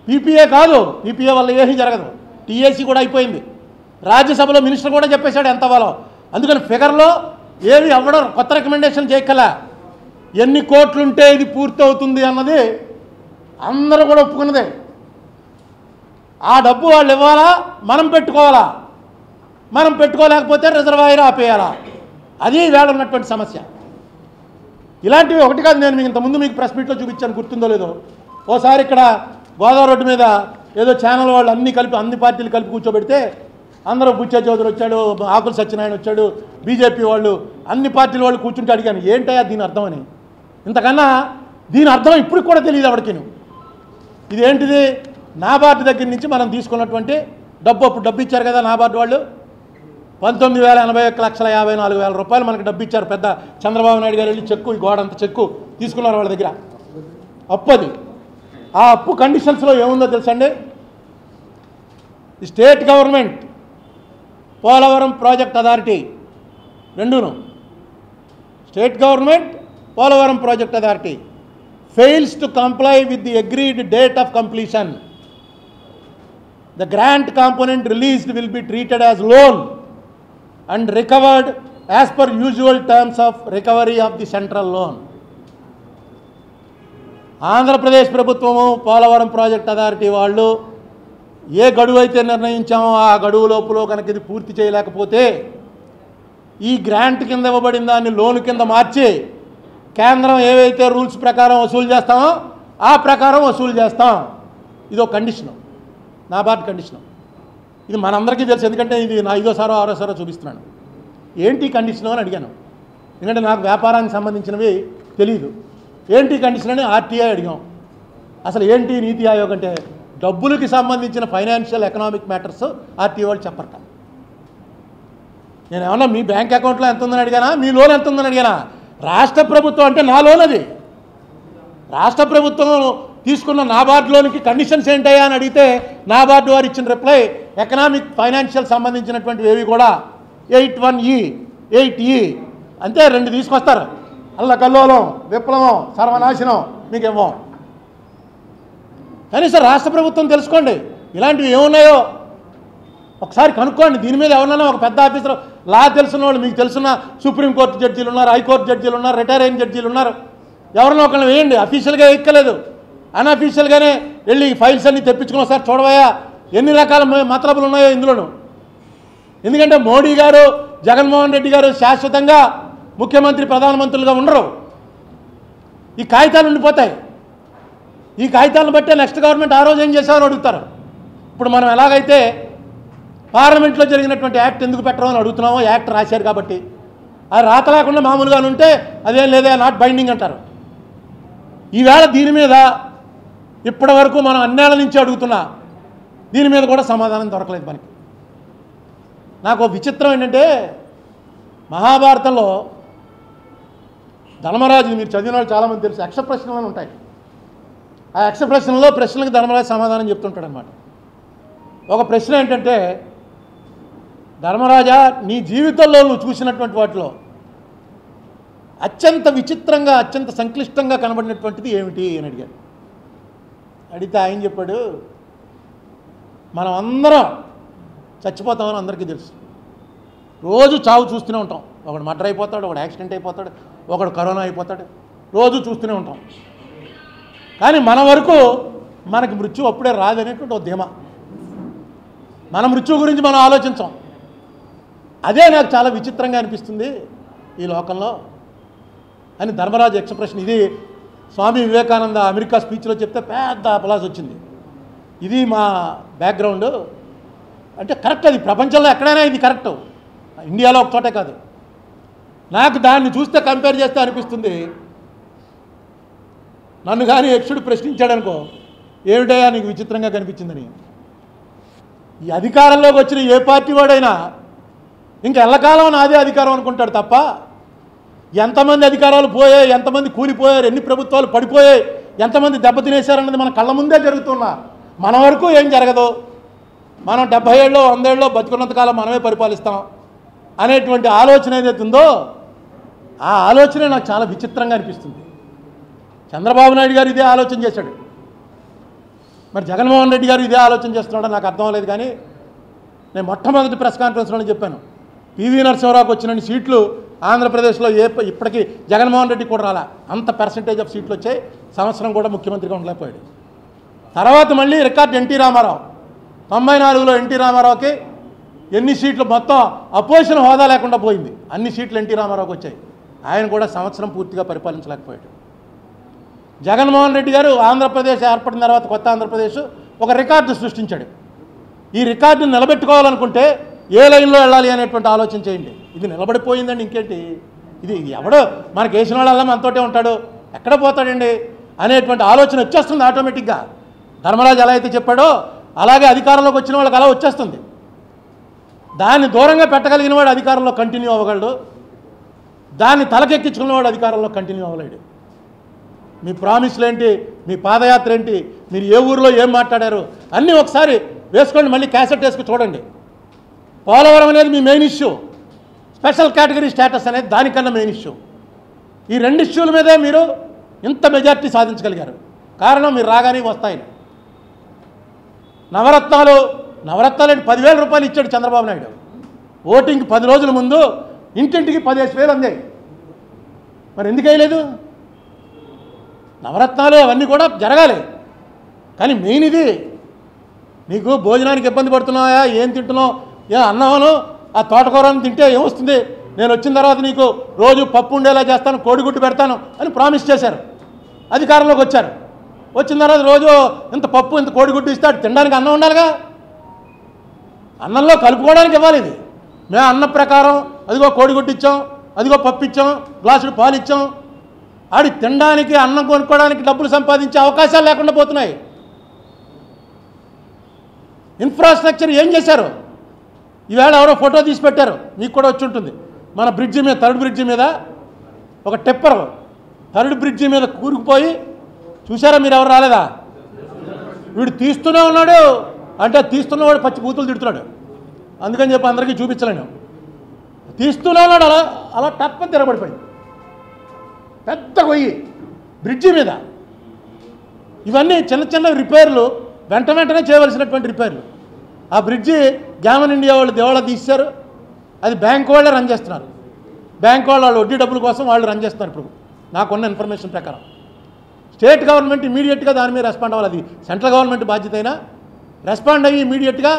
పీపీఏ కాదు, పీపీఏ వల్ల ఏమీ జరగదు. టీఏసీ కూడా అయిపోయింది. రాజ్యసభలో మినిస్టర్ కూడా చెప్పేశాడు ఎంత అవ్వాలో. అందుకని ఫిగర్లో ఏమి అవ్వడం, కొత్త రికమెండేషన్ చేయగల ఎన్ని కోట్లుంటే ఇది పూర్తి అవుతుంది అన్నది అందరూ కూడా ఒప్పుకున్నదే. ఆ డబ్బు వాళ్ళు ఇవ్వాలా, మనం పెట్టుకోవాలా? మనం పెట్టుకోలేకపోతే రిజర్వాయర్ ఆపేయాలా? అది వేళ ఉన్నటువంటి సమస్య. ఇలాంటివి ఒకటి కాదు. నేను మీకు ఇంతకుముందు మీకు ప్రెస్ మీట్లో చూపించాను, గుర్తుందో లేదో. ఓసారి ఇక్కడ గోదావరి రోడ్డు మీద ఏదో ఛానల్ వాళ్ళు అన్ని పార్టీలు కలిపి కూర్చోబెడితే అందరూ బుచ్చా చౌదరి వచ్చాడు, ఆకుల సత్యనారాయణ వచ్చాడు, బీజేపీ వాళ్ళు, అన్ని పార్టీల వాళ్ళు కూర్చుంటే అడిగాను, ఏంటయ్యా దీని అర్థం అని. ఇంతకన్నా దీని అర్థం ఇప్పుడు కూడా తెలియదు ఎవరికిను. ఇదేంటిది? నాబార్డు దగ్గర నుంచి మనం తీసుకున్నటువంటి డబ్బు, అప్పుడు డబ్బు ఇచ్చారు కదా నాబార్డు వాళ్ళు, 19,81,54,000 రూపాయలు మనకి డబ్బు ఇచ్చారు. పెద్ద చంద్రబాబు నాయుడు గారు వెళ్ళి చెక్కు, ఈ గోడంత చెక్కు తీసుకున్నారు వాళ్ళ దగ్గర. అప్పు అది. ఆ అప్పు కండిషన్స్లో ఏముందో తెలుసండి? The state government, Polavaram project authority రెండును, state government, Polavaram project authority fails to comply with the agreed date of completion, the grant component released will be treated as loan and recovered as per usual terms of recovery of the central loan. Andhra Pradesh ప్రభుత్వము, పోలవరం ప్రాజెక్ట్ అథారిటీ వాళ్ళు ఏ గడువు అయితే నిర్ణయించామో ఆ గడువు లోపల కనుక ఇది పూర్తి చేయలేకపోతే ఈ గ్రాంట్ కింద ఇవ్వబడిన దాన్ని లోను కింద మార్చి కేంద్రం ఏవైతే రూల్స్ ప్రకారం వసూలు చేస్తామో ఆ ప్రకారం వసూలు చేస్తాం. ఇది ఒక కండిషను, నాబార్డ్ కండిషను. ఇది మనందరికీ తెలుసు, ఎందుకంటే ఇది నా 5వ 6వ చూపిస్తున్నాను. ఏంటి కండిషను అని అడిగాను, ఎందుకంటే నాకు వ్యాపారానికి సంబంధించినవి తెలియదు. ఏంటి కండిషన్ అని ఆర్టీఐ అడిగాం. అసలు ఏంటి నీతి ఆయోగ్ అంటే డబ్బులకి సంబంధించిన ఫైనాన్షియల్ ఎకనామిక్ మ్యాటర్స్ ఆర్టీఐ వాళ్ళు చెప్పరట. నేను ఏమన్నా మీ బ్యాంక్ అకౌంట్లో ఎంత ఉందని అడిగానా, మీ లోన్ ఎంత ఉందని అడిగానా? రాష్ట్ర ప్రభుత్వం అంటే నా లోన్, అది రాష్ట్ర ప్రభుత్వం తీసుకున్న నాబార్డ్ లోన్కి కండిషన్స్ ఏంటయ్యా అని అడిగితే నాబార్డు వారు ఇచ్చిన రిప్లై ఎకనామిక్ ఫైనాన్షియల్ సంబంధించినటువంటివి ఏవి కూడా 81E 8E అంతే, 2 తీసుకొస్తారు. అల్లకల్లోలం, విప్లవం, సర్వనాశనం మీకు ఇవ్వం. కనీసం రాష్ట్ర ప్రభుత్వం తెలుసుకోండి, ఇలాంటివి ఏమున్నాయో ఒకసారి కనుక్కోండి. దీని మీద ఎవరన్నా ఒక పెద్ద ఆఫీసర్ లా తెలిసిన వాళ్ళు, మీకు తెలిసిన సుప్రీంకోర్టు జడ్జీలు ఉన్నారు, హైకోర్టు జడ్జీలు ఉన్నారు, రిటైర్ అయిన జడ్జీలు ఉన్నారు, ఎవరినో ఒకరిని వేయండి. అఫీషియల్గా ఎక్కలేదు, అన్అఫీషియల్గానే వెళ్ళి ఫైల్స్ అన్నీ తెప్పించుకుని ఒకసారి చూడవయా ఎన్ని రకాల మతలబులు ఉన్నాయో ఇందులోను. ఎందుకంటే మోడీ గారు, జగన్మోహన్ రెడ్డి గారు శాశ్వతంగా ముఖ్యమంత్రి ప్రధానమంత్రులుగా ఉండరు. ఈ కాగితాలు ఉండిపోతాయి. ఈ కాగితాలను బట్టే నెక్స్ట్ గవర్నమెంట్ ఆ రోజు ఏం చేశామని అడుగుతారు. ఇప్పుడు మనం ఎలాగైతే పార్లమెంట్లో జరిగినటువంటి యాక్ట్ ఎందుకు పెట్టడం అడుగుతున్నామో, యాక్ట్ రాశారు కాబట్టి, అది రాత లేకుండా మామూలుగా ఉంటే అదేం లేదా నాట్ బైండింగ్ అంటారు. ఈవేళ దీని మీద ఇప్పటి వరకు మనం అన్నేళ్ల నుంచి అడుగుతున్నా, దీని మీద కూడా సమాధానం దొరకలేదు మనకి. నాకు విచిత్రం ఏంటంటే మహాభారతంలో ధర్మరాజు, మీరు చదివిన వాళ్ళు చాలామంది తెలుసు, యక్ష ప్రశ్నలు ఉంటాయి. ఆ యక్ష ప్రశ్నలకు ధర్మరాజు సమాధానం చెప్తుంటాడు అనమాట. ఒక ప్రశ్న ఏంటంటే, ధర్మరాజా నీ జీవితంలో నువ్వు చూసినటువంటి వాటిలో అత్యంత విచిత్రంగా, అత్యంత సంక్లిష్టంగా కనబడినటువంటిది ఏమిటి అని అడిగాడు. అడిగితే ఆయన చెప్పాడు, మనం అందరం చచ్చిపోతామని అందరికీ తెలుసు. రోజు చావు చూస్తూనే ఉంటాం. ఒకడు మర్డర్ అయిపోతాడు, ఒకడు యాక్సిడెంట్ అయిపోతాడు, ఒకడు కరోనా అయిపోతాడు, రోజు చూస్తూనే ఉంటాం. కానీ మన వరకు మనకి మృత్యు అప్పుడే రాదనేటువంటి ఒక ధీమా. మన మృత్యు గురించి మనం ఆలోచించాం. అదే నాకు చాలా విచిత్రంగా అనిపిస్తుంది ఈ లోకంలో అని ధర్మరాజు ఎక్స్ప్రెషన్. ఇది స్వామి వివేకానంద అమెరికా స్పీచ్లో చెప్తే పెద్ద అపలాస్ వచ్చింది. ఇది మా బ్యాక్గ్రౌండ్ అంటే కరెక్ట్, అది ప్రపంచంలో ఎక్కడైనా ఇది కరెక్ట్, ఇండియాలో ఒక చోటే కాదు. నాకు దాన్ని చూస్తే కంపేర్ చేస్తే అనిపిస్తుంది, నన్ను కానీ యక్షుడు ప్రశ్నించాడనుకో, ఏమిటయా నీకు విచిత్రంగా కనిపించిందని. ఈ అధికారంలోకి వచ్చిన ఏ పార్టీ వాడైనా ఇంకా ఎల్లకాలం నాదే అధికారం అనుకుంటాడు తప్ప, ఎంతమంది అధికారాలు పోయాయి, ఎంతమంది కూలిపోయారు, ఎన్ని ప్రభుత్వాలు పడిపోయాయి, ఎంతమంది దెబ్బతినేశారన్నది మన కళ్ళ ముందే జరుగుతున్నా. మన వరకు ఏం జరగదు, మనం 70 ఏళ్ళు 100 ఏళ్ళు బతుకున్నంతకాలం మనమే పరిపాలిస్తాం అనేటువంటి ఆలోచన ఏదైతే ఉందో, ఆ ఆలోచనే నాకు చాలా విచిత్రంగా అనిపిస్తుంది. చంద్రబాబు నాయుడు గారు ఇదే ఆలోచన చేశాడు, మరి జగన్మోహన్ రెడ్డి గారు ఇదే ఆలోచన చేస్తున్నాడో నాకు అర్థం లేదు. కానీ నేను మొట్టమొదటి ప్రెస్ కాన్ఫరెన్స్లోనే చెప్పాను, పివి నరసింహరావుకి వచ్చిన సీట్లు ఆంధ్రప్రదేశ్లో ఇప్పటికీ జగన్మోహన్ రెడ్డి కూడా రాలా, అంత పర్సంటేజ్ ఆఫ్ సీట్లు వచ్చాయి. సంవత్సరం కూడా ముఖ్యమంత్రిగా ఉండలేకపోయాడు. తర్వాత మళ్ళీ రికార్డ్ ఎన్టీ రామారావు, 94లో ఎన్టీ రామారావుకి ఎన్ని సీట్లు, మొత్తం అపోజిషన్ హోదా లేకుండా పోయింది, అన్ని సీట్లు ఎన్టీ రామారావుకి వచ్చాయి. ఆయన కూడా సంవత్సరం పూర్తిగా పరిపాలించలేకపోయాడు. జగన్మోహన్ రెడ్డి గారు ఆంధ్రప్రదేశ్ ఏర్పడిన తర్వాత కొత్త ఆంధ్రప్రదేశ్ ఒక రికార్డు సృష్టించాడు. ఈ రికార్డును నిలబెట్టుకోవాలనుకుంటే ఏ లైన్లో వెళ్ళాలి అనేటువంటి ఆలోచన చేయండి. ఇది నిలబడిపోయిందండి, ఇంకేంటి ఇది, ఎవడో మనకు వేసిన వాళ్ళల్లా మనతోటే ఉంటాడు, ఎక్కడ పోతాడండి అనేటువంటి ఆలోచన వచ్చేస్తుంది ఆటోమేటిక్గా. ధర్మరాజు ఎలా అయితే చెప్పాడో అలాగే అధికారంలోకి వచ్చిన వాళ్ళకి అలా వచ్చేస్తుంది. దాన్ని దూరంగా పెట్టగలిగిన వాడు అధికారంలో కంటిన్యూ అవ్వగలడు, దాన్ని తలకెక్కించుకున్నవాడు అధికారంలో కంటిన్యూ అవ్వలేడు. మీ ప్రామిస్లు ఏంటి, మీ పాదయాత్ర ఏంటి, మీరు ఏ ఊరిలో ఏం మాట్లాడారు అన్నీ ఒకసారి వేసుకోండి, మళ్ళీ క్యాసెట్ వేసుకుని చూడండి. పోలవరం అనేది మీ main issue, special category status అనేది దానికన్నా మెయిన్ ఇష్యూ. ఈ 2 ఇష్యూల మీదే మీరు ఇంత మెజార్టీ సాధించగలిగారు. కారణం మీరు రాగానే వస్తాయని. నవరత్నాలు 10,000 రూపాయలు ఇచ్చాడు చంద్రబాబు నాయుడు. ఓటింగ్కి 10 రోజుల ముందు ఇంటింటికి 15,000 అందాయి. మరి ఎందుకు వేయలేదు? నవరత్నాలు అవన్నీ కూడా జరగాలి, కానీ మెయిన్ ఇది నీకు భోజనానికి ఇబ్బంది పడుతున్నావా, ఏం తింటున్నావు, ఏం అన్నవాను ఆ తోటకూరని తింటే ఏమొస్తుంది, నేను వచ్చిన తర్వాత నీకు రోజు పప్పు ఉండేలా చేస్తాను, కోడిగుడ్డు పెడతాను అని ప్రామిస్ చేశారు. అధికారంలోకి వచ్చారు. వచ్చిన తర్వాత రోజు ఇంత పప్పు ఇంత కోడిగుడ్డు ఇస్తాడు, తినడానికి అన్నం ఉండాలిగా, అన్నంలో కలుపుకోవడానికి ఇవ్వాలి. ఇది మేము అన్న ప్రకారం అదిగో కోడిగుడ్డు ఇచ్చాం, అదిగో పప్పు ఇచ్చాం, గ్లాసుడు పాలు ఇచ్చాం. ఆడి తినడానికి అన్నం కొనుక్కోవడానికి డబ్బులు సంపాదించే అవకాశాలు లేకుండా పోతున్నాయి. ఇన్ఫ్రాస్ట్రక్చర్ ఏం చేశారు? ఈవేళ ఎవరో ఫోటో తీసి పెట్టారు, మీకు కూడా వచ్చి ఉంటుంది. మన బ్రిడ్జి మీద, థర్డ్ బ్రిడ్జి మీద ఒక టెప్పర్ థర్డ్ బ్రిడ్జి మీద కూరుకుపోయి చూసారా? మీరు ఎవరు రాలేదా? వీడు తీస్తూనే ఉన్నాడు, అంటే తీస్తున్నవాడు పచ్చి బూతులు తిడుతున్నాడు. అందుకని చెప్పి అందరికీ చూపించలేను. తీస్తూనే ఉన్నాడు, అలా అలా టప్పని తిరగబడిపోయింది పెద్ద గొయ్యి బ్రిడ్జి మీద. ఇవన్నీ చిన్న చిన్న రిపేర్లు, వెంటనే చేయవలసినటువంటి రిపేర్లు. ఆ బ్రిడ్జి గ్యామన్ ఇండియా వాళ్ళు దేవాళ్ళ తీశారు. అది బ్యాంక్ వాళ్ళే రన్ చేస్తున్నారు. బ్యాంక్ వాళ్ళు వడ్డీ డబ్బుల కోసం వాళ్ళు రన్ చేస్తున్నారు. ఇప్పుడు నాకున్న ఇన్ఫర్మేషన్ ప్రకారం స్టేట్ గవర్నమెంట్ ఇమీడియట్గా దాని మీద రెస్పాండ్ అవ్వాలి. అది సెంట్రల్ గవర్నమెంట్ బాధ్యత అయినా రెస్పాండ్ అయ్యి ఇమీడియట్గా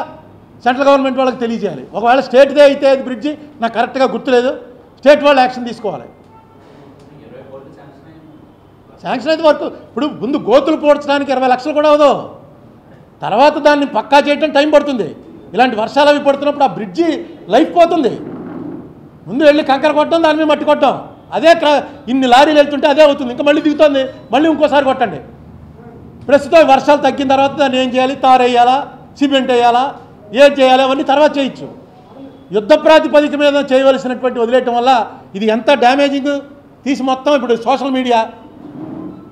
సెంట్రల్ గవర్నమెంట్ వాళ్ళకి తెలియజేయాలి. ఒకవేళ స్టేట్దే అయితే అది బ్రిడ్జి నాకు కరెక్ట్గా గుర్తులేదు, స్టేట్ వాళ్ళు యాక్షన్ తీసుకోవాలి. శాంక్షన్ అయితే వరకు ఇప్పుడు ముందు గోతులు పోడ్చడానికి 20 లక్షలు కూడా అవదు. తర్వాత దాన్ని పక్కా చేయడం టైం పడుతుంది. ఇలాంటి వర్షాలు అవి పడుతున్నప్పుడు ఆ బ్రిడ్జి లైఫ్ పోతుంది. ముందు వెళ్ళి కంకర కొట్టడం, దాని మీద మట్టి కొట్టడం, అదే ఇన్ని లారీలు వెళ్తుంటే అదే అవుతుంది. ఇంకా మళ్ళీ దిగుతుంది, మళ్ళీ ఇంకోసారి కొట్టండి. ప్రస్తుతం వర్షాలు తగ్గిన తర్వాత దాన్ని ఏం చేయాలి, తారు వేయాలా, సిమెంట్ వేయాలా, ఏం చేయాలి, అవన్నీ తర్వాత చేయొచ్చు. యుద్ధ ప్రాతిపదిక మీద చేయవలసినటువంటి వదిలేయటం వల్ల ఇది ఎంత డ్యామేజింగ్ తీసి మొత్తం ఇప్పుడు సోషల్ మీడియా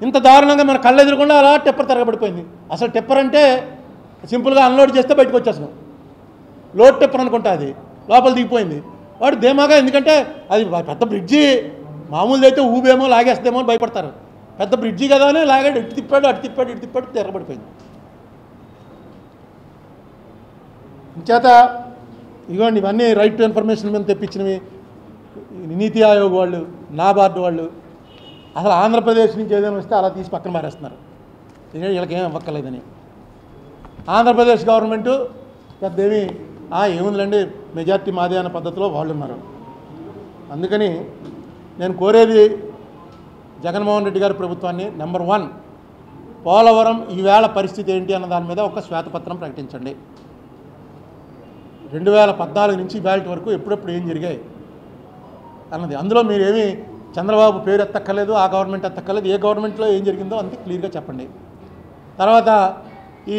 ఇంత దారుణంగా మన కళ్ళు ఎదురకుండా అలా టెప్పర్ తిరగబడిపోయింది. అసలు టెప్పర్ అంటే సింపుల్గా అన్లోడ్ చేస్తే బయటకు వచ్చేసాను. లోడ్ టెప్పర్ అనుకుంటా, అది లోపల దిగిపోయింది. వాడు ధీమాగా, ఎందుకంటే అది పెద్ద బ్రిడ్జి, మామూలుది అయితే ఊబేమో లాగేస్తేమో అని భయపడతారు. పెద్ద బ్రిడ్జి కదా అని లాగాడు, ఇటు తిప్పాడు, అటు తిప్పాడు, ఇటు తిప్పాడు, తిరగబడిపోయింది. చేత ఇదిగోండి ఇవన్నీ రైట్ టు ఇన్ఫర్మేషన్ మీద తెప్పించినవి. నీతి ఆయోగ్ వాళ్ళు, నాబార్డు వాళ్ళు అసలు ఆంధ్రప్రదేశ్ నుంచి ఏదైనా వస్తే అలా తీసి పక్కన మారేస్తున్నారు. వీళ్ళకి ఏం అవ్వక్కర్లేదని. ఆంధ్రప్రదేశ్ గవర్నమెంటు పెద్దేమి ఏముందండి, మెజార్టీ మాదే అన్న పద్ధతిలో వాళ్ళు ఉన్నారు. అందుకని నేను కోరేది జగన్మోహన్ రెడ్డి గారి ప్రభుత్వాన్ని, నెంబర్ 1 పోలవరం ఈవేళ పరిస్థితి ఏంటి అన్న దాని మీద ఒక శ్వేతపత్రం ప్రకటించండి. 2014 నుంచి ఇవాళ వరకు ఎప్పుడెప్పుడు ఏం జరిగాయి అన్నది. అందులో మీరేమీ చంద్రబాబు పేరు ఎత్తక్కర్లేదు, ఆ గవర్నమెంట్ ఎత్తక్కర్లేదు, ఏ గవర్నమెంట్లో ఏం జరిగిందో అంతే క్లియర్గా చెప్పండి. తర్వాత ఈ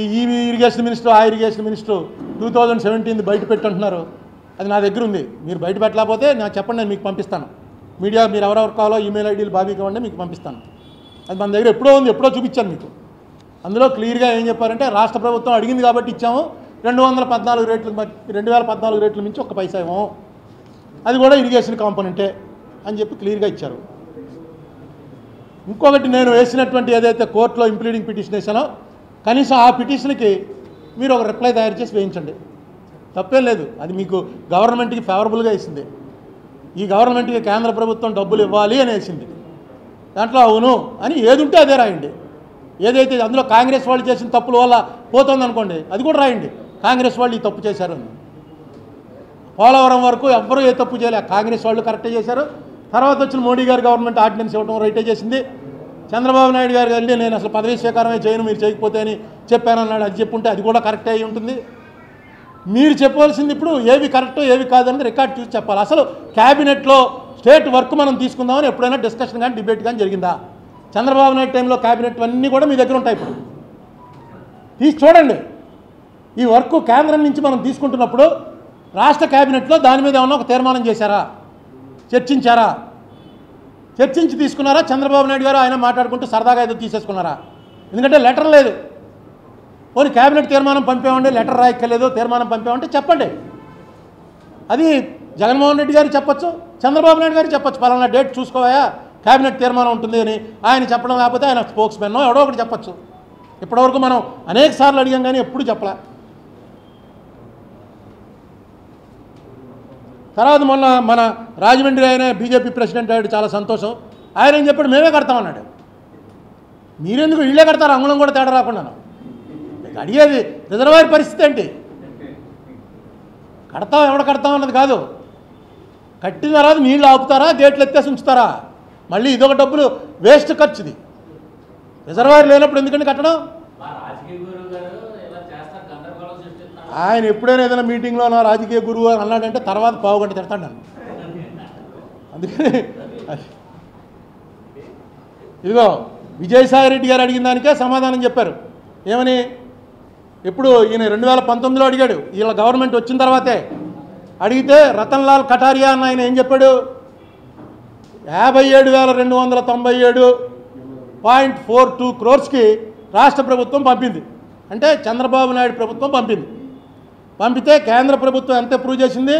ఇరిగేషన్ మినిస్టర్, ఆ ఇరిగేషన్ మినిస్టర్ 2017 బయట పెట్టుంటున్నారు. అది నా దగ్గర ఉంది. మీరు బయట పెట్టలేకపోతే నాకు చెప్పండి, నేను మీకు పంపిస్తాను. మీడియా మీరు ఎవరెవరు కావాలో ఈమెయిల్ ఐడీలు బాబీకి ఇవ్వండి, మీకు పంపిస్తాను. అది మన దగ్గర ఎప్పుడో ఉంది, ఎప్పుడో చూపించాను మీకు. అందులో క్లియర్గా ఏం చెప్పారంటే రాష్ట్ర ప్రభుత్వం అడిగింది కాబట్టి ఇచ్చాము, 2014 రేట్లు మించి 1 పైసా ఏమో, అది కూడా ఇరిగేషన్ కాంపోనెంటే అని చెప్పి క్లియర్గా ఇచ్చారు. ఇంకొకటి నేను వేసినటువంటి ఏదైతే కోర్టులో ఇంప్లీడింగ్ పిటిషన్ వేసానో కనీసం ఆ పిటిషన్కి మీరు ఒక రిప్లై తయారు చేసి వేయించండి, తప్పేం లేదు. అది మీకు గవర్నమెంట్కి ఫేవరబుల్గా ఇస్తుంది. ఈ గవర్నమెంట్కి కేంద్ర ప్రభుత్వం డబ్బులు ఇవ్వాలి అని వేసింది. దాంట్లో అవును అని ఏది ఉంటే అదే రాయండి. ఏదైతే అందులో కాంగ్రెస్ వాళ్ళు చేసిన తప్పుల వల్ల పోతుంది అనుకోండి, అది కూడా రాయండి, కాంగ్రెస్ వాళ్ళు ఈ తప్పు చేశారు అని. పోలవరం వరకు ఎవ్వరూ ఏ తప్పు చేయలే, కాంగ్రెస్ వాళ్ళు కరెక్టే చేశారు. తర్వాత వచ్చిన మోడీ గారు గవర్నమెంట్ ఆర్డినెన్స్ ఇవ్వడం రైటే చేసింది. చంద్రబాబు నాయుడు గారు వెళ్ళి నేను అసలు పదవీ స్వీకారమే చేయను మీరు చేయకపోతే అని చెప్పానన్నాడు, అది చెప్పుంటే అది కూడా కరెక్టే అయి ఉంటుంది. మీరు చెప్పవలసింది ఇప్పుడు ఏవి కరెక్టో ఏవి కాదన్నది రికార్డ్ చూసి చెప్పాలి. అసలు క్యాబినెట్లో స్టేట్ వర్క్ మనం తీసుకుందామని ఎప్పుడైనా డిస్కషన్ కానీ డిబేట్ కానీ జరిగిందా? చంద్రబాబు నాయుడు టైంలో క్యాబినెట్ అన్నీ కూడా మీ దగ్గర ఉంటాయి. ఇప్పుడు తీసి చూడండి. ఈ వర్క్ కేంద్రం నుంచి మనం తీసుకుంటున్నప్పుడు రాష్ట్ర క్యాబినెట్లో దాని మీద ఏమన్నా ఒక తీర్మానం చేశారా, చర్చించారా, చర్చించి తీసుకున్నారా? చంద్రబాబు నాయుడు గారు ఆయన మాట్లాడుకుంటూ సరదాగా ఏదో తీసేసుకున్నారా? ఎందుకంటే లెటర్ లేదు. పోనీ క్యాబినెట్ తీర్మానం పంపామండి, లెటర్ రాయక్కర్లేదు, తీర్మానం పంపామంటే చెప్పండి. అది జగన్మోహన్ రెడ్డి గారు చెప్పొచ్చు, చంద్రబాబు నాయుడు గారు చెప్పొచ్చు, పలానా డేట్ చూసుకోవా క్యాబినెట్ తీర్మానం ఉంటుంది అని. ఆయన చెప్పడం లేకపోతే ఆయన స్పోక్స్ మెన్నో ఎవడో ఒకటి చెప్పచ్చు. ఇప్పటివరకు మనం అనేక సార్లు అడిగాం కానీ ఎప్పుడు చెప్పలే. తర్వాత మొన్న మన రాజమండ్రి ఆయన బీజేపీ ప్రెసిడెంట్ అయ్యాడు, చాలా సంతోషం. ఆయన ఏం చెప్పాడు, మేమే కడతామన్నాడు. మీరెందుకు ఇళ్ళే కడతారు, అంగుళం కూడా తేడా రాకుండా. అడిగేది రిజర్వాయర్ పరిస్థితి ఏంటి? కడతాం ఎవడ కడతాం అన్నది కాదు, కట్టిన తర్వాత నీళ్ళు ఆపుతారా, గేట్లు ఎత్తేసి ఉంచుతారా? మళ్ళీ ఇదొక డబ్బులు వేస్ట్ ఖర్చుది. రిజర్వాయర్ లేనప్పుడు ఎందుకంటే కట్టడం? ఆయన ఎప్పుడైనా ఏదైనా మీటింగ్లో నా రాజకీయ గురువు అని అన్నాడంటే తర్వాత పావుగంట తిడతాడు నన్ను. అందుకని ఇదిగో విజయసాయి రెడ్డి గారు అడిగిన దానికే సమాధానం చెప్పారు. ఏమని? ఇప్పుడు ఈయన 2019లో అడిగాడు, వీళ్ళ గవర్నమెంట్ వచ్చిన తర్వాతే అడిగితే రతన్ లాల్ కటారియా అన్న ఆయన ఏం చెప్పాడు? 57,297.42 crores రాష్ట్ర ప్రభుత్వం పంపింది. అంటే చంద్రబాబు నాయుడు ప్రభుత్వం పంపింది. పంపితే కేంద్ర ప్రభుత్వం ఎంత అప్రూవ్ చేసింది?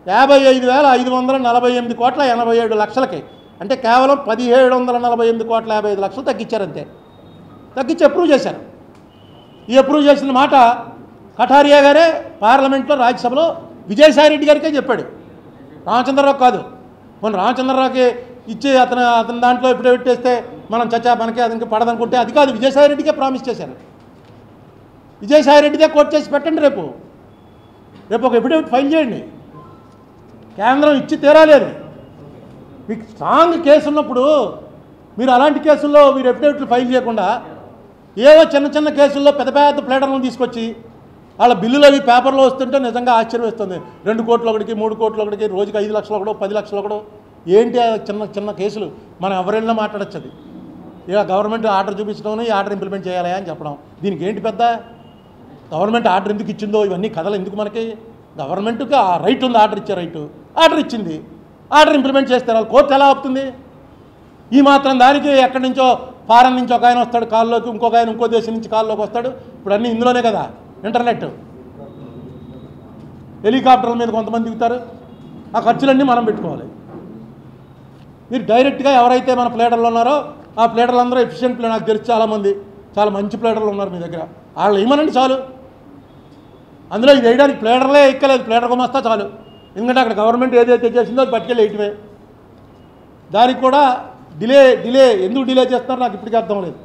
55,548.87 కోట్ల. అంటే కేవలం 1748.55 కోట్ల తగ్గించారు, అంతే. తగ్గించి అప్రూవ్ చేశారు. ఈ అప్రూవ్ చేసిన మాట కటారియా గారే పార్లమెంట్లో రాజ్యసభలో విజయసాయి రెడ్డి గారికే చెప్పాడు, రామచంద్రరావు కాదు. మన రామచంద్రరావుకి ఇచ్చి అతని దాంట్లో ఇప్పుడు పెట్టేస్తే మనం మనకి అతనికి పడదనుకుంటే అది కాదు, విజయసాయి రెడ్డికే ప్రామిస్ చేశారు. విజయసాయి రెడ్డిదే కోర్టు చేసి పెట్టండి, రేపు ఒక ఎఫిడవిట్ ఫైల్ చేయండి. కేంద్రం ఇచ్చి తీరాలేదు. మీకు స్ట్రాంగ్ కేసు ఉన్నప్పుడు మీరు అలాంటి కేసుల్లో మీరు ఎఫిడవిట్లు ఫైల్ చేయకుండా ఏవో చిన్న కేసుల్లో పెద్ద ప్లేటర్లను తీసుకొచ్చి వాళ్ళ బిల్లులు అవి పేపర్లో వస్తుంటే నిజంగా ఆశ్చర్యం వేస్తుంది. 2 కోట్ల ఒకటికి, 3 కోట్ల ఒకటికి, రోజుకి 5 లక్షలు ఒకడో, 10 లక్షలు ఒకడో. ఏంటి చిన్న కేసులు? మనం ఎవరైనా మాట్లాడచ్చు. అది ఇక గవర్నమెంట్ ఆర్డర్ చూపించడం, ఈ ఆర్డర్ ఇంప్లిమెంట్ చేయాలి అని చెప్పడం. దీనికి ఏంటి పెద్ద? గవర్నమెంట్ ఆర్డర్ ఎందుకు ఇచ్చిందో ఇవన్నీ కథలు ఎందుకు మనకి? గవర్నమెంట్కి ఆ రైట్ ఉంది, ఆర్డర్ ఇచ్చే రైటు. ఆర్డర్ ఇచ్చింది, ఆర్డర్ ఇంప్లిమెంట్ చేస్తే కోర్టు ఎలా ఆపుతుంది? ఈ మాత్రం దానికి ఎక్కడి నుంచో ఫారెన్ నుంచి ఒక ఆయన వస్తాడు కాల్లోకి, ఇంకొక ఆయన ఇంకో దేశం నుంచి కాల్లోకి వస్తాడు. ఇప్పుడు అన్నీ ఇందులోనే కదా, ఇంటర్నెట్, హెలికాప్టర్ల మీద కొంతమంది దిగుతారు. ఆ ఖర్చులన్నీ మనం పెట్టుకోవాలి. మీరు డైరెక్ట్గా ఎవరైతే మన ప్లేటర్లు ఉన్నారో ఆ ప్లేటర్లు అందరూ ఎఫిషియెంట్ నాకు తెలిసి చాలామంది చాలా మంచి ప్లేటర్లు ఉన్నారు మీ దగ్గర. వాళ్ళు ఏమనండి చాలు. అందులో ఇది వేయడానికి ప్లేటర్లే ఎక్కలేదు, ప్లేటర్ కొమ్మేస్తా చాలు. ఎందుకంటే అక్కడ గవర్నమెంట్ ఏదైతే చేసిందో అది పట్టుకెళ్ళి వేయటమే. దానికి కూడా డిలే ఎందుకు డిలే చేస్తున్నారో నాకు ఇప్పటికీ అర్థం లేదు.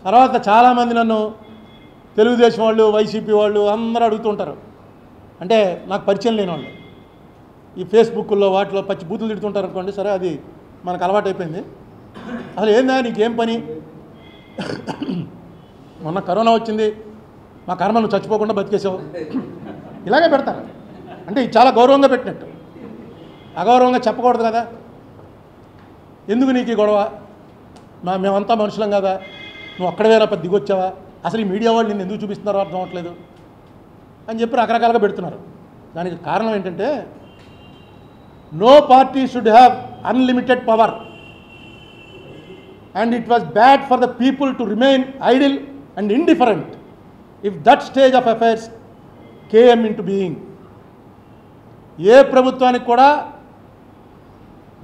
తర్వాత చాలామంది నన్ను తెలుగుదేశం వాళ్ళు, వైసీపీ వాళ్ళు అందరూ అడుగుతుంటారు. అంటే నాకు పరిచయం లేని వాళ్ళు ఈ ఫేస్బుక్లో వాటిలో పచ్చి బూతులు తిడుతుంటారు అనుకోండి. సరే, అది మనకు అలవాటు అయిపోయింది. అసలు ఏందా నీకేం పని? మొన్న కరోనా వచ్చింది, మా కర్మ నువ్వు చచ్చిపోకుండా బతికేసావు, ఇలాగే పెడతారు. అంటే ఇది చాలా గౌరవంగా పెట్టినట్టు. అగౌరవంగా చెప్పకూడదు కదా. ఎందుకు నీకు ఈ గొడవ? మేమంతా మనుషులం కదా, నువ్వు అక్కడవేనా పెద్ద దిగొచ్చావా? అసలు ఈ మీడియా వాళ్ళు నిన్ను ఎందుకు చూపిస్తున్నారో అర్థం అవ్వట్లేదు అని చెప్పి రకరకాలుగా పెడుతున్నారు. దానికి కారణం ఏంటంటే no party should have unlimited power and it was bad for the people to remain idle and indifferent if that stage of affairs came into being. ఏ ప్రభుత్వానికి కూడా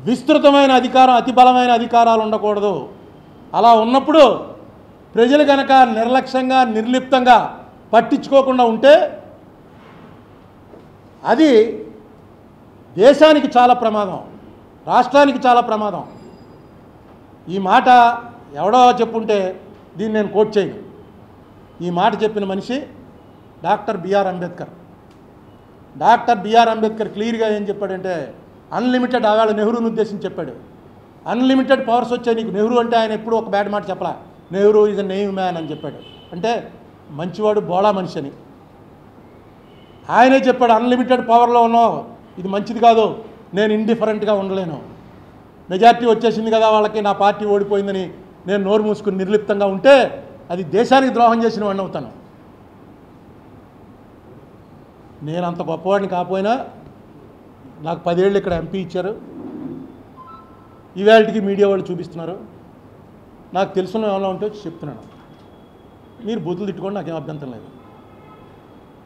విస్తృతమైన అధికారం, అతి బలమైన అధికారాలు ఉండకూడదు. అలా ఉన్నప్పుడు ప్రజలు కనుక నిర్లక్ష్యంగా, నిర్లిప్తంగా పట్టించుకోకుండా ఉంటే అది దేశానికి చాలా ప్రమాదం, రాష్ట్రానికి చాలా ప్రమాదం. ఈ మాట ఎవడో చెప్పుంటే దీన్ని నేను కోట్ చేయను. ఈ మాట చెప్పిన మనిషి doctor B R Ambedkar. Doctor B R Ambedkar క్లియర్గా ఏం చెప్పాడంటే అన్లిమిటెడ్, ఆవేళ నెహ్రూని ఉద్దేశించి చెప్పాడు, అన్లిమిటెడ్ పవర్స్ వచ్చాయి నీకు. నెహ్రూ అంటే ఆయన ఎప్పుడు ఒక బ్యాడ్ మాట చెప్పలా. నెహ్రూ ఈజ్ అ నెయివ్ మ్యాన్ అని చెప్పాడు. అంటే మంచివాడు, బోళా మనిషి అని ఆయనే చెప్పాడు. అన్లిమిటెడ్ పవర్లో ఉన్నావు, ఇది మంచిది కాదు, నేను ఇండిఫరెంట్గా ఉండలేను. మెజార్టీ వచ్చేసింది కదా వాళ్ళకి, నా పార్టీ ఓడిపోయిందని నేను నోరు మూసుకుని నిర్లిప్తంగా ఉంటే అది దేశానికి ద్రోహం చేసిన వాడిని అవుతాను. నేను అంత గొప్పవాడిని కాకపోయినా నాకు 10 ఏళ్ళు ఇక్కడ ఎంపీ ఇచ్చారు. ఈవేళకి మీడియా వాళ్ళు చూపిస్తున్నారు. నాకు తెలుసున్న ఏమైనా ఉంటే చెప్తున్నాను. మీరు బూతులు తిట్టుకోండి, నాకేం అభ్యంతరం లేదు.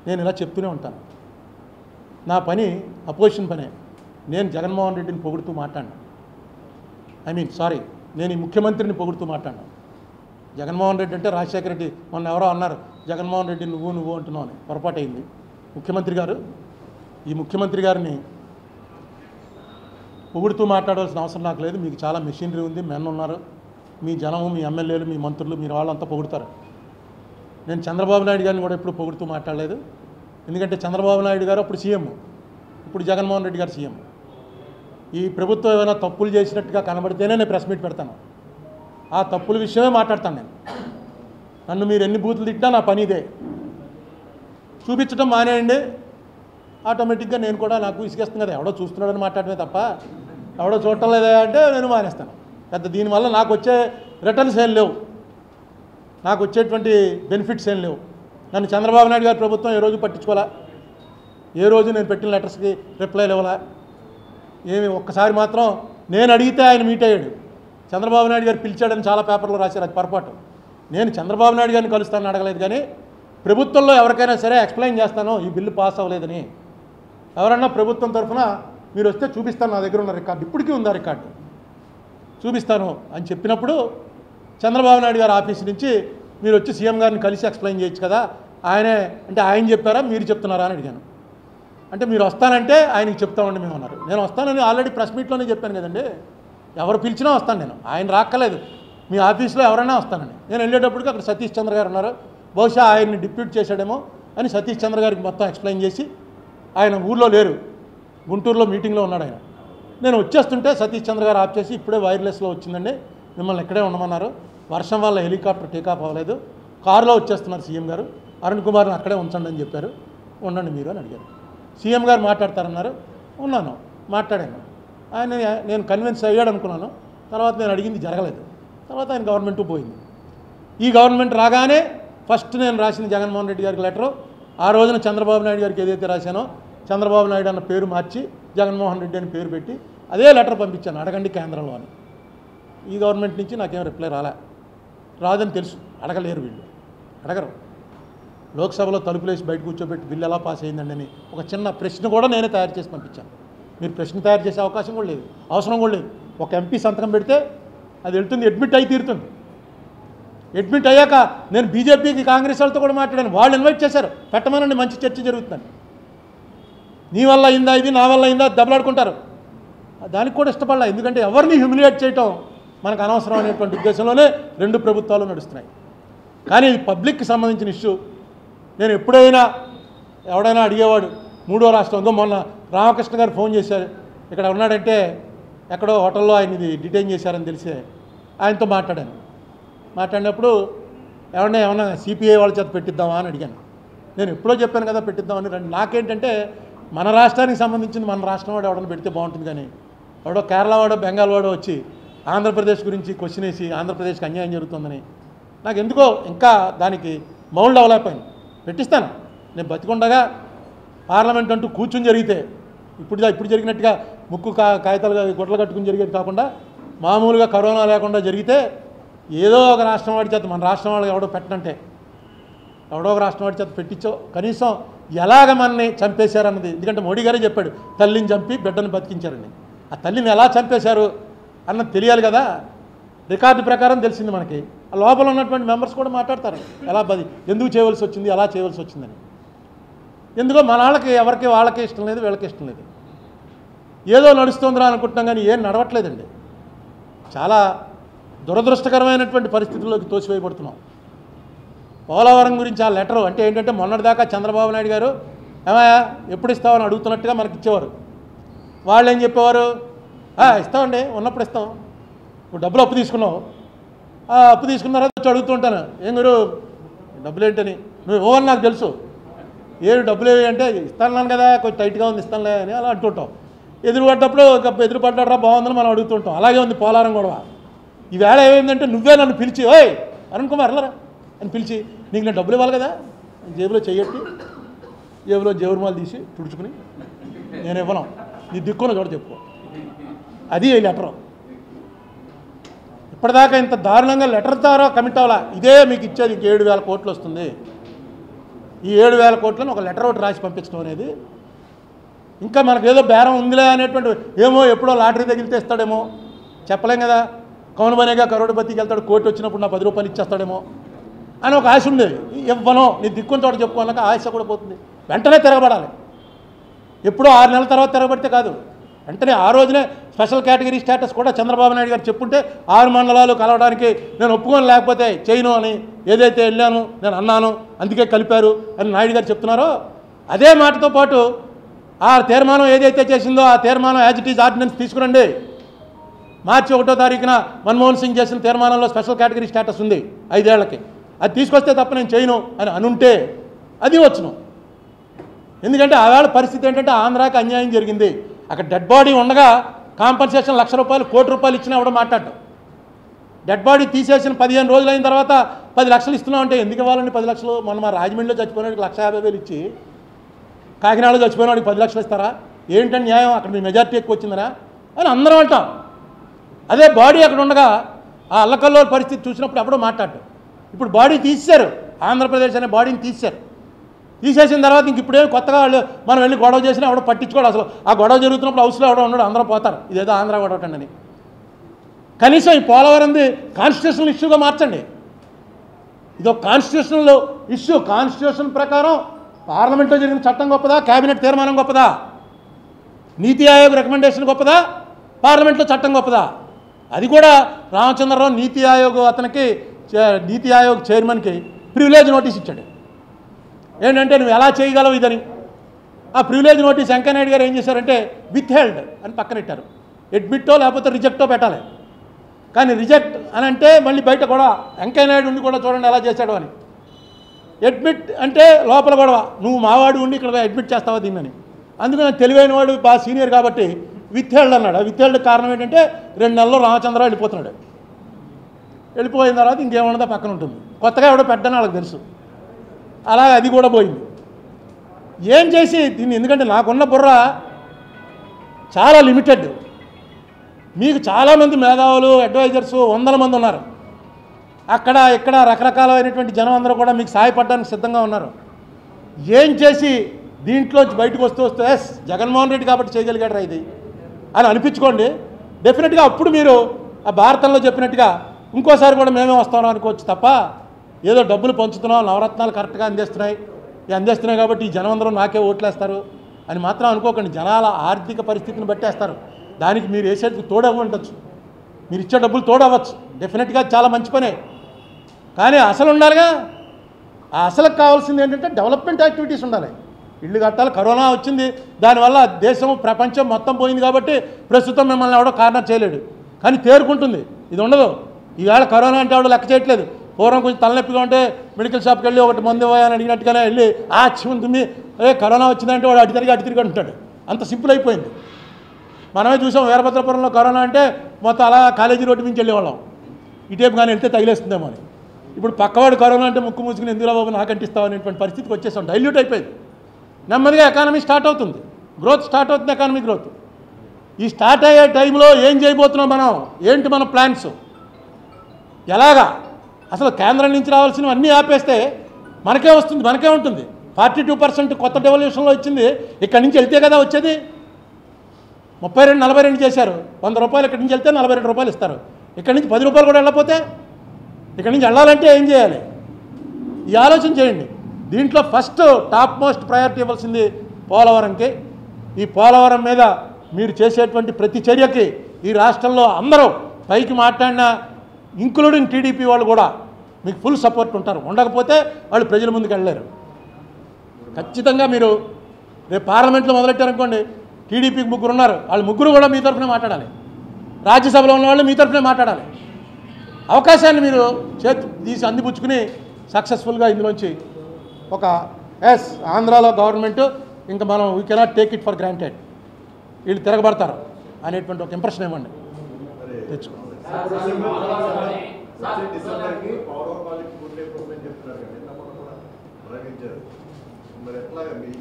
నేను ఇలా చెప్తూనే ఉంటాను. నా పని అపోజిషన్ పనే. నేను జగన్మోహన్ రెడ్డిని పొగుడుతూ మాట్లాడినా. నేను ఈ ముఖ్యమంత్రిని పొగుడుతూ మాట్లాడినా. జగన్మోహన్ రెడ్డి అంటే రాజశేఖర రెడ్డి. మొన్న ఎవరో అన్నారు జగన్మోహన్ రెడ్డి నువ్వు అంటున్నావు అని. పొరపాటు అయింది. ముఖ్యమంత్రి గారు, ఈ ముఖ్యమంత్రి గారిని పొగుడుతూ మాట్లాడాల్సిన అవసరం నాకు లేదు. మీకు చాలా మెషినరీ ఉంది, మెన్ ఉన్నారు, మీ జనము, మీ ఎమ్మెల్యేలు, మీ మంత్రులు, మీరు వాళ్ళంతా పొగుడుతారు. నేను చంద్రబాబు నాయుడు గారిని కూడా ఎప్పుడు పొగుడుతూ మాట్లాడలేదు. ఎందుకంటే చంద్రబాబు నాయుడు గారు అప్పుడు సీఎం, ఇప్పుడు జగన్మోహన్ రెడ్డి గారు సీఎం. ఈ ప్రభుత్వం ఏమైనా తప్పులు చేసినట్టుగా కనబడితేనే నేను ప్రెస్ మీట్ పెడతాను. ఆ తప్పుల విషయమే మాట్లాడతాను నేను. నన్ను మీరు ఎన్ని బూతులు తిట్టినా నా పని ఇదే. చూపించడం మానేయండి, ఆటోమేటిక్గా నేను కూడా నాకు విసిగేస్తుంది కదా, ఎవడో చూస్తున్నాడని మాట్లాడమే తప్ప ఎవడో చూడటం లేదా అంటే నేను మానేస్తాను. పెద్ద దీనివల్ల నాకు వచ్చే రిటర్న్స్ ఏం లేవు, నాకు వచ్చేటువంటి బెనిఫిట్స్ ఏం లేవు. నన్ను చంద్రబాబు నాయుడు గారి ప్రభుత్వం ఏ రోజు పట్టించుకోవాలా, ఏ రోజు నేను పెట్టిన లెటర్స్కి రిప్లైలు ఇవ్వాలా. ఏమి ఒక్కసారి మాత్రం నేను అడిగితే ఆయన మీట్ అయ్యాడు. చంద్రబాబు నాయుడు గారు పిలిచాడని చాలా పేపర్లో రాశారు, అది పొరపాటు. నేను చంద్రబాబు నాయుడు గారిని కలుస్తానని అడగలేదు, కానీ ప్రభుత్వంలో ఎవరికైనా సరే ఎక్స్ప్లెయిన్ చేస్తాను ఈ బిల్లు పాస్ అవ్వలేదని. ఎవరన్నా ప్రభుత్వం తరఫున మీరు వస్తే చూపిస్తాను, నా దగ్గర ఉన్న రికార్డు ఇప్పటికీ ఉందా రికార్డు చూపిస్తాను అని చెప్పినప్పుడు చంద్రబాబు నాయుడు గారి ఆఫీస్ నుంచి మీరు వచ్చి సీఎం గారిని కలిసి ఎక్స్ప్లెయిన్ చేయొచ్చు కదా, ఆయనే అంటే ఆయన చెప్పారా మీరు చెప్తున్నారా అని అడిగాను. అంటే మీరు వస్తానంటే ఆయనకి చెప్తామండి మేము అన్నారు. నేను వస్తానని ఆల్రెడీ ప్రెస్ మీట్లోనే చెప్పాను కదండి, ఎవరు పిలిచినా వస్తాను నేను, ఆయన రాక్కలేదు, మీ ఆఫీస్లో ఎవరైనా వస్తానని. నేను వెళ్ళేటప్పటికి అక్కడ సతీష్ చంద్ర గారు ఉన్నారు, బహుశా ఆయన్ని డిప్యూట్ చేశాడేమో అని సతీష్ చంద్ర గారికి మొత్తం ఎక్స్ప్లెయిన్ చేసి, ఆయన ఊర్లో లేరు, గుంటూరులో మీటింగ్లో ఉన్నాడు ఆయన. నేను వచ్చేస్తుంటే సతీష్ చంద్ర గారు ఆఫ్ చేసి ఇప్పుడే వైర్లెస్లో వచ్చిందండి, మిమ్మల్ని ఎక్కడే ఉండమన్నారు, వర్షం వల్ల హెలికాప్టర్ టేకాఫ్ అవ్వలేదు, కారులో వచ్చేస్తున్నారు సీఎం గారు, అరుణ్ కుమార్ని అక్కడే ఉంచండి అని చెప్పారు, ఉండండి మీరు అని అడిగారు. సీఎం గారు మాట్లాడతారన్నారు, ఉన్నాను, మాట్లాడాను. ఆయన నేను కన్విన్స్ అయ్యాడు అనుకున్నాను. తర్వాత నేను అడిగింది జరగలేదు. తర్వాత ఆయన గవర్నమెంట్ పోయింది. ఈ గవర్నమెంట్ రాగానే ఫస్ట్ నేను రాసిన జగన్మోహన్ రెడ్డి గారికి లెటరు, ఆ రోజున చంద్రబాబు నాయుడు గారికి ఏదైతే రాశానో చంద్రబాబు నాయుడు అన్న పేరు మార్చి జగన్మోహన్ రెడ్డి అని పేరు పెట్టి అదే లెటర్ పంపించాను, అడగండి కేంద్రంలో అని. ఈ గవర్నమెంట్ నుంచి నాకేం రిప్లై రాదని తెలుసు, అడగలేరు వీళ్ళు, అడగరు. లోక్సభలో తలుపులేసి బయట కూర్చోబెట్టి బిల్లు ఎలా పాస్ అయిందండి అని ఒక చిన్న ప్రశ్న కూడా నేనే తయారు చేసి పంపించాను. మీరు ప్రశ్న తయారు చేసే అవకాశం కూడా లేదు, అవసరం కూడా లేదు. ఒక ఎంపీ సంతకం పెడితే అది వెళ్తుంది, అడ్మిట్ అయి తీరుతుంది. అడ్మిట్ అయ్యాక నేను బీజేపీకి కాంగ్రెస్ వాళ్ళతో కూడా మాట్లాడాను, వాళ్ళు ఇన్వైట్ చేశారు, పెట్టమనండి మంచి చర్చ జరుగుతుందని. నీ వల్ల అయిందా ఇది, నా వల్ల అయిందా దెబ్బలాడుకుంటారు. దానికి కూడా ఇష్టపడాలి, ఎందుకంటే ఎవరిని హ్యూమిలియేట్ చేయటం మనకు అనవసరం అనేటువంటి ఉద్దేశంలోనే రెండు ప్రభుత్వాలు నడుస్తున్నాయి. కానీ ఇది పబ్లిక్కి సంబంధించిన ఇష్యూ. నేను ఎప్పుడైనా ఎవడైనా అడిగేవాడు, మూడో రాష్ట్రంలో మొన్న రామకృష్ణ గారు ఫోన్ చేశారు, ఇక్కడ ఉన్నాడంటే ఎక్కడో హోటల్లో ఆయన ఇది డిటైన్ చేశారని తెలిసే ఆయనతో మాట్లాడినప్పుడు ఏమన్నా సిపిఐ వాళ్ళ చేత పెట్టిద్దామా అని అడిగాను. నేను ఎప్పుడో చెప్పాను కదా పెట్టిద్దామని. నాకేంటంటే మన రాష్ట్రానికి సంబంధించింది మన రాష్ట్రం వాడు ఎవడన్నా పెడితే బాగుంటుంది, కానీ ఎవడో కేరళ వాడో బెంగాల్ వాడో వచ్చి ఆంధ్రప్రదేశ్ గురించి క్వశ్చన్ వేసి ఆంధ్రప్రదేశ్కి అన్యాయం జరుగుతుందని నాకు ఎందుకో ఇంకా దానికి మౌల్డ్ అవ్వలేకపోయింది. పెట్టిస్తాను, నేను బతికుండగా పార్లమెంట్ అంటూ కూర్చుని జరిగితే ఇప్పుడు జరిగినట్టుగా ముక్కు కాగితాలుగా గుడ్డలు కట్టుకుని జరిగేది కాకుండా మామూలుగా కరోనా లేకుండా జరిగితే ఏదో ఒక రాష్ట్రం వాడి చేత, మన రాష్ట్రం వాళ్ళు ఎవడో పెట్టనంటే ఎవడో ఒక రాష్ట్రం వాడి చేత పెట్టించో కనీసం ఎలాగ మనని చంపేశారన్నది. ఎందుకంటే మోడీ గారే చెప్పాడు తల్లిని చంపి బిడ్డను బతికించారని. ఆ తల్లిని ఎలా చంపేశారు అన్నది తెలియాలి కదా. రికార్డు ప్రకారం తెలిసింది మనకి. ఆ లోపల ఉన్నటువంటి మెంబర్స్ కూడా మాట్లాడతారు, ఎలా ఎందుకు చేయవలసి వచ్చింది, ఎలా చేయవలసి వచ్చిందని. ఎందుకో మన వాళ్ళకి ఎవరికి వాళ్ళకి ఇష్టం లేదు, వీళ్ళకి ఇష్టం లేదు. ఏదో నడుస్తుందిరా అనుకుంటున్నాం, కానీ ఏం నడవట్లేదండి. చాలా దురదృష్టకరమైనటువంటి పరిస్థితుల్లోకి తోసివేయబడుతున్నాం. పోలవరం గురించి ఆ లెటరు అంటే ఏంటంటే మొన్నటిదాకా చంద్రబాబు నాయుడు గారు ఏమయ్యా ఎప్పుడు ఇస్తామని అడుగుతున్నట్టుగా మనకి ఇచ్చేవారు. వాళ్ళు ఏం చెప్పేవారు, ఇస్తామండి ఉన్నప్పుడు ఇస్తాం, ఇప్పుడు డబ్బులు అప్పు తీసుకున్నావు, అప్పు తీసుకున్నారా వచ్చి అడుగుతుంటాను, ఏం గురు డబ్బులు ఏంటని, నువ్వు ఇవ్వని నాకు తెలుసు, ఏడు డబ్బులు ఏవి అంటే ఇస్తాను కదా కొంచెం టైట్గా ఉంది ఇస్తానులే అని అలా అంటుంటాం. ఎదురుపడ్డప్పుడు ఎదురుపడ్డారా బాగుందని మనం అడుగుతుంటాం. అలాగే ఉంది పోలవరం గొడవ. ఈవేళ ఏమైందంటే నువ్వే నన్ను పిలిచి ఓయ్ అరుణ్ కుమార్ వెళ్ళరా అని పిలిచి నీకు నేను డబ్బులు ఇవ్వాలి కదా, జేబులో చెయ్యట్టి జేబులో జేబురుమాలు తీసి తుడుచుకుని నేను ఇవ్వను, నీ దిక్కున చోట చెప్పుకో. అది ఈ లెటరు. ఇప్పటిదాకా ఇంత దారుణంగా లెటర్ ద్వారా కమిట్ అవ్వాలా. ఇదే మీకు ఇచ్చేది ఇంక 7,000 కోట్లు వస్తుంది. ఈ 7,000 కోట్లను ఒక లెటర్ ఒకటి రాసి పంపించడం అనేది ఇంకా మనకు ఏదో బేరం ఉందిలే అనేటువంటి, ఏమో ఎప్పుడో లాటరీ తగిలితే ఇస్తాడేమో చెప్పలేం కదా. కౌను బనేగా కరోడ్పతికి వెళ్తాడు, కోర్టు వచ్చినప్పుడు నా 10 రూపాయలు ఇచ్చేస్తాడేమో అని ఒక ఆశ ఉండేది. ఇవ్వను నీ దిక్కుని చోట చెప్పుకోవాలక ఆశ కూడా పోతుంది. వెంటనే తిరగబడాలి. ఎప్పుడో 6 నెలల తర్వాత తిరగబడితే కాదు, వెంటనే ఆ రోజునే స్పెషల్ కేటగిరీ స్టేటస్ కూడా చంద్రబాబు నాయుడు గారు చెప్పుంటే 6 మండలాలు కలవడానికి నేను ఒప్పుకొని లేకపోతే చేయను అని ఏదైతే వెళ్ళాను నేను అన్నాను, అందుకే కలిపారు అని నాయుడు గారు చెప్తున్నారో అదే మాటతో పాటు ఆ తీర్మానం ఏదైతే చేసిందో ఆ తీర్మానం యాజ్ ఇట్ ఈజ్ ఆర్డినెన్స్ తీసుకురండి. మార్చి 1వ తారీఖున మన్మోహన్ సింగ్ చేసిన తీర్మానంలో స్పెషల్ కేటగిరీ స్టేటస్ ఉంది 5 ఏళ్లకి, అది తీసుకొస్తే తప్ప నేను చేయను అని అనుంటే అది వచ్చును. ఎందుకంటే ఆవేళ పరిస్థితి ఏంటంటే ఆంధ్రాకి అన్యాయం జరిగింది. అక్కడ డెడ్ బాడీ ఉండగా కాంపన్సేషన్ ₹1,00,000 కోటి రూపాయలు ఇచ్చినా కూడా మాట్లాడటం. డెడ్ బాడీ తీసేసిన 15 రోజులు అయిన తర్వాత 10 లక్షలు ఇస్తున్నాం అంటే ఎందుకు ఇవ్వాలండి 10 లక్షలు? మనం మా రాజమండ్రిలో చచ్చిపోయినాడికి 1,50,000 ఇచ్చి కాకినాడలో చచ్చిపోయినాడికి 10 లక్షలు ఇస్తారా? ఏంటంటే న్యాయం? అక్కడ మీ మెజార్టీ ఎక్కువ వచ్చిందనా అని అందరం అంటాం. అదే బాడీ అక్కడ ఉండగా ఆ అల్లకల్లోల పరిస్థితి చూసినప్పుడు ఎప్పుడో మాట్లాడటం. ఇప్పుడు బాడీ తీసేశారు, ఆంధ్రప్రదేశ్ అనే బాడీని తీసేశారు. తీసేసిన తర్వాత ఇంక ఇప్పుడేం కొత్తగా వాళ్ళు మనం వెళ్ళి గొడవ చేసినా ఎవడో పట్టించుకోడు. అసలు ఆ గొడవ జరుగుతున్నప్పుడు హౌస్లో ఎవడో ఉన్నాడు, అందరూ పోతారు, ఇదేదో ఆంధ్ర గొడవ అని. కనీసం ఈ పోలవరంది కాన్స్టిట్యూషనల్ ఇష్యూగా మార్చండి. ఇదో కాన్స్టిట్యూషనల్ ఇష్యూ. కాన్స్టిట్యూషన్ ప్రకారం పార్లమెంట్లో జరిగిన చట్టం గొప్పదా, కేబినెట్ తీర్మానం గొప్పదా? నీతి ఆయోగ్ రికమెండేషన్ గొప్పదా, పార్లమెంట్లో చట్టం గొప్పదా? అది కూడా రామచంద్రరావు నీతి ఆయోగ్ అతనికి నీతి ఆయోగ్ చైర్మన్కి ప్రివిలేజ్ నోటీస్ ఇచ్చాడు. ఏంటంటే నువ్వు ఎలా చేయగలవు ఇదని. ఆ ప్రివిలేజ్ నోటీస్ వెంకయ్యనాయుడు గారు ఏం చేశారంటే విత్ హెల్డ్ అని పక్కన పెట్టారు. అడ్మిట్టో లేకపోతే రిజెక్టో పెట్టాలి. కానీ రిజెక్ట్ అని అంటే మళ్ళీ బయట కూడా వెంకయ్యనాయుడు ఉండి కూడా చూడండి ఎలా చేశాడు అని. అడ్మిట్ అంటే లోపల గొడవ, నువ్వు మావాడు ఉండి ఇక్కడ అడ్మిట్ చేస్తావా దీన్నని. అందుకని తెలివైన వాడు బాగా సీనియర్ కాబట్టి విత్ హెల్డ్ అన్నాడు. విత్ హెల్డ్ కారణం ఏంటంటే 2 నెలల్లో రామచంద్రరావు వెళ్ళిపోతున్నాడు. వెళ్ళిపోయిన తర్వాత ఇంకేమన్నదో పక్కన ఉంటుంది. కొత్తగా ఎవడో పెట్టని వాళ్ళకి తెలుసు. అలాగే అది కూడా పోయింది. ఏం చేసి దీన్ని, ఎందుకంటే నాకున్న బుర్ర చాలా లిమిటెడ్. మీకు చాలామంది మేధావులు అడ్వైజర్స్ 100 మంది ఉన్నారు. అక్కడ ఇక్కడ రకరకాలైనటువంటి జనం అందరూ కూడా మీకు సహాయపడడానికి సిద్ధంగా ఉన్నారు. ఏం చేసి దీంట్లోంచి బయటకు వస్తూ ఎస్ జగన్మోహన్ రెడ్డి కాబట్టి చేయగలిగాడు ఇది అని అనిపించుకోండి. డెఫినెట్గా అప్పుడు మీరు ఆ భారతంలో చెప్పినట్టుగా ఇంకోసారి కూడా మేమే వస్తాం అనుకోవచ్చు తప్ప ఏదో డబ్బులు పంచుతున్నాం, నవరత్నాలు కరెక్ట్గా అందేస్తున్నాయి కాబట్టి ఈ జనం అందరూ నాకే ఓట్లేస్తారు అని మాత్రం అనుకోకండి. జనాల ఆర్థిక పరిస్థితిని బట్టేస్తారు. దానికి మీరు వేసేది తోడవ్వచ్చు, మీరు ఇచ్చే డబ్బులు తోడవచ్చు. డెఫినెట్గా చాలా మంచి పనే. కానీ అసలు ఉండాలిగా. ఆ అసలుకు కావాల్సింది ఏంటంటే డెవలప్మెంట్ యాక్టివిటీస్ ఉండాలి. ఇళ్ళు కట్టాలి. కరోనా వచ్చింది, దానివల్ల దేశం ప్రపంచం మొత్తం పోయింది కాబట్టి ప్రస్తుతం మిమ్మల్ని ఎవడో కార్నర్ చేయలేడు. కానీ తేరుకుంటుంది. ఇది ఉండదు. ఈవేళ కరోనా అంటే ఎవడో లెక్క చేయట్లేదు. పూర్వం కొంచెం తలనొప్పిగా ఉంటే మెడికల్ షాప్కి వెళ్ళి ఒకటి మందు పోయాలని అడిగినట్టుగానే వెళ్ళి ఉంటుంది కరోనా వచ్చిందంటే వాడు అటు తిరిగి ఉంటాడు. అంత సింపుల్ అయిపోయింది. మనమే చూసాం వీరభద్రపురంలో కరోనా అంటే మొత్తం అలా కాలేజీ రోడ్డు నుంచి వెళ్ళేవాళ్ళం. ఇటేపు కానీ వెళ్తే తగిలేస్తుందేమో అని. ఇప్పుడు పక్కవాడు కరోనా అంటే ముక్కు మూసుకుని ఎందుకురా బాబు నాకంటిస్తావు అనేటువంటి పరిస్థితికి వచ్చేసాం. డైల్యూట్ అయిపోయింది. నెమ్మదిగా ఎకానమీ స్టార్ట్ అవుతుంది, గ్రోత్ స్టార్ట్ అవుతుంది, ఎకానమీ గ్రోత్. ఈ స్టార్ట్ అయ్యే టైంలో ఏం చేయబోతున్నాం మనం, ఏంటి మన ప్లాన్స్, ఎలాగా అసలు కేంద్రం నుంచి రావాల్సినవి అన్నీ ఆపేస్తే మనకే వస్తుంది, మనకే ఉంటుంది. 42% కొత్త డెవల్యూషన్లో వచ్చింది. ఇక్కడి నుంచి వెళ్తే కదా వచ్చేది. 32, 42 చేశారు. 100 రూపాయలు ఇక్కడి నుంచి వెళ్తే 42 రూపాయలు ఇస్తారు. ఇక్కడి నుంచి 10 రూపాయలు కూడా వెళ్ళకపోతే ఇక్కడి నుంచి వెళ్ళాలంటే ఏం చేయాలి? ఈ ఆలోచన చేయండి. దీంట్లో ఫస్ట్ టాప్ మోస్ట్ ప్రయారిటీ ఇవ్వాల్సింది పోలవరంకి. ఈ పోలవరం మీద మీరు చేసేటువంటి ప్రతి చర్యకి ఈ రాష్ట్రంలో అందరూ పైకి మాట్లాడినా ఇంక్లూడింగ్ టీడీపీ వాళ్ళు కూడా మీకు ఫుల్ సపోర్ట్ ఉంటారు. ఉండకపోతే వాళ్ళు ప్రజల ముందుకు వెళ్ళలేరు. ఖచ్చితంగా మీరు రేపు పార్లమెంట్లో మొదలెట్టారనుకోండి, టీడీపీకి 3 ఉన్నారు, వాళ్ళు 3 కూడా మీ తరఫునే మాట్లాడాలి. రాజ్యసభలో ఉన్న వాళ్ళు మీ తరఫునే మాట్లాడాలి. అవకాశాన్ని మీరు తీసి అందిపుచ్చుకుని సక్సెస్ఫుల్గా ఇందులోంచి ఒక ఆంధ్రాలో గవర్నమెంట్ ఇంకా మనం we cannot take it for granted, వీళ్ళు తిరగబడతారు అనేటువంటి ఒక ఇంప్రెషన్ ఇవ్వండి, తెచ్చుకో.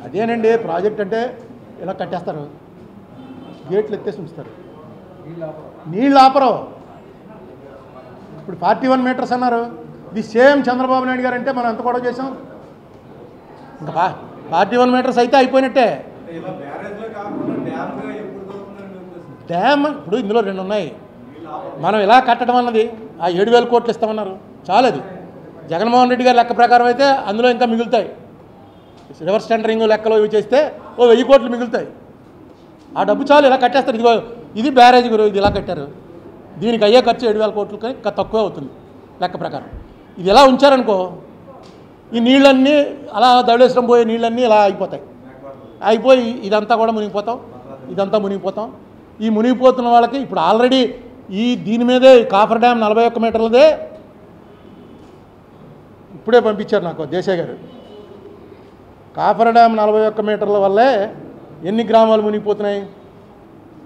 అదేనండి ప్రాజెక్ట్ అంటే ఇలా కట్టేస్తారు, గేట్లు ఎత్తేసి ఉంచుతారు, నీళ్ళు ఆపరు. ఇప్పుడు 41 మీటర్స్ అన్నారు. ది సేమ్ చంద్రబాబు నాయుడు గారు అంటే మనం ఎంత గొడవ చేసాం. ఇంకా 41 మీటర్స్ అయితే అయిపోయినట్టే. డ్యామ్ ఇప్పుడు ఇందులో 2 ఉన్నాయి. మనం ఇలా కట్టడం అన్నది ఆ 7,000 కోట్లు ఇస్తామన్నారు, చాలు. అది జగన్మోహన్ రెడ్డి గారి లెక్క ప్రకారం అయితే అందులో ఇంకా మిగులుతాయి. రివర్స్ టెండరింగ్ లెక్కలో ఇవి చేస్తే 1000 కోట్లు మిగులుతాయి. ఆ డబ్బు చాలు ఇలా కట్టేస్తారు. ఇదిగో ఇది బ్యారేజ్ గురు, ఇది ఇలా కట్టారు, దీనికి అయ్యే ఖర్చు 7,000 కోట్లు కానీ తక్కువే అవుతుంది లెక్క ప్రకారం. ఇది ఎలా ఉంచారనుకో ఈ నీళ్ళన్నీ అలా ధవళేశ్వరం పోయే నీళ్ళన్నీ ఇలా అయిపోయి ఇదంతా కూడా మునిగిపోతాం, ఇదంతా మునిగిపోతాం. ఈ మునిగిపోతున్న వాళ్ళకి ఇప్పుడు ఆల్రెడీ దీని మీదే కాఫర్ డ్యామ్ 41 మీటర్లదే ఇప్పుడే పంపించారు నాకు దేశాయ్ గారు. కాఫర్ డ్యామ్ 41 మీటర్ల వల్లే ఎన్ని గ్రామాలు మునిగిపోతున్నాయి.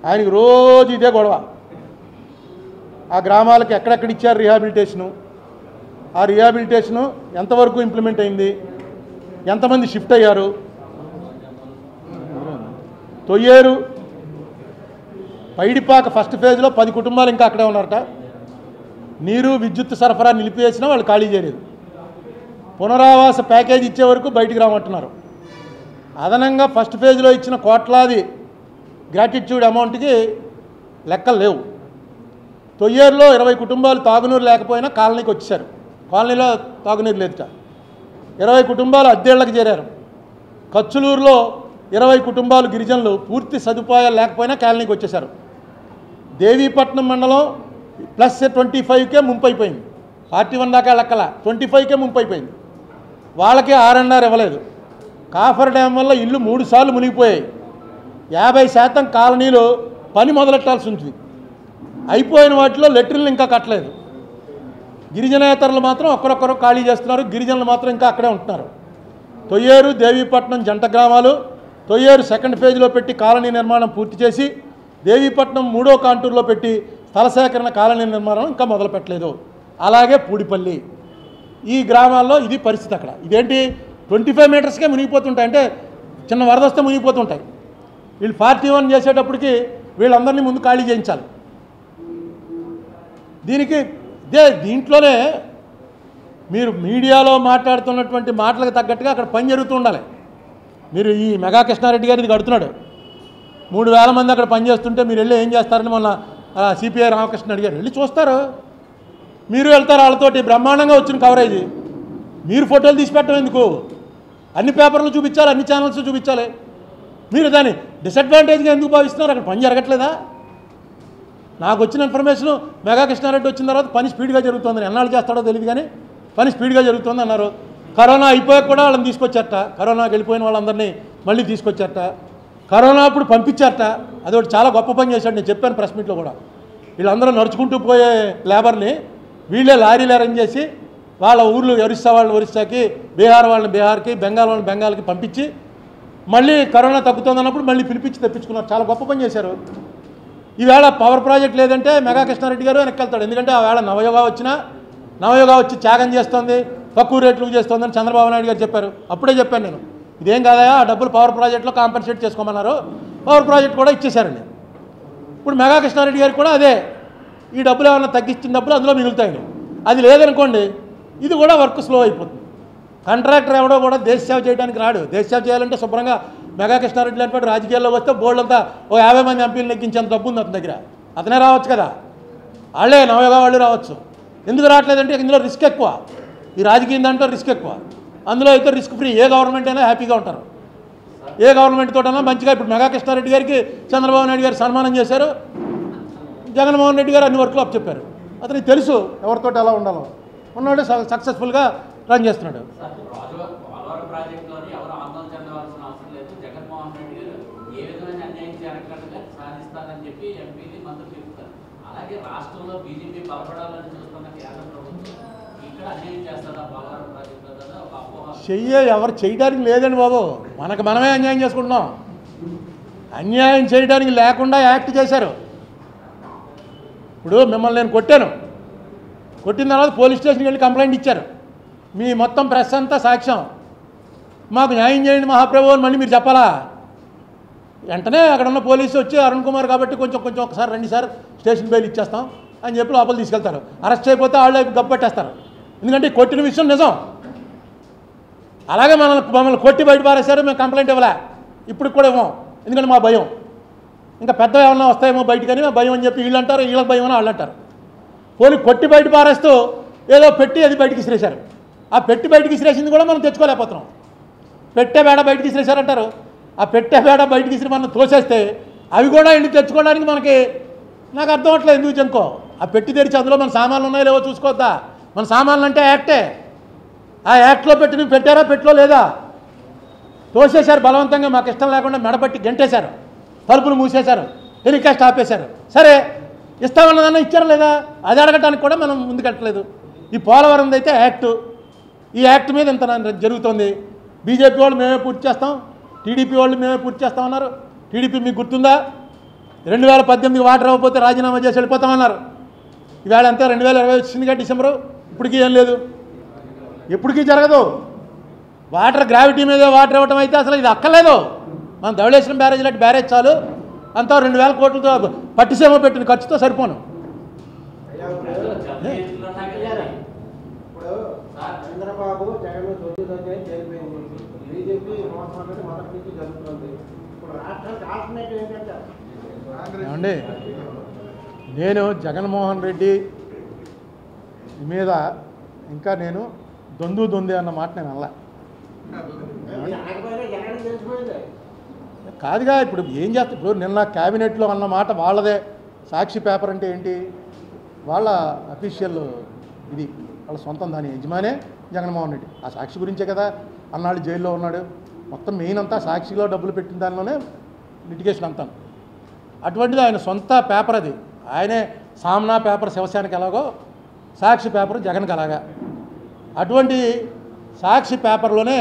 ఆయనకి రోజు ఇదే గొడవ. ఆ గ్రామాలకి ఎక్కడెక్కడ ఇచ్చారు రీహాబిలిటేషను, ఆ రీహాబిలిటేషను ఎంతవరకు ఇంప్లిమెంట్ అయింది, ఎంతమంది షిఫ్ట్ అయ్యారు. తొయ్యేరు పైడిపాక ఫస్ట్ ఫేజ్లో 10 కుటుంబాలు ఇంకా అక్కడే ఉన్నారట. నీరు విద్యుత్ సరఫరా నిలిపివేసినా వాళ్ళు ఖాళీ చేయలేదు. పునరావాస ప్యాకేజ్ ఇచ్చే వరకు బయటికి రామంటున్నారు. అదనంగా ఫస్ట్ ఫేజ్లో ఇచ్చిన కోట్లాది గ్రాటిట్యూడ్ అమౌంట్కి లెక్కలు లేవు. తొయ్యేరులో 20 కుటుంబాలు తాగునీరు లేకపోయినా కాలనీకి వచ్చేసారు. కాలనీలో తాగునీరు లేదుట. 20 కుటుంబాలు అద్దెళ్లకు చేరారు. కచ్చులూరులో 20 కుటుంబాలు గిరిజనులు పూర్తి సదుపాయాలు లేకపోయినా కాలనీకి వచ్చేసారు. దేవీపట్నం మండలం +25కే ముంపు అయిపోయింది. 41 దాకా లెక్కల 25కే ముంపు అయిపోయింది. వాళ్ళకి R&R ఇవ్వలేదు. కాఫర్ డ్యామ్ వల్ల ఇల్లు 3 సార్లు మునిగిపోయాయి. 50% కాలనీలు పని మొదలెట్టాల్సి ఉంటుంది. అయిపోయిన వాటిలో లెట్రిన్లు ఇంకా కట్టలేదు. గిరిజనేతరులు మాత్రం ఒక్కరొక్కరు ఖాళీ చేస్తున్నారు. గిరిజనులు మాత్రం ఇంకా అక్కడే ఉంటున్నారు. తొయ్యేరు దేవీపట్నం జంట గ్రామాలు తొయ్యేరు సెకండ్ ఫేజ్లో పెట్టి కాలనీ నిర్మాణం పూర్తి చేసి దేవీపట్నం 3వ కాంటూరులో పెట్టి స్థల సేకరణ కాలనీ నిర్మాణం ఇంకా మొదలు పెట్టలేదు. అలాగే పూడిపల్లి ఈ గ్రామాల్లో ఇది పరిస్థితి. అక్కడ ఇదేంటి 25 మీటర్స్కే మునిగిపోతుంటాయి. అంటే చిన్న వరద వస్తే మునిగిపోతుంటాయి. వీళ్ళు 41 చేసేటప్పటికి వీళ్ళందరినీ ముందు ఖాళీ చేయించాలి. దీంట్లోనే మీరు మీడియాలో మాట్లాడుతున్నటువంటి మాటలకు తగ్గట్టుగా అక్కడ పని జరుగుతూ ఉండాలి. మీరు ఈ మెగా కృష్ణారెడ్డి గారు ఇది కడుతున్నాడు, 3,000 మంది అక్కడ పనిచేస్తుంటే మీరు వెళ్ళి ఏం చేస్తారని మొన్న సిపిఐ రామకృష్ణ అడిగారు. వెళ్ళి చూస్తారు, మీరు వెళ్తారు. వాళ్ళతోటి బ్రహ్మాండంగా వచ్చిన కవరేజ్. మీరు ఫోటోలు తీసి పెట్టడం ఎందుకు? అన్ని పేపర్లు చూపించాలి, అన్ని ఛానల్స్ చూపించాలి. మీరు దాన్ని డిసడ్వాంటేజ్గా ఎందుకు భావిస్తున్నారు? అక్కడ పని జరగట్లేదా? నాకు వచ్చిన ఇన్ఫర్మేషను మెగా కృష్ణారెడ్డి వచ్చిన తర్వాత పని స్పీడ్గా జరుగుతుందని. ఎన్నాళ్ళు చేస్తాడో తెలియదు కానీ పని స్పీడ్గా జరుగుతుంది అన్నారు. కరోనా అయిపోయాక కూడా వాళ్ళని తీసుకొచ్చారట. కరోనాకి వెళ్ళిపోయిన వాళ్ళందరినీ మళ్ళీ తీసుకొచ్చారట. కరోనా అప్పుడు పంపించారట. అదొకటి చాలా గొప్ప పని చేశాడు. నేను చెప్పాను ప్రెస్ మీట్లో కూడా. వీళ్ళందరూ నడుచుకుంటూ పోయే లేబర్ని వీళ్ళే లారీలు అరేంజ్ చేసి వాళ్ళ ఊర్లు ఒరిస్సా వాళ్ళని ఒరిస్సాకి, బీహార్ వాళ్ళని బీహార్కి, బెంగాల్ వాళ్ళని బెంగాల్కి పంపించి మళ్ళీ కరోనా తగ్గుతుందన్నప్పుడు మళ్ళీ పిలిపించి తెప్పించుకున్నారు. చాలా గొప్ప పని చేశారు. ఈవేళ పవర్ ప్రాజెక్ట్ లేదంటే మెగా కృష్ణారెడ్డి గారు వెనక్కి వెళ్తాడు. ఎందుకంటే ఆ వేళ నవయోగా వచ్చి త్యాగం చేస్తుంది, తక్కువ రేట్లు చేస్తుందని చంద్రబాబు నాయుడు గారు చెప్పారు. అప్పుడే చెప్పాను నేను, ఇదేం కాదా ఆ డబ్బులు పవర్ ప్రాజెక్టులో కాంపెన్సేట్ చేసుకోమన్నారు. పవర్ ప్రాజెక్ట్ కూడా ఇచ్చేశారండి. ఇప్పుడు మెగా కృష్ణారెడ్డి గారికి కూడా అదే, ఈ డబ్బులు ఏమన్నా తగ్గించిన డబ్బులు అందులో మిగులుతాయండి. అది లేదనుకోండి ఇది కూడా వర్క్ స్లో అయిపోతుంది. కాంట్రాక్టర్ ఎవడో కూడా దేశ సేవ చేయడానికి రాడు. దేశ సేవ చేయాలంటే శుభ్రంగా మెగా కృష్ణారెడ్డి లాంటి రాజకీయాల్లో వస్తే బోర్డు అంతా 50 మంది ఎంపీలు నెగ్గించేంత డబ్బు ఉంది అతని దగ్గర. అతనే రావచ్చు కదా, వాళ్ళే నవయోగా వాళ్ళు రావచ్చు. ఎందుకు రావట్లేదంటే ఇందులో రిస్క్ ఎక్కువ. ఈ రాజకీయం దాంట్లో రిస్క్ ఎక్కువ. అందులో అయితే రిస్క్ ఫ్రీ. ఏ గవర్నమెంట్ అయినా హ్యాపీగా ఉంటారు. ఏ గవర్నమెంట్ తోటైనా మంచిగా. ఇప్పుడు మెగా కృష్ణారెడ్డి గారికి చంద్రబాబు నాయుడు గారు సన్మానం చేశారు. జగన్మోహన్ రెడ్డి గారు అన్ని వర్క్లు అప్ చెప్పారు. అతనికి తెలుసు ఎవరితో ఎలా ఉండాలో. ఉన్నాడు, సక్సెస్ఫుల్గా రన్ చేస్తున్నాడు. ఎవరు చేయడానికి లేదండి బాబు, మనమే అన్యాయం చేసుకుంటున్నాం. అన్యాయం చేయడానికి లేకుండా యాక్ట్ చేశారు. ఇప్పుడు మిమ్మల్ని నేను కొట్టిన తర్వాత పోలీస్ స్టేషన్కి వెళ్ళి కంప్లైంట్ ఇచ్చారు. మీ మొత్తం ప్రెస్ అంతా సాక్ష్యం. మాకు న్యాయం చేయండి మహాప్రభు అని మళ్ళీ మీరు చెప్పాలా? వెంటనే అక్కడ ఉన్న పోలీసు వచ్చి అరుణ్ కుమార్ కాబట్టి కొంచెం ఒకసారి 2 సార్లు స్టేషన్ బెయిల్ ఇచ్చేస్తాం అని చెప్పి లోపల తీసుకెళ్తారు. అరెస్ట్ అయిపోతే వాళ్ళే గప్పట్టేస్తారు. ఎందుకంటే కొట్టిన విషయం నిజం. అలాగే మమ్మల్ని కొట్టి బయట పారేశారు, మేము కంప్లైంట్ ఇవ్వలే, ఇప్పుడు కూడా ఇవ్వం. ఎందుకంటే మా భయం ఇంకా పెద్ద ఏమన్నా వస్తాయేమో బయటకని భయం అని చెప్పి వీళ్ళు అంటారు, వీళ్ళకి భయం అని వాళ్ళు అంటారు. పోనీ కొట్టి బయట పారేస్తూ ఏదో పెట్టి అది బయటికి ఇసిరేశారు. ఆ పెట్టి బయటికి ఇసిరేసింది కూడా మనం తెచ్చుకోలేకపోతున్నాం. పెట్టే బేడ బయటికి ఇసిరేశారంటారు. ఆ పెట్టే బేడ బయటికి ఇసిరి మనం తోసేస్తే అవి కూడా ఇంటికి తెచ్చుకోవడానికి మనకి నాకు అర్థం అవట్లేదు ఎందుకు చెనుకో ఆ పెట్టి తెరిచి అందులో మన సామాన్లు ఉన్నాయో లేవో చూసుకోవద్దా మన సామాన్లు అంటే యాక్టే ఆ యాక్ట్లో పెట్టి పెట్టారా పెట్టలో లేదా తోసేశారు బలవంతంగా మాకు ఇష్టం లేకుండా మెడబట్టి గంటేశారు తలుపులు మూసేశారు టెలికాస్ట్ ఆపేశారు సరే ఇస్తామన్నదన్నా ఇచ్చారా లేదా అది అడగటానికి కూడా మనం ముందుకెట్టలేదు ఈ పోలవరం అయితే యాక్టు ఈ యాక్ట్ మీద ఇంత జరుగుతుంది బీజేపీ వాళ్ళు మేమే పూర్తి చేస్తాం టీడీపీ వాళ్ళు మేమే పూర్తి చేస్తామన్నారు టీడీపీ మీకు గుర్తుందా 2018 వాటర్ అవ్వకపోతే రాజీనామా చేసి వెళ్ళిపోతామన్నారు ఈవేళ అంతా 2020 వచ్చిందిగా డిసెంబరు ఇప్పటికీ ఏం లేదు ఎప్పటికీ జరగదు వాటర్ గ్రావిటీ మీదే వాటర్ ఇవ్వటం అయితే అసలు ఇది అక్కర్లేదు మనం ధవళేశ్వరం బ్యారేజ్ లాంటి బ్యారేజ్ చాలు అంతా 2000 కోట్లతో పట్టిసీమ పెట్టిన ఖర్చుతో సరిపోను చంద్రబాబు జగన్ బీజేపీ మొదటి నుంచి జరుగుతుంది ఇప్పుడు రాష్ట్రానికి ఆల్టర్నేటివ్ ఏంటంటే ఏమండి నేను జగన్మోహన్ రెడ్డి మీద ఇంకా నేను దొంది అన్న మాట నేను అలా కాదుగా ఇప్పుడు ఏం చేస్తా ఇప్పుడు నిన్న క్యాబినెట్లో అన్న మాట వాళ్ళదే సాక్షి పేపర్ అంటే ఏంటి వాళ్ళ అఫీషియల్ ఇది వాళ్ళ సొంతం దాని యజమానే జగన్మోహన్ రెడ్డి ఆ సాక్షి గురించే కదా అన్నాడు జైల్లో ఉన్నాడు మొత్తం మెయిన్ అంతా సాక్షిలో డబ్బులు పెట్టిన దానిలోనే లిటిగేషన్ అంతా అటువంటిది ఆయన సొంత పేపర్ అది ఆయనే సామ్నా పేపర్ శివసేనకి ఎలాగో సాక్షి పేపర్ జగన్కి అలాగా అటువంటి సాక్షి పేపర్లోనే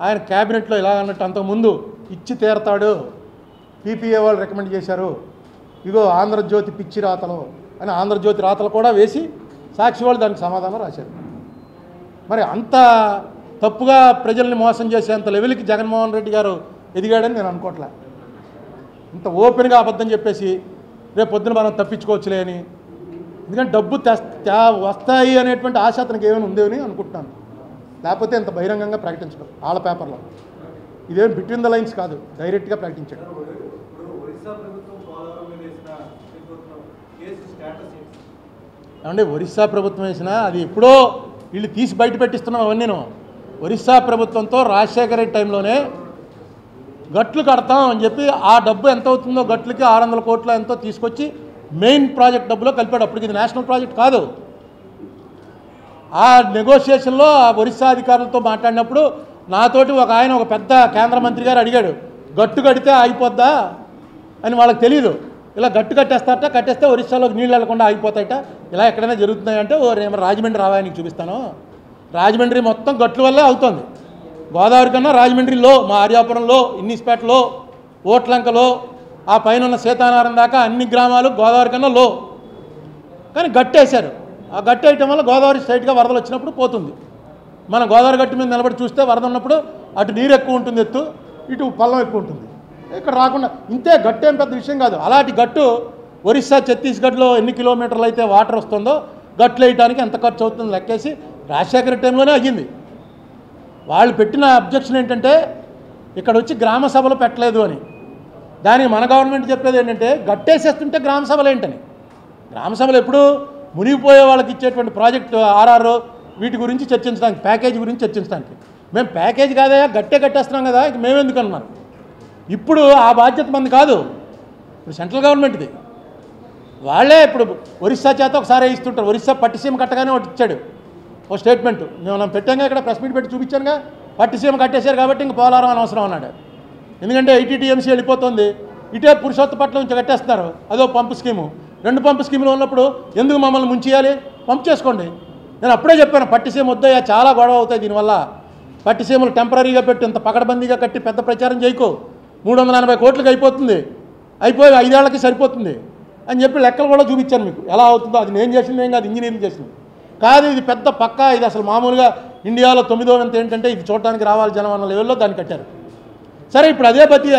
ఆయన క్యాబినెట్లో ఇలా అన్నట్టు అంతకుముందు ఇచ్చి తీరతాడు పీపీఏ వాళ్ళు రికమెండ్ చేశారు ఇగో ఆంధ్రజ్యోతి పిచ్చి రాతలు అని ఆంధ్రజ్యోతి రాతలు కూడా వేసి సాక్షి వాళ్ళు దానికి సమాధానం రాశారు మరి అంత తప్పుగా ప్రజల్ని మోసం చేసేంత లెవెల్కి జగన్మోహన్ రెడ్డి గారు ఎదిగాడని నేను అనుకోవట్లే ఇంత ఓపెన్గా అబద్ధం చెప్పేసి రేపు పొద్దున మనం తప్పించుకోవచ్చులే అని ఎందుకంటే డబ్బు వస్తాయి అనేటువంటి ఆశ అతనికి ఏమైనా ఉందేమని అనుకుంటున్నాను లేకపోతే ఇంత బహిరంగంగా ప్రకటించడం వాళ్ళ పేపర్లో ఇదేం బిట్వీన్ ద లైన్స్ కాదు డైరెక్ట్గా ప్రకటించడం ఏమంటే ఒరిస్సా ప్రభుత్వం వేసినా అది ఎప్పుడో వీళ్ళు తీసి బయట పెట్టిస్తున్నాం అవన్నీ నేను ఒరిస్సా ప్రభుత్వంతో రాజశేఖర రెడ్డి టైంలోనే గట్లు కడతాం అని చెప్పి ఆ డబ్బు ఎంత అవుతుందో గట్లకి 600 కోట్ల ఎంతో తీసుకొచ్చి మెయిన్ ప్రాజెక్ట్ డబ్బులో కలిపాడు అప్పటికి ఇది నేషనల్ ప్రాజెక్ట్ కాదు ఆ నెగోషియేషన్లో ఆ ఒరిస్సా అధికారులతో మాట్లాడినప్పుడు నాతోటి ఒక పెద్ద కేంద్ర మంత్రి గారు అడిగాడు గట్టు కడితే ఆగిపోద్దా అని వాళ్ళకి తెలియదు ఇలా గట్టు కట్టేస్తారట కట్టేస్తే ఒరిస్సాలోకి నీళ్ళు వెళ్లకుండా ఆగిపోతాయట ఇలా ఎక్కడైనా జరుగుతున్నాయంటే రాజమండ్రి రావా నీకు చూపిస్తాను రాజమండ్రి మొత్తం గట్ల వల్లే అవుతుంది గోదావరి కన్నా రాజమండ్రిలో మా ఆర్యాపురంలో ఇన్నిస్పేటలో ఓట్లంకలో ఆ పైన ఉన్న సీతానారం దాకా అన్ని గ్రామాలు గోదావరి కన్నా లో కానీ గట్టేశారు ఆ గట్టి వేయటం వల్ల గోదావరి స్ట్రైట్గా వరదలు వచ్చినప్పుడు పోతుంది మన గోదావరి గట్టు మీద నిలబడి చూస్తే వరద ఉన్నప్పుడు అటు నీరు ఎక్కువ ఉంటుంది ఎత్తు ఇటు పల్లం ఎక్కువ ఉంటుంది ఇక్కడ రాకుండా ఇంతే గట్టు ఏం పెద్ద విషయం కాదు అలాంటి గట్టు ఒరిస్సా ఛత్తీస్గఢ్లో ఎన్ని కిలోమీటర్లు అయితే వాటర్ వస్తుందో గట్లు వేయడానికి ఎంత ఖర్చు అవుతుందో లెక్కేసి రాజశేఖర టైంలోనే అయ్యింది వాళ్ళు పెట్టిన అబ్జెక్షన్ ఏంటంటే ఇక్కడ వచ్చి గ్రామ సభలు పెట్టలేదు అని దానికి మన గవర్నమెంట్ చెప్పేది ఏంటంటే గట్టేసేస్తుంటే గ్రామ సభలు ఏంటని గ్రామ సభలు ఎప్పుడు మునిగిపోయే వాళ్ళకి ఇచ్చేటువంటి ప్రాజెక్టు ఆర్ఆర్ వీటి గురించి చర్చించడానికి ప్యాకేజీ గురించి చర్చించడానికి మేము ప్యాకేజీ కాదయా గట్టే కట్టేస్తున్నాం కదా ఇక మేమెందుకు అన్నారు ఇప్పుడు ఆ బాధ్యత మంది కాదు ఇప్పుడు సెంట్రల్ గవర్నమెంట్ది వాళ్ళే ఇప్పుడు ఒరిస్సా చేత ఒకసారి ఇస్తుంటారు ఒరిస్సా పట్టిసీమ కట్టగానే ఒకటి ఇచ్చాడు ఓ స్టేట్మెంట్ మేము పెట్టాంగా ఇక్కడ ప్రెస్ మీట్ పెట్టి చూపించానుగా పట్టిసీమ కట్టేశారు కాబట్టి ఇంక పోలారం అనవసరం అన్నాడు ఎందుకంటే 80 TMC వెళ్ళిపోతుంది ఇటే పురుషోత్తపట్నం నుంచి కట్టేస్తున్నారు అదో పంపు స్కీము 2 పంపు స్కీములు ఉన్నప్పుడు ఎందుకు మమ్మల్ని ముంచేయాలి పంపు చేసుకోండి నేను అప్పుడే చెప్పాను పట్టిసీమ వద్దయ్యా చాలా గొడవ అవుతాయి దీనివల్ల పట్టిసీమలు టెంపరీగా పెట్టి ఇంత పకడ్బందీగా కట్టి పెద్ద ప్రచారం చేయకు 380 కోట్లకి అయిపోతుంది అయిపోయి 5 ఏళ్ళకి సరిపోతుంది అని చెప్పి లెక్కలు కూడా చూపించాను మీకు ఎలా అవుతుందో అది నేను చేసింది ఏం కాదు ఇంజనీరింగ్ చేసింది కాదు ఇది పెద్ద పక్కా ఇది అసలు మామూలుగా ఇండియాలో 9వ వంతు ఏంటంటే ఇది చూడడానికి రావాలి జనం అన్న లెవెల్లో దాన్ని కట్టారు సరే ఇప్పుడు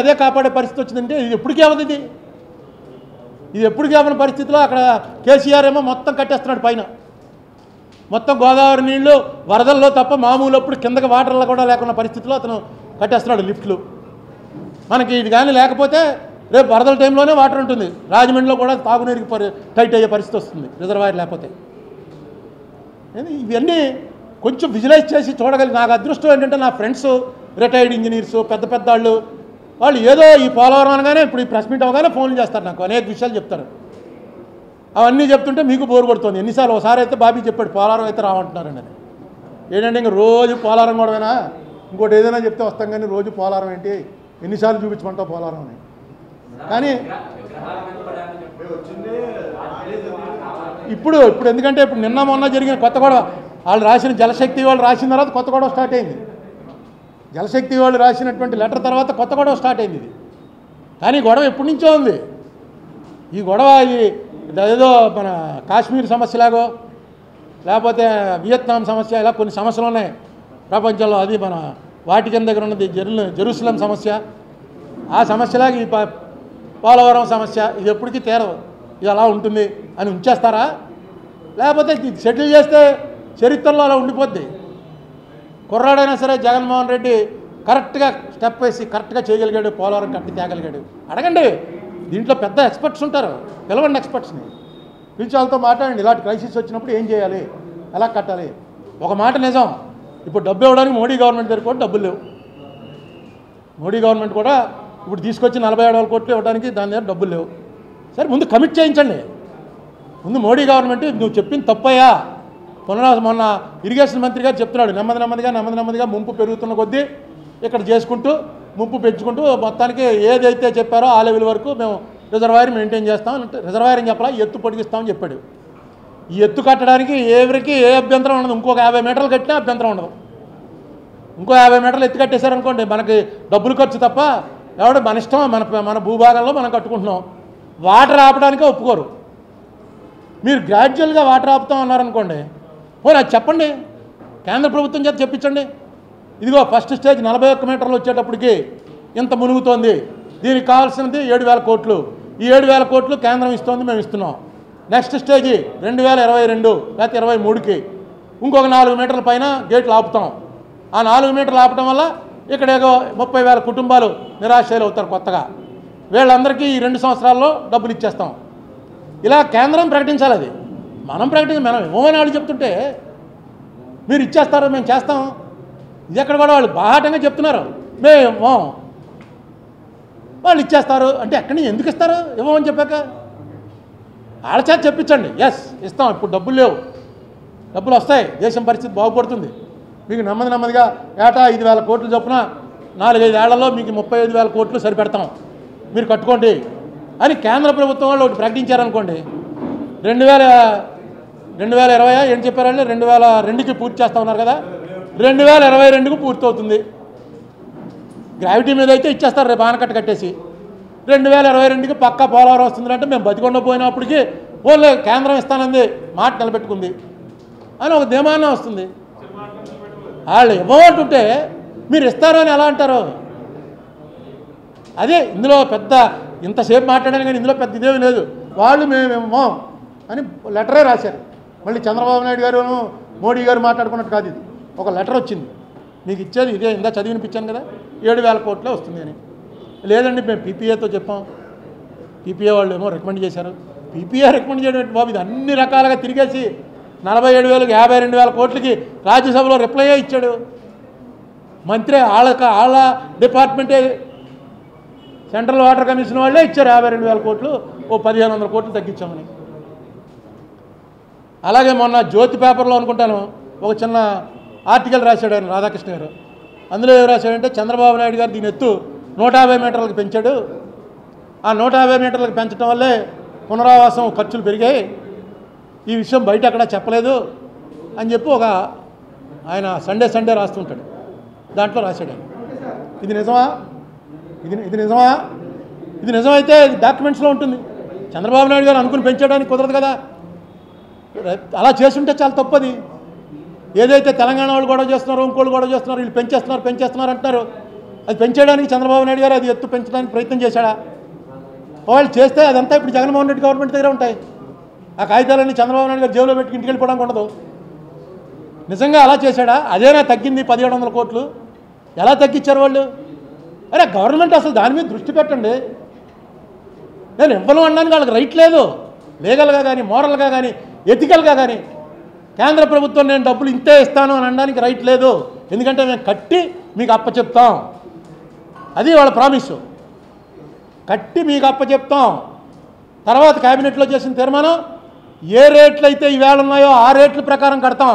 అదే కాపాడే పరిస్థితి వచ్చిందంటే ఇది ఎప్పటికీ అవ్వదు ఇది ఎప్పటికీ అవ్వని పరిస్థితిలో అక్కడ కేసీఆర్ ఏమో మొత్తం కట్టేస్తున్నాడు పైన మొత్తం గోదావరి నీళ్లు వరదల్లో తప్ప మామూలు అప్పుడు కిందకి వాటర్లో కూడా లేకున్న పరిస్థితిలో అతను కట్టేస్తున్నాడు లిఫ్ట్లు మనకి ఇది కానీ లేకపోతే రేపు వరదల టైంలోనే వాటర్ ఉంటుంది రాజమండ్రిలో కూడా తాగునీరుకి టైట్ అయ్యే పరిస్థితి వస్తుంది రిజర్వాయర్ లేకపోతే ఇవన్నీ కొంచెం విజువలైజ్ చేసి చూడగలిగి నాకు అదృష్టం ఏంటంటే నా ఫ్రెండ్స్ రిటైర్డ్ ఇంజనీర్స్ పెద్ద వాళ్ళు వాళ్ళు ఏదో ఈ పోలవరం అనగానే ఇప్పుడు ఈ ప్రెస్ మీట్ అవగానే ఫోన్లు చేస్తారు, నాకు అనేక విషయాలు చెప్తారు. అవన్నీ చెప్తుంటే మీకు బోరు కొడుతుంది. ఎన్నిసార్లు ఒకసారి అయితే బాబీ చెప్పాడు పోలవరం అయితే రావంటున్నారండి అని. ఏంటంటే ఇంక రోజు పోలవరం కూడానా, ఇంకోటి ఏదైనా చెప్తే వస్తాం కానీ రోజు పోలవరం ఏంటి, ఎన్నిసార్లు చూపించమంటావు పోలవరం అని. కానీ ఇప్పుడు ఎందుకంటే ఇప్పుడు నిన్న మొన్న జరిగిన కొత్త గొడవ, వాళ్ళు రాసిన జలశక్తి వాళ్ళు రాసిన తర్వాత కొత్త గొడవ స్టార్ట్ అయింది. జలశక్తి వాళ్ళు రాసినటువంటి లెటర్ తర్వాత కొత్త గొడవ స్టార్ట్ అయింది ఇది. కానీ గొడవ ఎప్పటి నుంచో ఉంది. ఈ గొడవ ఇది ఏదో మన కాశ్మీర్ సమస్యలాగో లేకపోతే వియత్నాం సమస్య, ఇలా కొన్ని సమస్యలు ఉన్నాయి ప్రపంచంలో. అది మన వాటికన్ దగ్గర ఉన్నది జెరూసలం సమస్య, ఆ సమస్యలాగా ఈ పోలవరం సమస్య ఇది ఎప్పటికీ తీరదు. ఇది అలా ఉంటుంది అని ఉంచేస్తారా, లేకపోతే సెటిల్ చేస్తే చరిత్రలో అలా ఉండిపోద్ది. కుర్రాడైనా సరే జగన్మోహన్ రెడ్డి కరెక్ట్గా స్టెప్ వేసి కరెక్ట్గా చేయగలిగాడు, పోలవరం కట్టి తేగలిగాడు. అడగండి, దీంట్లో పెద్ద ఎక్స్పర్ట్స్ ఉంటారు, పిలవండి ఎక్స్పర్ట్స్ని, పిలిచి వాళ్ళతో మాట్లాడండి. ఇలాంటి క్రైసిస్ వచ్చినప్పుడు ఏం చేయాలి, ఎలా కట్టాలి. ఒక మాట నిజం, ఇప్పుడు డబ్బు ఇవ్వడానికి మోడీ గవర్నమెంట్ దగ్గర కూడా డబ్బులు లేవు. మోడీ గవర్నమెంట్ కూడా ఇప్పుడు తీసుకొచ్చి 47,000 కోట్లు ఇవ్వడానికి దాని దగ్గర డబ్బులు లేవు. సరే ముందు కమిట్ చేయించండి. ముందు మోడీ గవర్నమెంట్ నువ్వు చెప్పింది తప్పయ్యా. మొన్న ఇరిగేషన్ మంత్రి గారు చెప్తున్నాడు, నెమ్మదిగా ముంపు పెరుగుతున్న కొద్దీ ఇక్కడ చేసుకుంటూ ముంపు పెంచుకుంటూ మొత్తానికి ఏదైతే చెప్పారో ఆ లెవెల్ వరకు మేము రిజర్వాయర్ మెయింటైన్ చేస్తాం. రిజర్వాయర్ అని చెప్పాలా, ఎత్తు పొడిగిస్తామని చెప్పాడు. ఈ ఎత్తు కట్టడానికి ఎవరికి ఏ అభ్యంతరం ఉండదు. ఇంకొక 50 మీటర్లు కట్టినా అభ్యంతరం ఉండదు. ఇంకో 50 మీటర్లు ఎత్తు కట్టేశారనుకోండి, మనకి డబ్బులు ఖర్చు తప్ప ఎవడు మన ఇష్టం, మన భూభాగంలో మనం కట్టుకుంటున్నాం. వాటర్ ఆపడానికే ఒప్పుకోరు. మీరు గ్రాడ్యువల్గా వాటర్ ఆపుతాం అన్నారనుకోండి, అది చెప్పండి, కేంద్ర ప్రభుత్వం చేత చెప్పించండి. ఇదిగో ఫస్ట్ స్టేజ్ 41 మీటర్లు వచ్చేటప్పటికి ఇంత మునుగుతోంది, దీనికి కావాల్సినది 7,000 కోట్లు, ఈ 7,000 కోట్లు కేంద్రం ఇస్తోంది, మేము ఇస్తున్నాం. నెక్స్ట్ స్టేజీ 2022 లేకపోతే 23కి ఇంకొక 4 మీటర్ల పైన గేట్లు ఆపుతాం. ఆ 4 మీటర్లు ఆపటం వల్ల ఇక్కడ ఏదో 30,000 కుటుంబాలు నిరాశలు అవుతారు కొత్తగా. వీళ్ళందరికీ ఈ 2 సంవత్సరాల్లో డబ్బులు ఇచ్చేస్తాం. ఇలా కేంద్రం ప్రకటించాలి. అది మనం ఇవ్వమని వాళ్ళు చెప్తుంటే మీరు ఇచ్చేస్తారో మేము చేస్తాం, ఇది ఎక్కడ కూడా వాళ్ళు బాహాటంగా చెప్తున్నారు మేము ఇవ్వం, వాళ్ళు ఇచ్చేస్తారు అంటే ఎక్కడి నుంచి ఎందుకు ఇస్తారు? ఇవ్వమని చెప్పాక వాళ్ళ చేత చెప్పించండి, ఎస్ ఇస్తాం, ఇప్పుడు డబ్బులు లేవు, డబ్బులు వస్తాయి, దేశం పరిస్థితి బాగుపడుతుంది, మీకు నెమ్మదిగా ఏటా 5,000 కోట్లు చొప్పున 4-5 ఏళ్లలో మీకు 35,000 కోట్లు సరిపెడతాం, మీరు కట్టుకోండి అని కేంద్ర ప్రభుత్వం వాళ్ళు ఒకటి ప్రకటించారనుకోండి. 2020 ఏం చెప్పారంటే 2002కి పూర్తి చేస్తా ఉన్నారు కదా, 2022కు పూర్తి అవుతుంది. గ్రావిటీ మీద అయితే ఇచ్చేస్తారు, రేపు ఆనకట్ట కట్టేసి 2022కి పక్కా పోలవరం వస్తుందంటే మేము బతికొండ పోయినప్పటికీ ఓన్లీ కేంద్రం ఇస్తానంది, మాట నిలబెట్టుకుంది అని ఒక ధీమానం వస్తుంది. వాళ్ళు ఇవ్వమంటుంటే మీరు ఇస్తారు అని ఎలా అంటారు? అదే ఇందులో పెద్ద ఇంతసేపు మాట్లాడాను కానీ ఇందులో పెద్ద ఇదేమీ లేదు. వాళ్ళు మేమేమో అని లెటరే రాశారు. మళ్ళీ చంద్రబాబు నాయుడు గారు మోడీ గారు మాట్లాడుకున్నట్టు కాదు, ఇది ఒక లెటర్ వచ్చింది, మీకు ఇచ్చేది ఇదే, ఇందా చదివినిపించాను కదా, 7,000 కోట్లే వస్తుంది అని. లేదండి మేము పీపీఏతో చెప్పాం, పీపీఏ వాళ్ళు ఏమో రికమెండ్ చేశారు. పీపీఏ రికమెండ్ చేయడం బాబు, ఇది అన్ని రకాలుగా తిరిగేసి 47,000కి 52,000 కోట్లకి రాజ్యసభలో రిప్లైయే ఇచ్చాడు మంత్రి. వాళ్ళ డిపార్ట్మెంటే, సెంట్రల్ వాటర్ కమిషన్ వాళ్ళే ఇచ్చారు 52,000 కోట్లు, ఓ 1,500 కోట్లు తగ్గించామని. అలాగే మొన్న జ్యోతి పేపర్లో అనుకుంటాను ఒక చిన్న ఆర్టికల్ రాశాడు ఆయన రాధాకృష్ణ గారు. అందులో ఏం రాశాడంటే చంద్రబాబు నాయుడు గారు దీని ఎత్తు 150 మీటర్లకు పెంచాడు, ఆ 150 మీటర్లకు పెంచడం వల్లే పునరావాసం ఖర్చులు పెరిగాయి, ఈ విషయం బయట అక్కడ చెప్పలేదు అని చెప్పి ఒక ఆయన సండే రాస్తుంటాడు, దాంట్లో రాశాడు. ఇది నిజమా? ఇది నిజమైతే డాక్యుమెంట్స్లో ఉంటుంది. చంద్రబాబు నాయుడు గారు అనుకుని పెంచడానికి కుదరదు కదా, అలా చేస్తుంటే చాలా తప్పది. ఏదైతే తెలంగాణ వాళ్ళు గొడవ చేస్తున్నారో ఇంకోళ్ళు గొడవ చేస్తున్నారు, వీళ్ళు పెంచేస్తున్నారు అంటున్నారు, అది పెంచేయడానికి చంద్రబాబు నాయుడు గారు అది ఎత్తు పెంచడానికి ప్రయత్నం చేశాడా? వాళ్ళు చేస్తే అదంతా ఇప్పుడు జగన్మోహన్ రెడ్డి గవర్నమెంట్ దగ్గర ఉంటాయి. ఆ కాగితాలన్నీ చంద్రబాబు నాయుడు గారు జేబులో పెట్టి ఇంటికి వెళ్ళిపోవడానికి ఉండదు. నిజంగా అలా చేశాడా? అదేనా తగ్గింది 1,700 కోట్లు? ఎలా తగ్గించారు వాళ్ళు? అరే గవర్నమెంట్ అసలు దాని మీద దృష్టి పెట్టండి. నేను ఇవ్వను అనడానికి వాళ్ళకి రైట్ లేదు, లీగల్గా కానీ మోరల్గా కానీ ఎథికల్గా కానీ. కేంద్ర ప్రభుత్వం నేను డబ్బులు ఇంతే ఇస్తాను అని అనడానికి రైట్ లేదు, ఎందుకంటే మేము కట్టి మీకు అప్పచెప్తాం, అది వాళ్ళ ప్రామిస్. కట్టి మీకు అప్పచెప్తాం. తర్వాత క్యాబినెట్లో చేసిన తీర్మానం ఏ రేట్లు అయితే ఈవేళ ఉన్నాయో ఆ రేట్ల ప్రకారం కడతాం.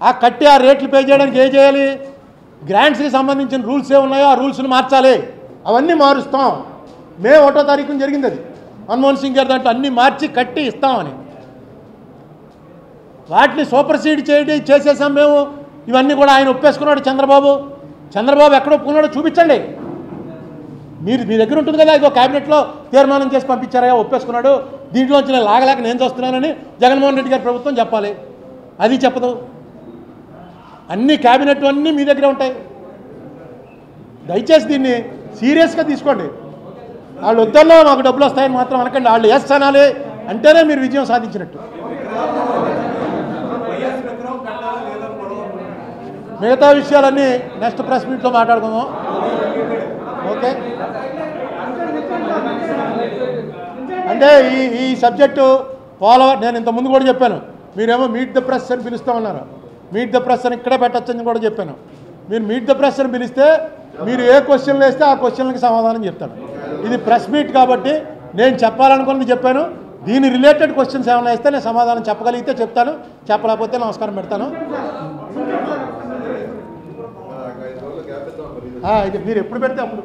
ఆ కట్టి ఆ రేట్లు పే చేయడానికి ఏం చేయాలి? గ్రాంట్స్కి సంబంధించిన రూల్స్ ఏ ఉన్నాయో ఆ రూల్స్ని మార్చాలి. అవన్నీ మారుస్తాం. మే 1వ తారీఖున జరిగింది అది. మన్మోహన్ సింగ్ గారు దాంట్లో అన్నీ మార్చి కట్టి ఇస్తామని. వాటిని సూపర్ సీడ్ చేసేసాం మేము. ఇవన్నీ కూడా ఆయన ఒప్పేసుకున్నాడు చంద్రబాబు ఎక్కడ ఒప్పుకున్నాడో చూపించండి. మీ దగ్గర ఉంటుంది కదా, ఇదో క్యాబినెట్లో తీర్మానం చేసి పంపించారా, ఒప్పేసుకున్నాడు, దీంట్లోంచి నేను లాగలేక నేను చూస్తున్నానని జగన్మోహన్ రెడ్డి గారి ప్రభుత్వం చెప్పాలి. అది చెప్పదు. అన్ని క్యాబినెట్ అన్నీ మీ దగ్గరే ఉంటాయి. దయచేసి దీన్ని సీరియస్గా తీసుకోండి. వాళ్ళు వద్దల్లో మాకు డబ్బులు వస్తాయని మాత్రం అనకండి. వాళ్ళు ఎస్ అనాలి అంటేనే మీరు విజయం సాధించినట్టు. మిగతా విషయాలన్నీ నెక్స్ట్ ప్రెస్ మీట్లో మాట్లాడుకుందాం. ఓకే, అంటే ఈ సబ్జెక్టు నేను ఇంతకుముందు కూడా చెప్పాను. మీరేమో మీట్ ద ప్రెస్ అని పిలుస్తామన్నారు. మీట్ ద ప్రెస్ అని ఇక్కడే పెట్టచ్చని కూడా చెప్పాను. మీరు మీట్ ద ప్రెస్ అని పిలిస్తే మీరు ఏ క్వశ్చన్లు వేస్తే ఆ క్వశ్చన్లకి సమాధానం చెప్తాను. ఇది ప్రెస్ మీట్ కాబట్టి నేను చెప్పాలనుకున్నది చెప్పాను. దీని రిలేటెడ్ క్వశ్చన్స్ ఏమైనా వేస్తే నేను సమాధానం చెప్పగలిగితే చెప్తాను, చెప్పలేకపోతే నమస్కారం పెడతాను. ఇది మీరు ఎప్పుడు పెడితే అప్పుడు.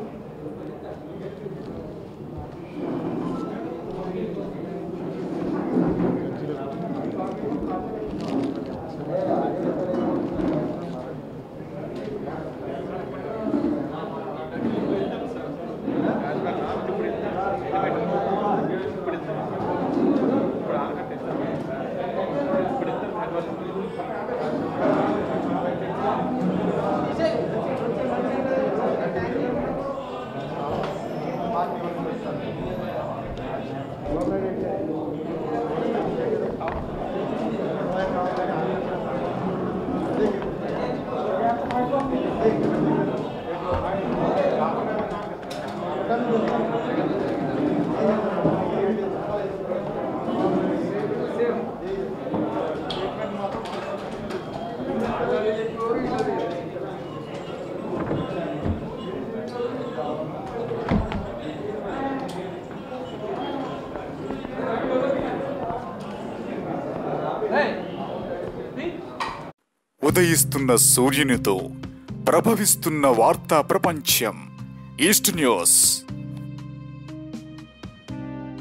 ఉదయిస్తున్న సూర్యునితో ప్రభవిస్తున్న వార్తా ప్రపంచం ఈస్ట్ న్యూస్.